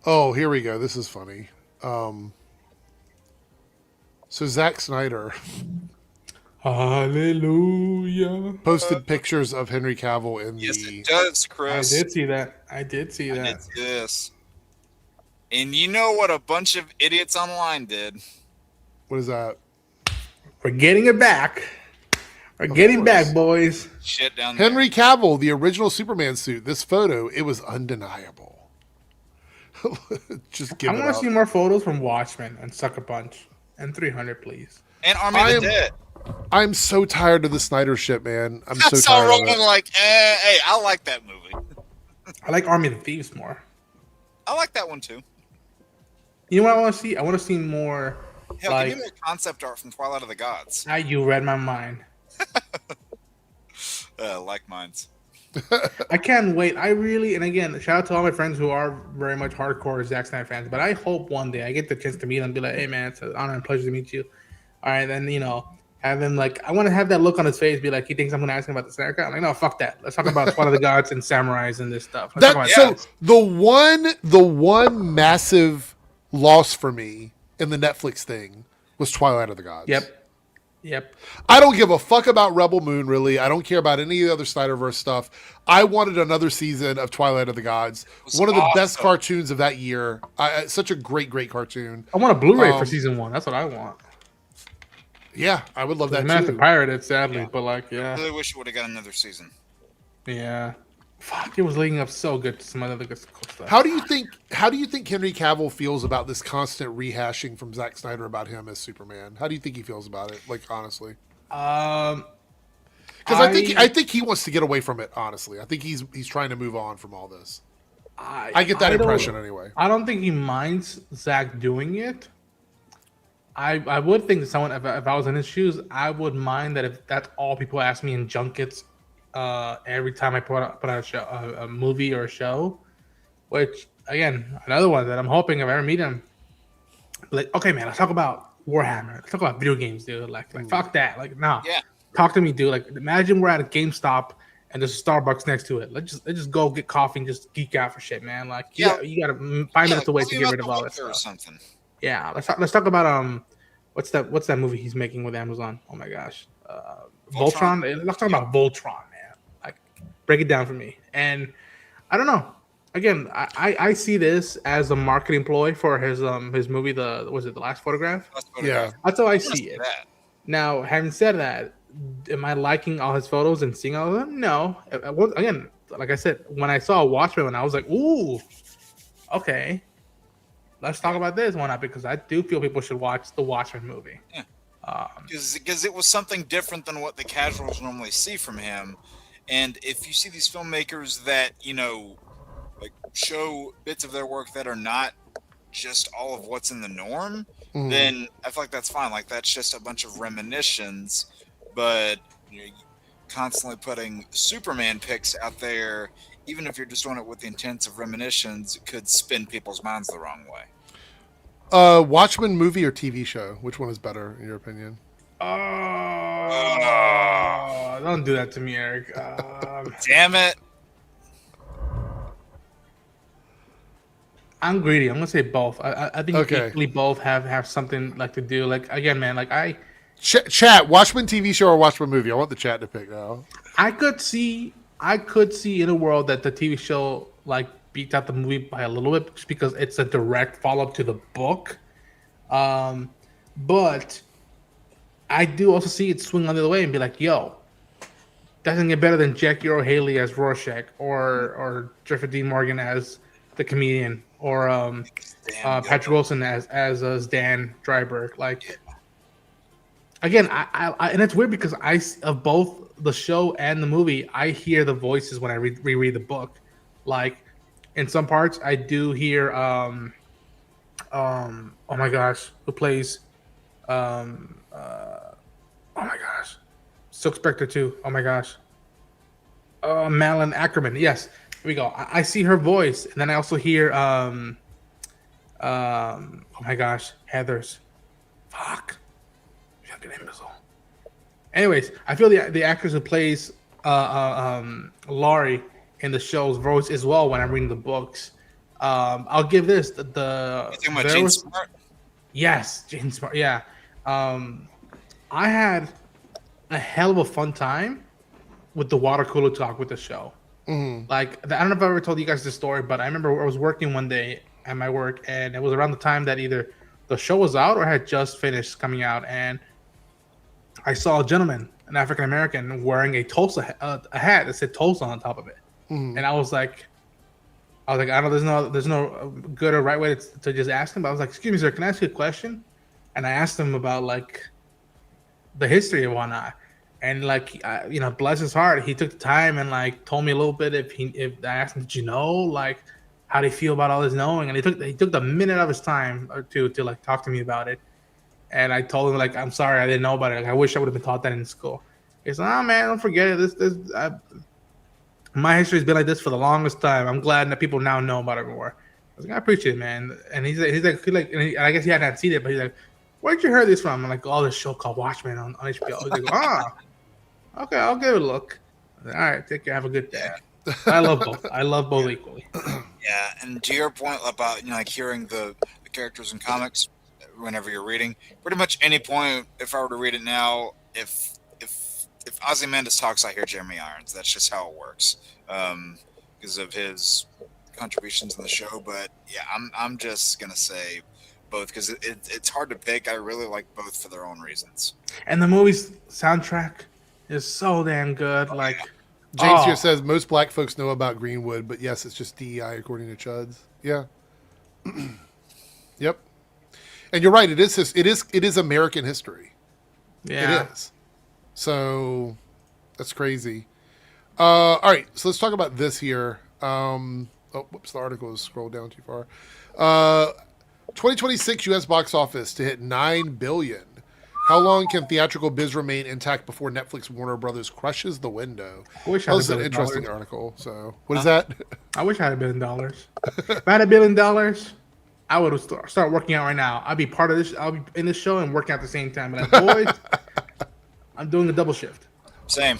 Oh, here we go. This is funny. So Zack Snyder Hallelujah. posted pictures of Henry Cavill in Yes, the... it does, Chris. I did see that. I did see that. I did see this. And you know what a bunch of idiots online did? What is that? We're getting it back. We're getting back, boys. Shit down there. Henry Cavill, the original Superman suit. This photo, it was undeniable. Just give it I want up. to see more photos from Watchmen and Sucker Punch and 300, please. And Army of the Dead. I'm so tired of the Snyder shit, man. I'm so saw tired of Roman it. hey, I like that movie. I like Army of the Thieves more. I like that one too. You know what I want to see? I want to see more. Hell, give me more concept art from Twilight of the Gods. You read my mind. Like mines. I can't wait. I really, and again, shout out to all my friends who are very much hardcore Zack Snyder fans. But I hope one day I get the chance to meet them and be like, hey, man, it's an honor and pleasure to meet you. All right, then, have him I want to have that look on his face, be like, he thinks I'm going to ask him about the Snyder Cut. I'm like, no, fuck that. Let's talk about Twilight of the Gods and samurais and this stuff. The one massive loss for me in the Netflix thing was Twilight of the Gods. Yep. I don't give a fuck about Rebel Moon, really. I don't care about any of the other Snyderverse stuff. I wanted another season of Twilight of the Gods. One of the best cartoons of that year. Such a great cartoon. I want a Blu-ray for season 1. That's what I want. Yeah, I would love that too. I have to pirate it, sadly, but I really wish it would have got another season. Yeah. Fuck, it was leading up so good to some other good stuff. How do you think Henry Cavill feels about this constant rehashing from Zack Snyder about him as Superman? How do you think he feels about it? Honestly. Because I think he wants to get away from it. Honestly, I think he's trying to move on from all this. I get that impression anyway. I don't think he minds Zack doing it. I would think that someone, if I was in his shoes, I would mind that if that's all people ask me in junkets. Every time I put out a movie or a show, which again, another one that I'm hoping if I ever meet him, like, okay, man, let's talk about Warhammer. Let's talk about video games, dude. Like fuck that. Nah. Yeah. Talk to me, dude. Imagine we're at a GameStop and there's a Starbucks next to it. Let's just go get coffee and just geek out for shit, man. You got 5 minutes to wait to get rid of all this stuff. Or something. Yeah. Let's talk about what's that movie he's making with Amazon? Oh my gosh. Voltron. Let's talk about Voltron. Break it down for me. And I don't know. Again, I see this as a marketing ploy for his movie. The Last Photograph? Yeah, that's how I see it. Now, having said that, am I liking all his photos and seeing all of them? No. Again, like I said, when I saw Watchmen, I was like, ooh, okay. Let's talk about this one because I do feel people should watch the Watchmen movie. Yeah. Because it was something different than what the casuals normally see from him. And if you see these filmmakers that, show bits of their work that are not just all of what's in the norm, then I feel like that's fine. That's just a bunch of reminiscence. But constantly putting Superman pics out there, even if you're just doing it with the intent of reminiscence, could spin people's minds the wrong way. Watchmen movie or TV show? Which one is better, in your opinion? Don't do that to me, Eric. Damn it. I'm greedy. I'm gonna say both. I think Okay. equally both have something like to do. Like again, man. Like Chat, Watchmen TV show or Watchmen movie? I want the chat to pick now. I could see in a world that the TV show like beats out the movie by a little bit just because it's a direct follow up to the book. But I do also see it swing on the other way and be like, yo, doesn't get better than Jackie Earle Haley as Rorschach or Jeffrey Dean Morgan as the comedian or Patrick Wilson as Dan Dryberg. Like again, I and it's weird because of both the show and the movie, I hear the voices when I reread the book. Like in some parts, I do hear oh my gosh, who plays oh my gosh, Silk Spectre 2. Oh my gosh, Malin Ackerman. Yes, here we go. I see her voice, and then I also hear oh my gosh, Heather's. Fuck. Fucking imbecile. Anyways, I feel the actress who plays Laurie in the show's voice as well when I'm reading the books. I'll give this You talking about Jane Smart? Yes, Jane Smart. Yeah. I had a hell of a fun time with the water cooler talk with the show. Mm-hmm. Like, I don't know if I ever told you guys this story, but I remember I was working one day at my work, and it was around the time that either the show was out or had just finished coming out, and I saw a gentleman, an African American, wearing a Tulsa a hat that said Tulsa on top of it, and I was like, I know there's no good or right way to just ask him, but I was like, excuse me, sir, can I ask you a question? And I asked him about like the history and whatnot, and like bless his heart, he took the time and like told me a little bit. If I asked him, did you know, like, how do you feel about all this knowing? And he took the minute of his time or two to like talk to me about it. And I told him, like, I'm sorry, I didn't know about it. Like, I wish I would have been taught that in school. He's like, oh, man, don't forget it. My history's been like this for the longest time. I'm glad that people now know about it more. I was like, I appreciate it, man. And he's like, and I guess he hadn't seen it, but he's like, where'd you hear this from? I'm like, oh, this show called Watchmen on HBO. He's like, okay, I'll give it a look. Like, all right, take care. Have a good day. I love both. I love both equally. Yeah, and to your point about like hearing the characters in comics whenever you're reading, pretty much any point, if I were to read it now, if Ozymandias talks, I hear Jeremy Irons. That's just how it works, because of his contributions in the show. But yeah, I'm just gonna say both because it's hard to pick. I really like both for their own reasons. And the movie's soundtrack is so damn good. Like James here says most black folks know about Greenwood, but yes, it's just DEI according to Chuds. Yeah. Yep. And you're right. It is American history. Yeah. It is. So that's crazy. All right. So let's talk about this here. Whoops. The article is scrolled down too far. 2026 U.S. box office to hit $9 billion. How long can theatrical biz remain intact before Netflix Warner Brothers crushes the window? I wish I That was had an $1 interesting billion. article. So what is that? I wish I had $1 billion. If I had $1 billion, I would start working out right now. I'd be part of this. I'll be in this show and working out at the same time. But like, boys, I'm doing a double shift. Same.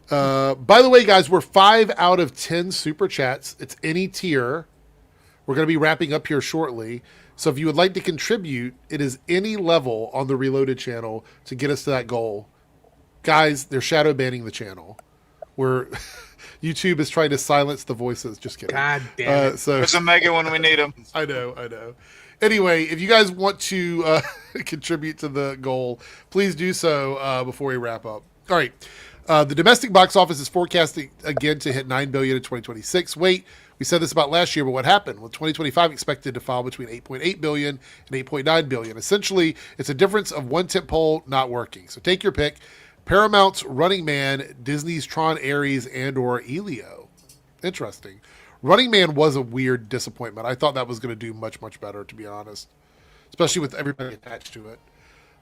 By the way, guys, we're 5 out of 10 super chats. It's any tier. We're going to be wrapping up here shortly. So if you would like to contribute, it is any level on the Reloaded channel to get us to that goal. Guys, they're shadow banning the channel. YouTube is trying to silence the voices. Just kidding. God damn it. There's a mega when we need him. I know. Anyway, if you guys want to contribute to the goal, please do so before we wrap up. All right. The domestic box office is forecasting again to hit $9 billion in 2026. Wait, we said this about last year, but what happened? Well, 2025 expected to fall between $8.8 billion and $8.9 billion. Essentially, it's a difference of one tentpole not working. So take your pick. Paramount's Running Man, Disney's Tron Ares, and or Elio. Interesting. Running Man was a weird disappointment. I thought that was going to do much, much better, to be honest, especially with everybody attached to it.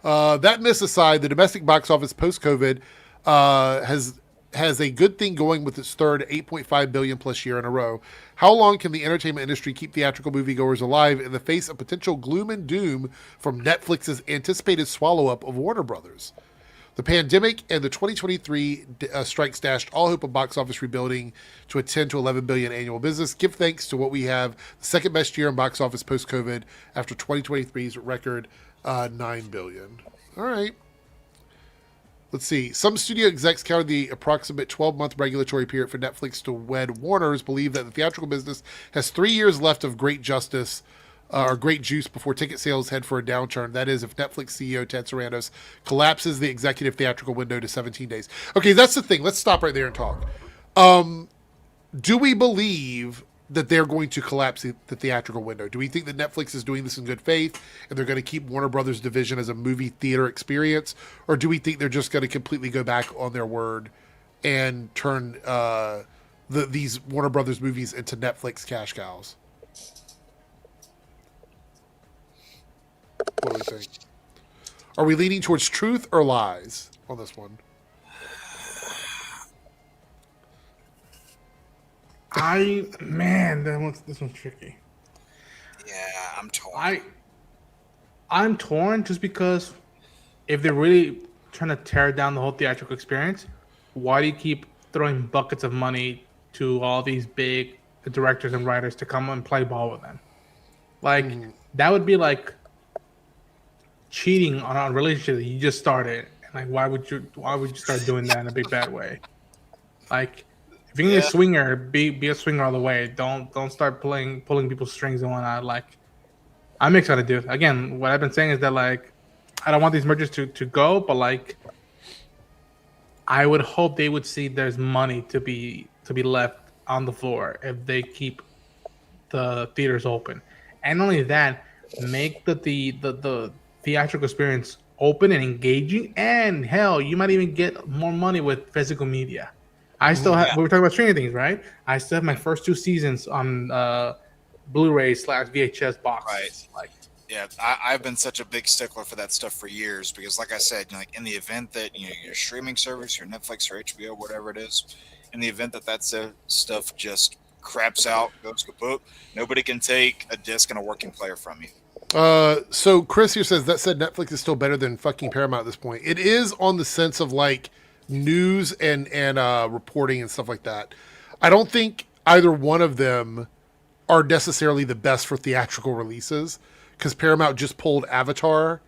That miss aside, the domestic box office post-COVID has a good thing going with its third $8.5 billion plus year in a row. How long can the entertainment industry keep theatrical moviegoers alive in the face of potential gloom and doom from Netflix's anticipated swallow-up of Warner Brothers? The pandemic and the 2023 strikes dashed all hope of box office rebuilding to a 10 to 11 billion annual business. Give thanks to what we have, the second best year in box office post-COVID after 2023's record 9 billion. All right. Let's see. Some studio execs counted the approximate 12-month regulatory period for Netflix to wed Warner's, believe that the theatrical business has 3 years left of great justice or great juice before ticket sales head for a downturn. That is, if Netflix CEO Ted Sarandos collapses the executive theatrical window to 17 days. Okay, that's the thing. Let's stop right there and talk. Do we believe that they're going to collapse the theatrical window? Do we think that Netflix is doing this in good faith and they're going to keep Warner Brothers division as a movie theater experience? Or do we think they're just going to completely go back on their word and turn these Warner Brothers movies into Netflix cash cows? What do we think? Are we leaning towards truth or lies on this one? This one's tricky. Yeah, I'm torn. I'm torn just because if they're really trying to tear down the whole theatrical experience, why do you keep throwing buckets of money to all these big directors and writers to come and play ball with them? Like that would be like cheating on a relationship that you just started. Like why would you start doing that in a big bad way? Like if you're gonna be a swinger, be a swinger all the way. Don't start pulling people's strings and whatnot. Like I'm excited, dude. Again, what I've been saying is that like I don't want these mergers to go, but like I would hope they would see there's money to be left on the floor if they keep the theaters open. And not only that, make the theatrical experience open and engaging, and hell, you might even get more money with physical media. I still have. We were talking about Stranger Things, right? I still have my first 2 seasons on Blu-ray/VHS box. Right. Like, yeah, I've been such a big stickler for that stuff for years because, like I said, like in the event that your streaming service, your Netflix or HBO, whatever it is, in the event that stuff just craps out, goes kaput, nobody can take a disc and a working player from you. So Chris here says that said Netflix is still better than fucking Paramount at this point. It is on the sense of like news and reporting and stuff like that. I don't think either one of them are necessarily the best for theatrical releases because Paramount just pulled Avatar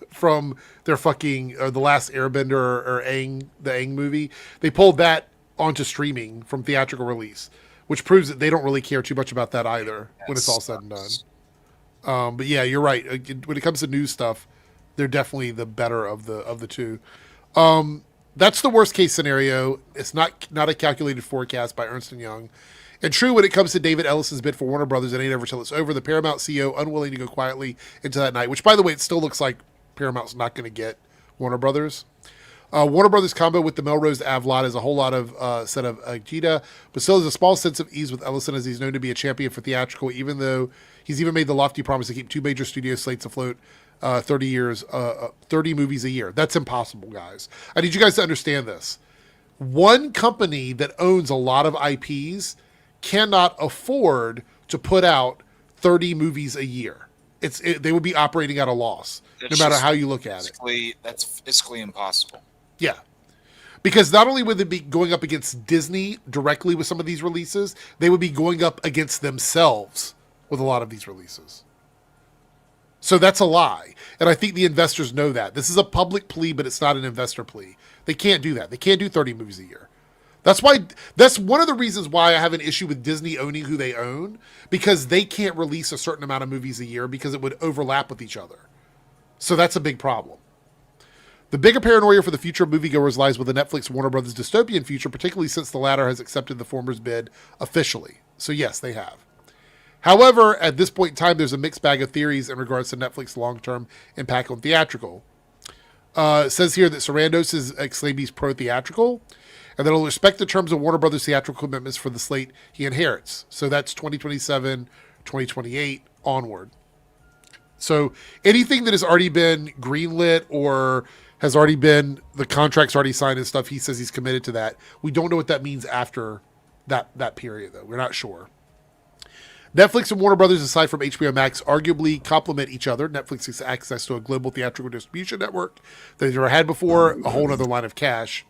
from their fucking The Last Airbender or Aang, the Aang movie. They pulled that onto streaming from theatrical release, which proves that they don't really care too much about that either when it's all said and done. But yeah, you're right. When it comes to news stuff, they're definitely the better of the two. That's the worst case scenario. It's not a calculated forecast by Ernst & Young. And true, when it comes to David Ellison's bid for Warner Brothers, it ain't over till it's over. The Paramount CEO unwilling to go quietly into that night, which, by the way, it still looks like Paramount's not going to get Warner Brothers. Warner Brothers combo with the Melrose Ave lot is a whole lot of set of Gita, but still there's a small sense of ease with Ellison as he's known to be a champion for theatrical, even though he's even made the lofty promise to keep 2 major studio slates afloat 30 movies a year. That's impossible, guys. I need you guys to understand this. One company that owns a lot of IPs cannot afford to put out 30 movies a year. They would be operating at a loss, no matter how you look at it. That's physically impossible. Yeah. Because not only would they be going up against Disney directly with some of these releases, they would be going up against themselves with a lot of these releases. So that's a lie. And I think the investors know that. This is a public plea, but it's not an investor plea. They can't do that. They can't do 30 movies a year. That's one of the reasons why I have an issue with Disney owning who they own, because they can't release a certain amount of movies a year because it would overlap with each other. So that's a big problem. The bigger paranoia for the future of moviegoers lies with the Netflix Warner Brothers dystopian future, particularly since the latter has accepted the former's bid officially. So yes, they have. However, at this point in time, there's a mixed bag of theories in regards to Netflix's long-term impact on theatrical. It says here that Sarandos is exclaimed he's pro-theatrical, and that he'll respect the terms of Warner Brothers' theatrical commitments for the slate he inherits. So that's 2027, 2028 onward. So anything that has already been greenlit or has already been, the contract's already signed and stuff, he says he's committed to that. We don't know what that means after that period, though. We're not sure. Netflix and Warner Brothers, aside from HBO Max, arguably complement each other. Netflix has access to a global theatrical distribution network that they've never had before, a whole other line of cash.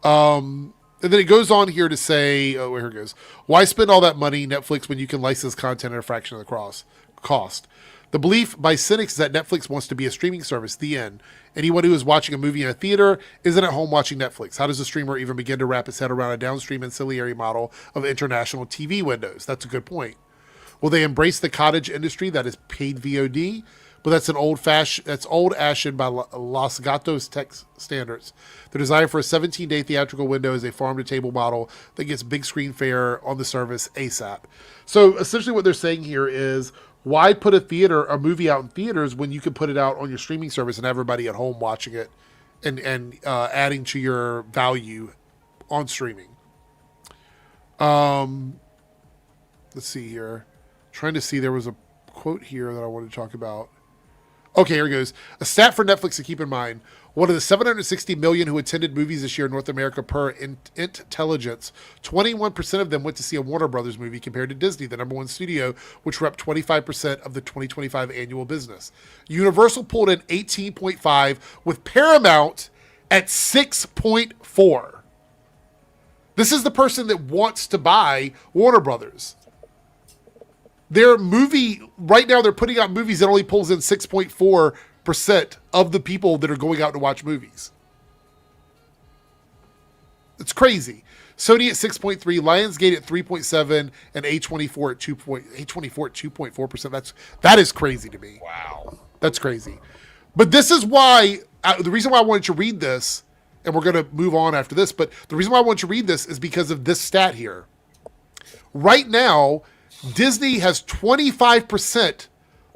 And then it goes on here to say, oh, here it goes. Why spend all that money, Netflix, when you can license content at a fraction of the cost? The belief by cynics is that Netflix wants to be a streaming service, the end. Anyone who is watching a movie in a theater isn't at home watching Netflix. How does a streamer even begin to wrap its head around a downstream ancillary model of international TV windows? That's a good point. Will they embrace the cottage industry that is paid VOD? But that's old-fashioned by Los Gatos tech standards. The desire for a 17-day theatrical window is a farm-to-table model that gets big screen fare on the service ASAP. So essentially what they're saying here is, why put a movie out in theaters when you can put it out on your streaming service and everybody at home watching it and adding to your value on streaming? Let's see here. Trying to see, there was a quote here that I wanted to talk about. Okay, here it goes. A stat for Netflix to keep in mind. One of the 760 million who attended movies this year in North America per intelligence, 21% of them went to see a Warner Brothers movie compared to Disney, the number one studio, which rep 25% of the 2025 annual business. Universal pulled in 18.5 with Paramount at 6.4. This is the person that wants to buy Warner Brothers. Their movie, right now they're putting out movies that only pulls in 6.4% of the people that are going out to watch movies. It's crazy. Sony at 6.3, Lionsgate at 3.7, and A24 at 2.4%. That is crazy to me. Wow. That's crazy. But this is why, the reason why I wanted to read this, and we're going to move on after this, but the reason why I wanted to read this is because of this stat here. Right now, Disney has 25%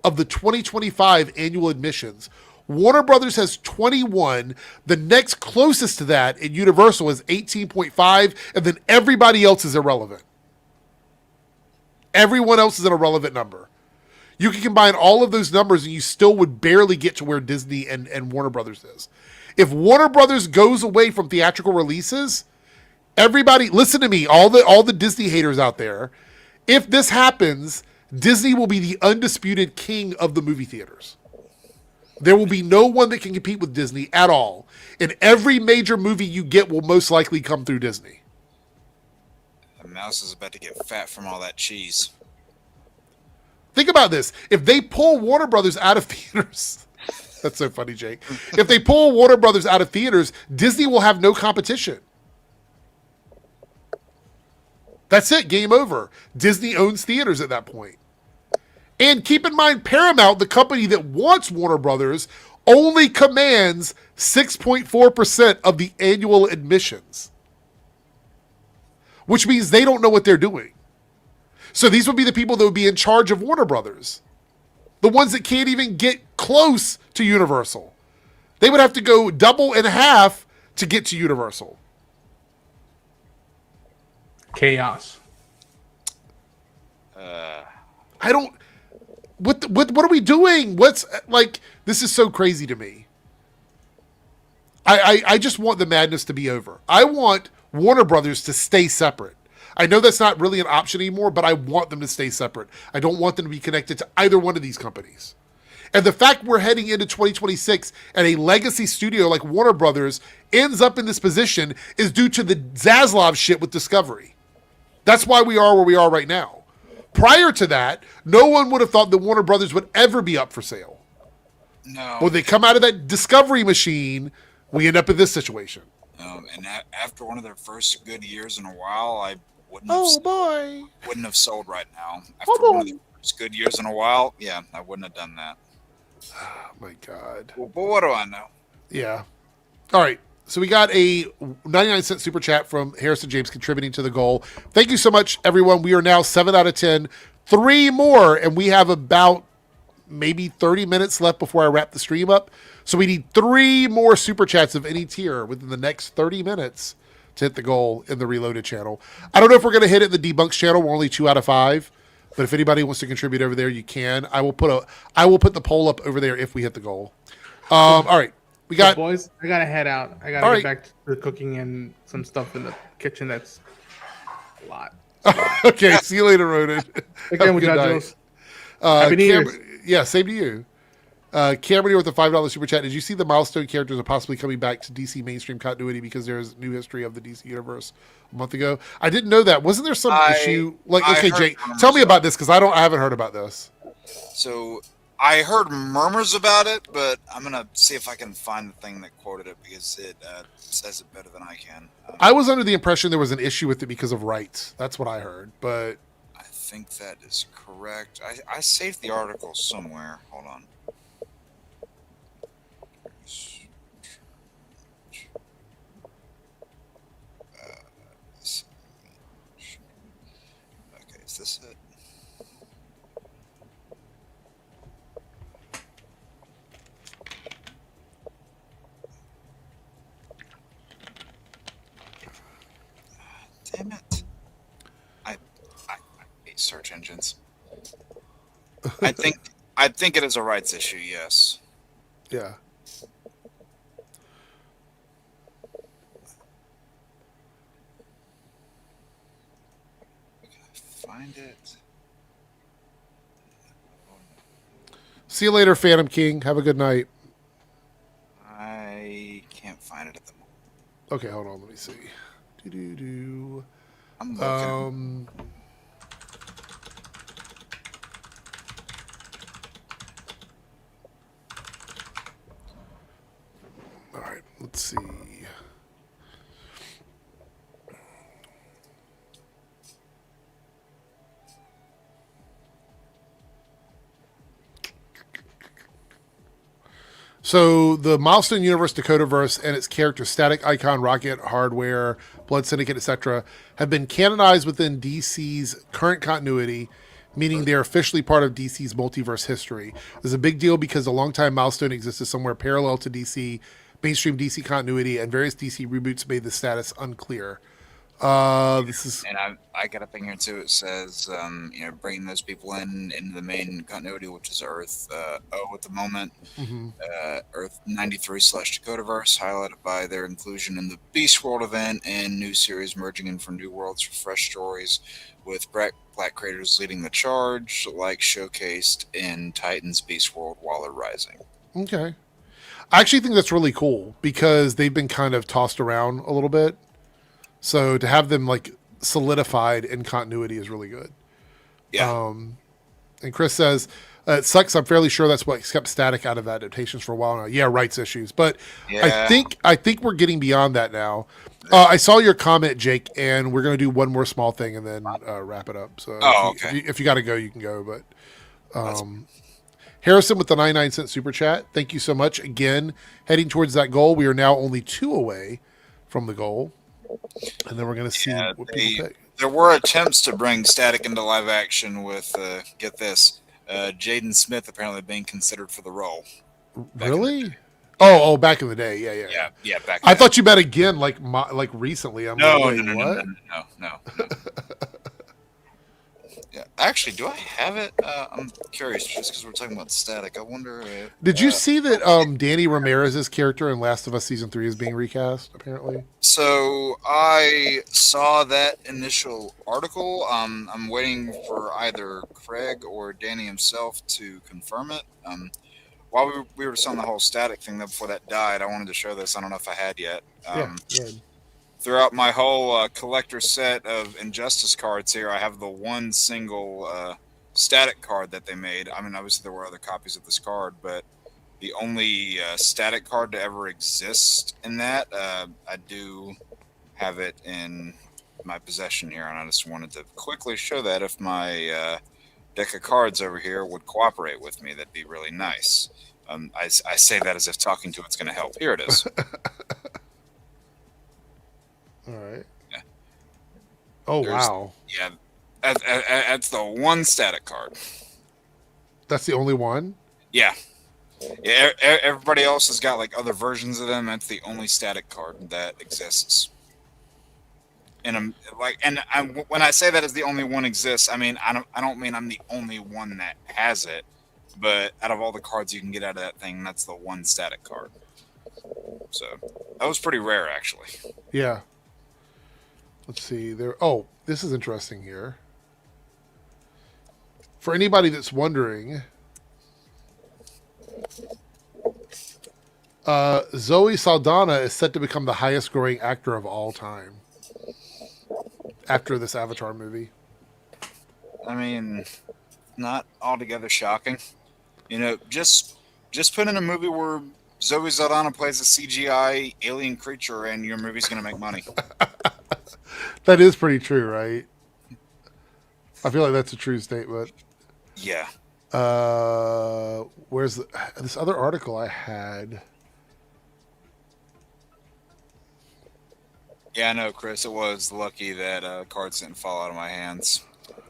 of the 2025 annual admissions. Warner Brothers has 21. The next closest to that in Universal is 18.5, and then everybody else is irrelevant. Everyone else is an irrelevant number. You can combine all of those numbers and you still would barely get to where Disney and Warner Brothers is. If Warner Brothers goes away from theatrical releases, everybody, listen to me, all the Disney haters out there, if this happens, Disney will be the undisputed king of the movie theaters. There will be no one that can compete with Disney at all. And every major movie you get will most likely come through Disney. The mouse is about to get fat from all that cheese. Think about this. If they pull Warner Brothers out of theaters, that's so funny, Jake. If they pull Warner Brothers out of theaters, Disney will have no competition. That's it. Game over. Disney owns theaters at that point. And keep in mind, Paramount, the company that wants Warner Brothers, only commands 6.4% of the annual admissions, which means they don't know what they're doing. So these would be the people that would be in charge of Warner Brothers, the ones that can't even get close to Universal. They would have to go double and a half to get to Universal. Chaos. I don't. What are we doing? What's like? This is so crazy to me. I just want the madness to be over. I want Warner Brothers to stay separate. I know that's not really an option anymore, but I want them to stay separate. I don't want them to be connected to either one of these companies. And the fact we're heading into 2026 and a legacy studio like Warner Brothers ends up in this position is due to the Zaslav shit with Discovery. That's why we are where we are right now. Prior to that, no one would have thought that Warner Brothers would ever be up for sale. No. When they come out of that Discovery machine, we end up in this situation. And after one of their first good years in a while, I wouldn't have sold right now. After one of their first good years in a while, yeah, I wouldn't have done that. Oh my God. Well, but what do I know? Yeah. All right. So we got a 99-cent super chat from Harrison James contributing to the goal. Thank you so much, everyone. We are now 7 out of 10. 3 more, and we have about maybe 30 minutes left before I wrap the stream up. So we need 3 more super chats of any tier within the next 30 minutes to hit the goal in the Reloaded channel. I don't know if we're going to hit it in the Debunks channel. We're only 2 out of 5. But if anybody wants to contribute over there, you can. I will put the poll up over there if we hit the goal. All right. We got boys. I gotta head out. I gotta get back to cooking and some stuff in the kitchen. That's a lot. Okay, see you later, Ronan. Have Again, a with good night. Josh. Happy New Year's. Yeah, same to you. Cameron here with the $5 super chat. Did you see the Milestone characters are possibly coming back to DC mainstream continuity because there's new history of the DC universe a month ago? I didn't know that. Wasn't there some issue? Like, I okay, heard Jake, rumors tell me about about this because I haven't heard about this. So I heard murmurs about it, but I'm gonna see if I can find the thing that quoted it because it says it better than I can. I was under the impression there was an issue with it because of rights. That's what I heard, but I think that is correct. I saved the article somewhere. Hold on. Okay, is this it? Damn it. I hate search engines. I think it is a rights issue, yes. yeah. Find it. See you later, Phantom King. Have a good night. I can't find it at the moment. Okay, hold on. Let me see. Do. I'm looking. All right, let's see. So the Milestone Universe, Dakotaverse, and its characters, Static, Icon, Rocket, Hardware, Blood Syndicate, etc., have been canonized within DC's current continuity, meaning they are officially part of DC's multiverse history. This is a big deal because a long time Milestone existed somewhere parallel to DC, mainstream DC continuity, and various DC reboots made the status unclear. This is And I got a thing here too. It says, bringing those people into the main continuity, which is Earth O at the moment. Earth 93/Dakotaverse, highlighted by their inclusion in the Beast World event and new series merging in for new worlds for fresh stories, with black creators leading the charge, like showcased in Titans Beast World Waller Rising. okay. I actually think that's really cool because they've been kind of tossed around a little bit. So to have them like solidified in continuity is really good. Yeah. And Chris says, it sucks. I'm fairly sure that's what kept Static out of adaptations for a while now. Yeah, rights issues. But Yeah. I think we're getting beyond that now. I saw your comment, Jake, and we're going to do one more small thing and then wrap it up. So okay. if you got to go, you can go. But Harrison with the 99-cent super chat. Thank you so much. Again, heading towards that goal. We are now only 2 away from the goal. And then we're going to see what people pick. There were attempts to bring Static into live action with, get this, Jaden Smith apparently being considered for the role. Really? Oh, back in the day. Yeah. Yeah, back I then. thought you meant again, like recently. I'm No, like, wait, no, what? no. Yeah, actually, do I have it? I'm curious, just because we're talking about Static. I wonder if... Did you see that Danny Ramirez's character in Last of Us Season 3 is being recast, apparently? So I saw that initial article. I'm waiting for either Craig or Danny himself to confirm it. While we were just on the whole Static thing, though, before that died, I wanted to show this. I don't know if I had yet. Yeah. Throughout my whole collector set of Injustice cards here, I have the one single Static card that they made. I mean, obviously there were other copies of this card, but the only Static card to ever exist in that, I do have it in my possession here, and I just wanted to quickly show that if my deck of cards over here would cooperate with me, that'd be really nice. I say that as if talking to it's going to help. Here it is. All right. Yeah. Oh, wow. Yeah, that's the one Static card. That's the only one? Yeah. Everybody else has got like other versions of them. That's the only Static card that exists. And when I say that as the only one exists, I mean I don't mean I'm the only one that has it, but out of all the cards you can get out of that thing, that's the one Static card. So that was pretty rare, actually. Yeah. Let's see there. Oh, this is interesting here. For anybody that's wondering, Zoe Saldana is set to become the highest growing actor of all time after this Avatar movie. I mean, not altogether shocking. You know, just put in a movie where Zoe Saldana plays a CGI alien creature, and your movie's going to make money. That is pretty true, right? I feel like that's a true statement. Yeah. Where's this other article I had? Yeah, I know, Chris. It was lucky that cards didn't fall out of my hands.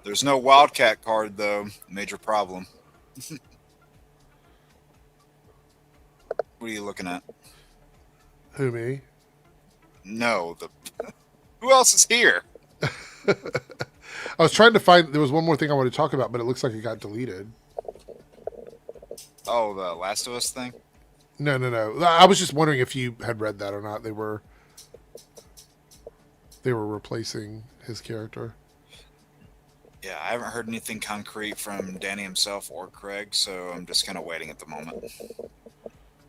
There's no Wildcat card, though. Major problem. What are you looking at? Who, me? No, who else is here? I was trying to find. There was one more thing I wanted to talk about, but it looks like it got deleted. Oh, the Last of Us thing? No. I was just wondering if you had read that or not. They were replacing his character. Yeah, I haven't heard anything concrete from Danny himself or Craig, so I'm just kind of waiting at the moment.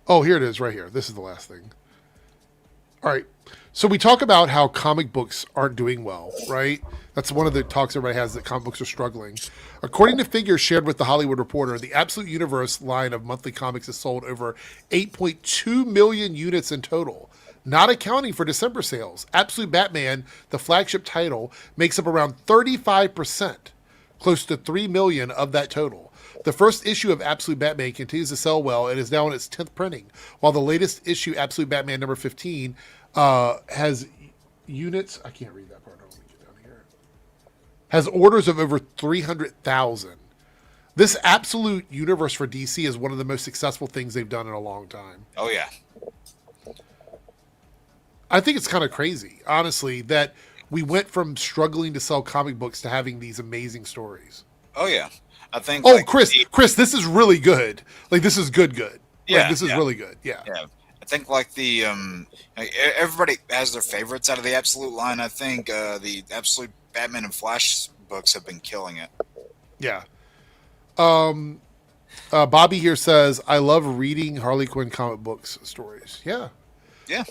Oh, here it is right here. This is the last thing. All right. So we talk about how comic books aren't doing well, right? That's one of the talks everybody has, that comic books are struggling. According to figures shared with The Hollywood Reporter, the Absolute Universe line of monthly comics has sold over 8.2 million units in total, not accounting for December sales. Absolute Batman, the flagship title, makes up around 35%, close to 3 million of that total. The first issue of Absolute Batman continues to sell well and is now in its 10th printing, while the latest issue, Absolute Batman number 15, has units. I can't read that part. Let me get down here. Has orders of over 300,000. This Absolute Universe for DC is one of the most successful things they've done in a long time. Oh, yeah. I think it's kind of crazy, honestly, that we went from struggling to sell comic books to having these amazing stories. Oh, yeah. I think. Oh, like, Chris, this is really good. Like, this is good. Yeah, like, this is really good. Yeah. I think like the everybody has their favorites out of the Absolute line. I think the Absolute Batman and Flash books have been killing it. Yeah. Bobby here says, I love reading Harley Quinn comic books stories. Yeah. Yeah.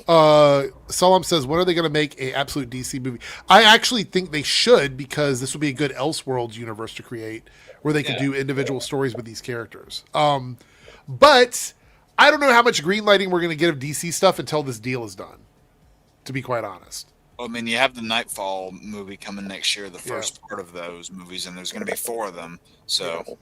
Salam says, when are they going to make a Absolute DC movie? I actually think they should, because this would be a good Elseworlds universe to create where they could do individual stories with these characters. But I don't know how much green lighting we're going to get of DC stuff until this deal is done, to be quite honest. Well, I mean, you have the Nightfall movie coming next year, the first part of those movies, and there's going to be 4 of them. So,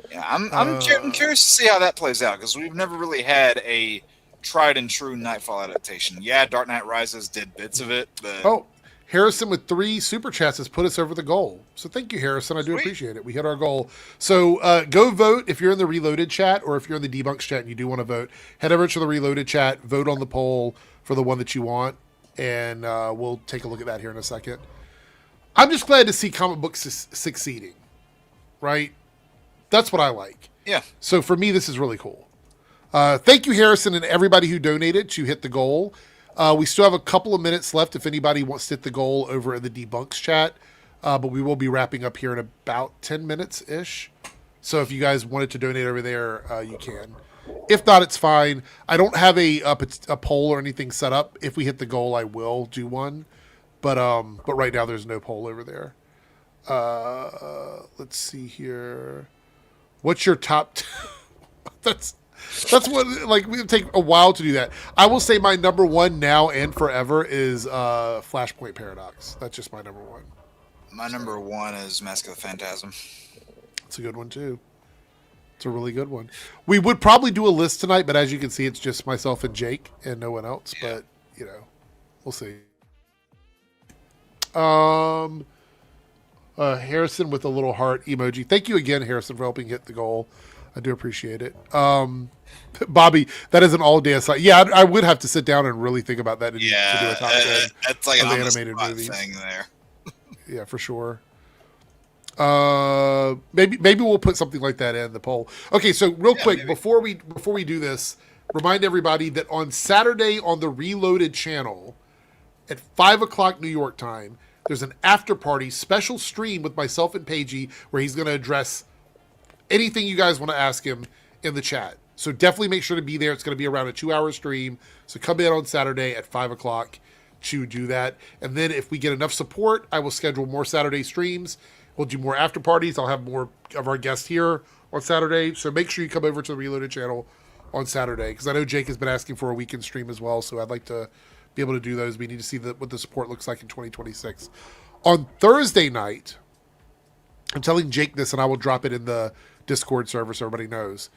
yeah, I'm curious to see how that plays out, because we've never really had a tried and true Nightfall adaptation. Yeah, Dark Knight Rises did bits of it, but... Oh, Harrison with 3 super chats has put us over the goal. So thank you, Harrison. I do appreciate it. We hit our goal. So go vote if you're in the Reloaded chat, or if you're in the Debunks chat and you do want to vote. Head over to the Reloaded chat, vote on the poll for the one that you want, and we'll take a look at that here in a second. I'm just glad to see comic books succeeding, right? That's what I like. Yeah. So for me, this is really cool. Thank you, Harrison, and everybody who donated to hit the goal. We still have a couple of minutes left if anybody wants to hit the goal over in the Debunks chat. But we will be wrapping up here in about 10 minutes-ish. So if you guys wanted to donate over there, you can. If not, it's fine. I don't have a poll or anything set up. If we hit the goal, I will do one. But right now, there's no poll over there. Let's see here. What's your top... That's what, like, we take a while to do that. I will say my number one now and forever is Flashpoint Paradox. That's just my number one. My number one is Mask of the Phantasm. It's a good one, too. It's a really good one. We would probably do a list tonight, but as you can see, it's just myself and Jake and no one else. Yeah. But, you know, we'll see. Harrison with a little heart emoji. Thank you again, Harrison, for helping hit the goal. I do appreciate it. Bobby, that is an all-day aside. Yeah, I would have to sit down and really think about that. To do a top 10 that's like of an animated movies. Thing there. Yeah, for sure. Maybe we'll put something like that in the poll. Okay, so real quick, before we do this, remind everybody that on Saturday on the Reloaded channel, at 5 o'clock New York time, there's an after party special stream with myself and Paigy where he's going to address anything you guys want to ask him in the chat. So definitely make sure to be there. It's going to be around a 2-hour stream. So come in on Saturday at 5 o'clock to do that. And then if we get enough support, I will schedule more Saturday streams. We'll do more after parties. I'll have more of our guests here on Saturday. So make sure you come over to the Reloaded channel on Saturday, because I know Jake has been asking for a weekend stream as well. So I'd like to be able to do those. We need to see what the support looks like in 2026. On Thursday night, I'm telling Jake this, and I will drop it in the Discord server so everybody knows.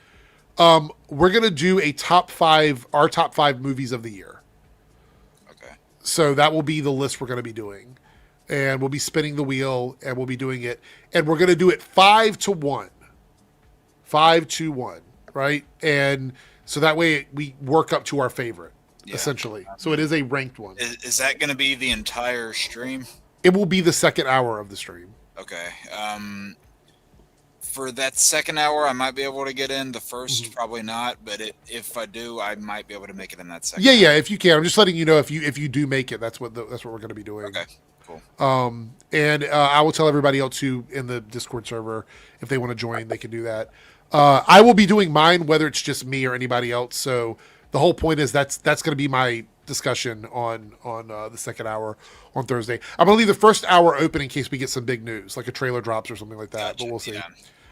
We're going to do our top 5 movies of the year. Okay. So that will be the list we're going to be doing. And we'll be spinning the wheel, and we'll be doing it. And we're going to do it 5-1. 5-1, right? And so that way we work up to our favorite, essentially. So it is a ranked one. Is that going to be the entire stream? It will be the second hour of the stream. Okay. For that second hour, I might be able to get in. The first, probably not. But if I do, I might be able to make it in that second. Yeah, if you can. I'm just letting you know if you do make it. That's what we're going to be doing. Okay. Cool. And I will tell everybody else who in the Discord server, if they want to join, they can do that. I will be doing mine, whether it's just me or anybody else. So the whole point is that's going to be my discussion on the second hour on Thursday. I'm going to leave the first hour open in case we get some big news, like a trailer drops or something like that. Gotcha. But we'll see. Yeah.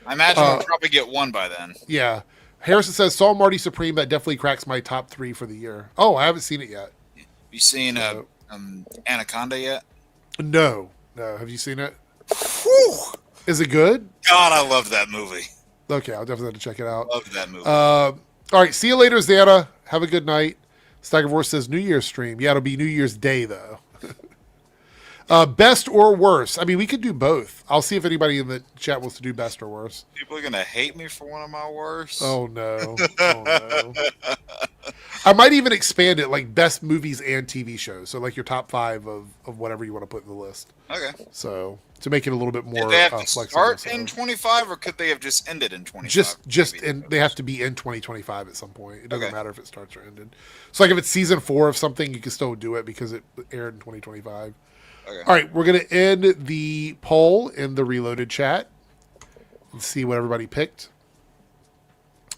I imagine we'll probably get one by then. Yeah. Harrison says, saw Marty Supreme. That definitely cracks my top 3 for the year. Oh, I haven't seen it yet. You seen Anaconda yet? No. Have you seen it? Whew. Is it good? God, I love that movie. Okay, I'll definitely have to check it out. Love that movie. All right, see you later, Xana. Have a good night. Staggervorce says New Year's stream. Yeah, it'll be New Year's Day, though. Best or worst? I mean, we could do both. I'll see if anybody in the chat wants to do best or worst. People are going to hate me for one of my worst. Oh, no. I might even expand it, like best movies and TV shows. So, like your top 5 of whatever you want to put in the list. Okay. So, to make it a little bit more Did they have to flexible. start in 25, or could they have just ended in 25? They have to be in 2025 at some point. It doesn't matter if it starts or ended. So, like if it's season 4 of something, you can still do it because it aired in 2025. Okay. All right, we're going to end the poll in the Reloaded chat and see what everybody picked.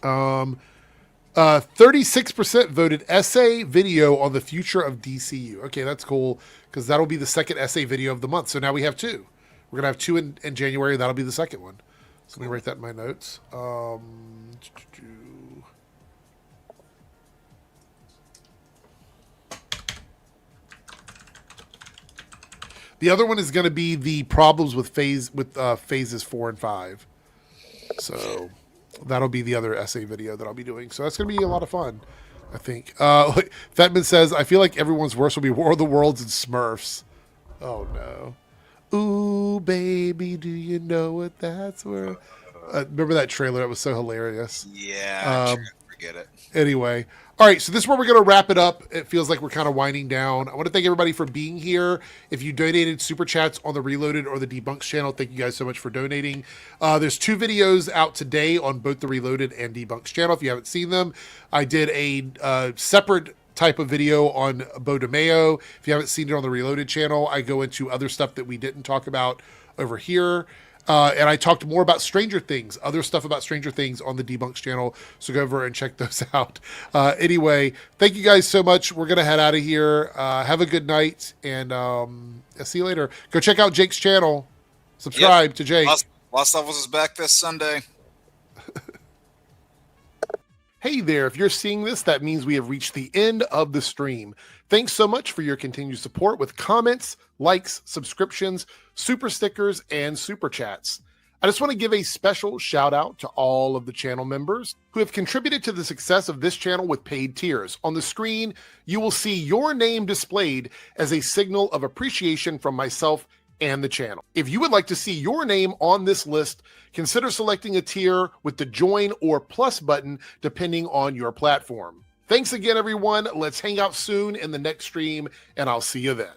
36% voted essay video on the future of DCU. Okay, that's cool because that'll be the second essay video of the month. So now we have 2. We're going to have 2 in January. That'll be the second one. So let me write that in my notes. The other one is going to be the problems with phases 4 and 5. So that'll be the other essay video that I'll be doing. So that's going to be a lot of fun, I think. Fetman says, I feel like everyone's worst will be War of the Worlds and Smurfs. Oh, no. Ooh, baby, do you know what that's worth? Remember that trailer? It was so hilarious. Yeah, forget it. Anyway. All right, so this is where we're going to wrap it up. It feels like we're kind of winding down. I want to thank everybody for being here. If you donated super chats on the Reloaded or the Debunks channel, thank you guys so much for donating. There's 2 videos out today on both the Reloaded and Debunks channel. If you haven't seen them, I did a separate type of video on Beau DeMayo. If you haven't seen it on the Reloaded channel, I go into other stuff that we didn't talk about over here. And I talked more about Stranger Things, other stuff about Stranger Things on the Debunks channel. So go over and check those out. Anyway, thank you guys so much. We're going to head out of here. Have a good night. And I'll see you later. Go check out Jake's channel. Subscribe to Jake. Lost Levels is back this Sunday. Hey there, if you're seeing this, that means we have reached the end of the stream. Thanks so much for your continued support with comments, likes, subscriptions, super stickers, and super chats. I just want to give a special shout out to all of the channel members who have contributed to the success of this channel with paid tiers. On the screen, you will see your name displayed as a signal of appreciation from myself and the channel. If you would like to see your name on this list, consider selecting a tier with the join or plus button depending on your platform. Thanks again, everyone. Let's hang out soon in the next stream, and I'll see you then.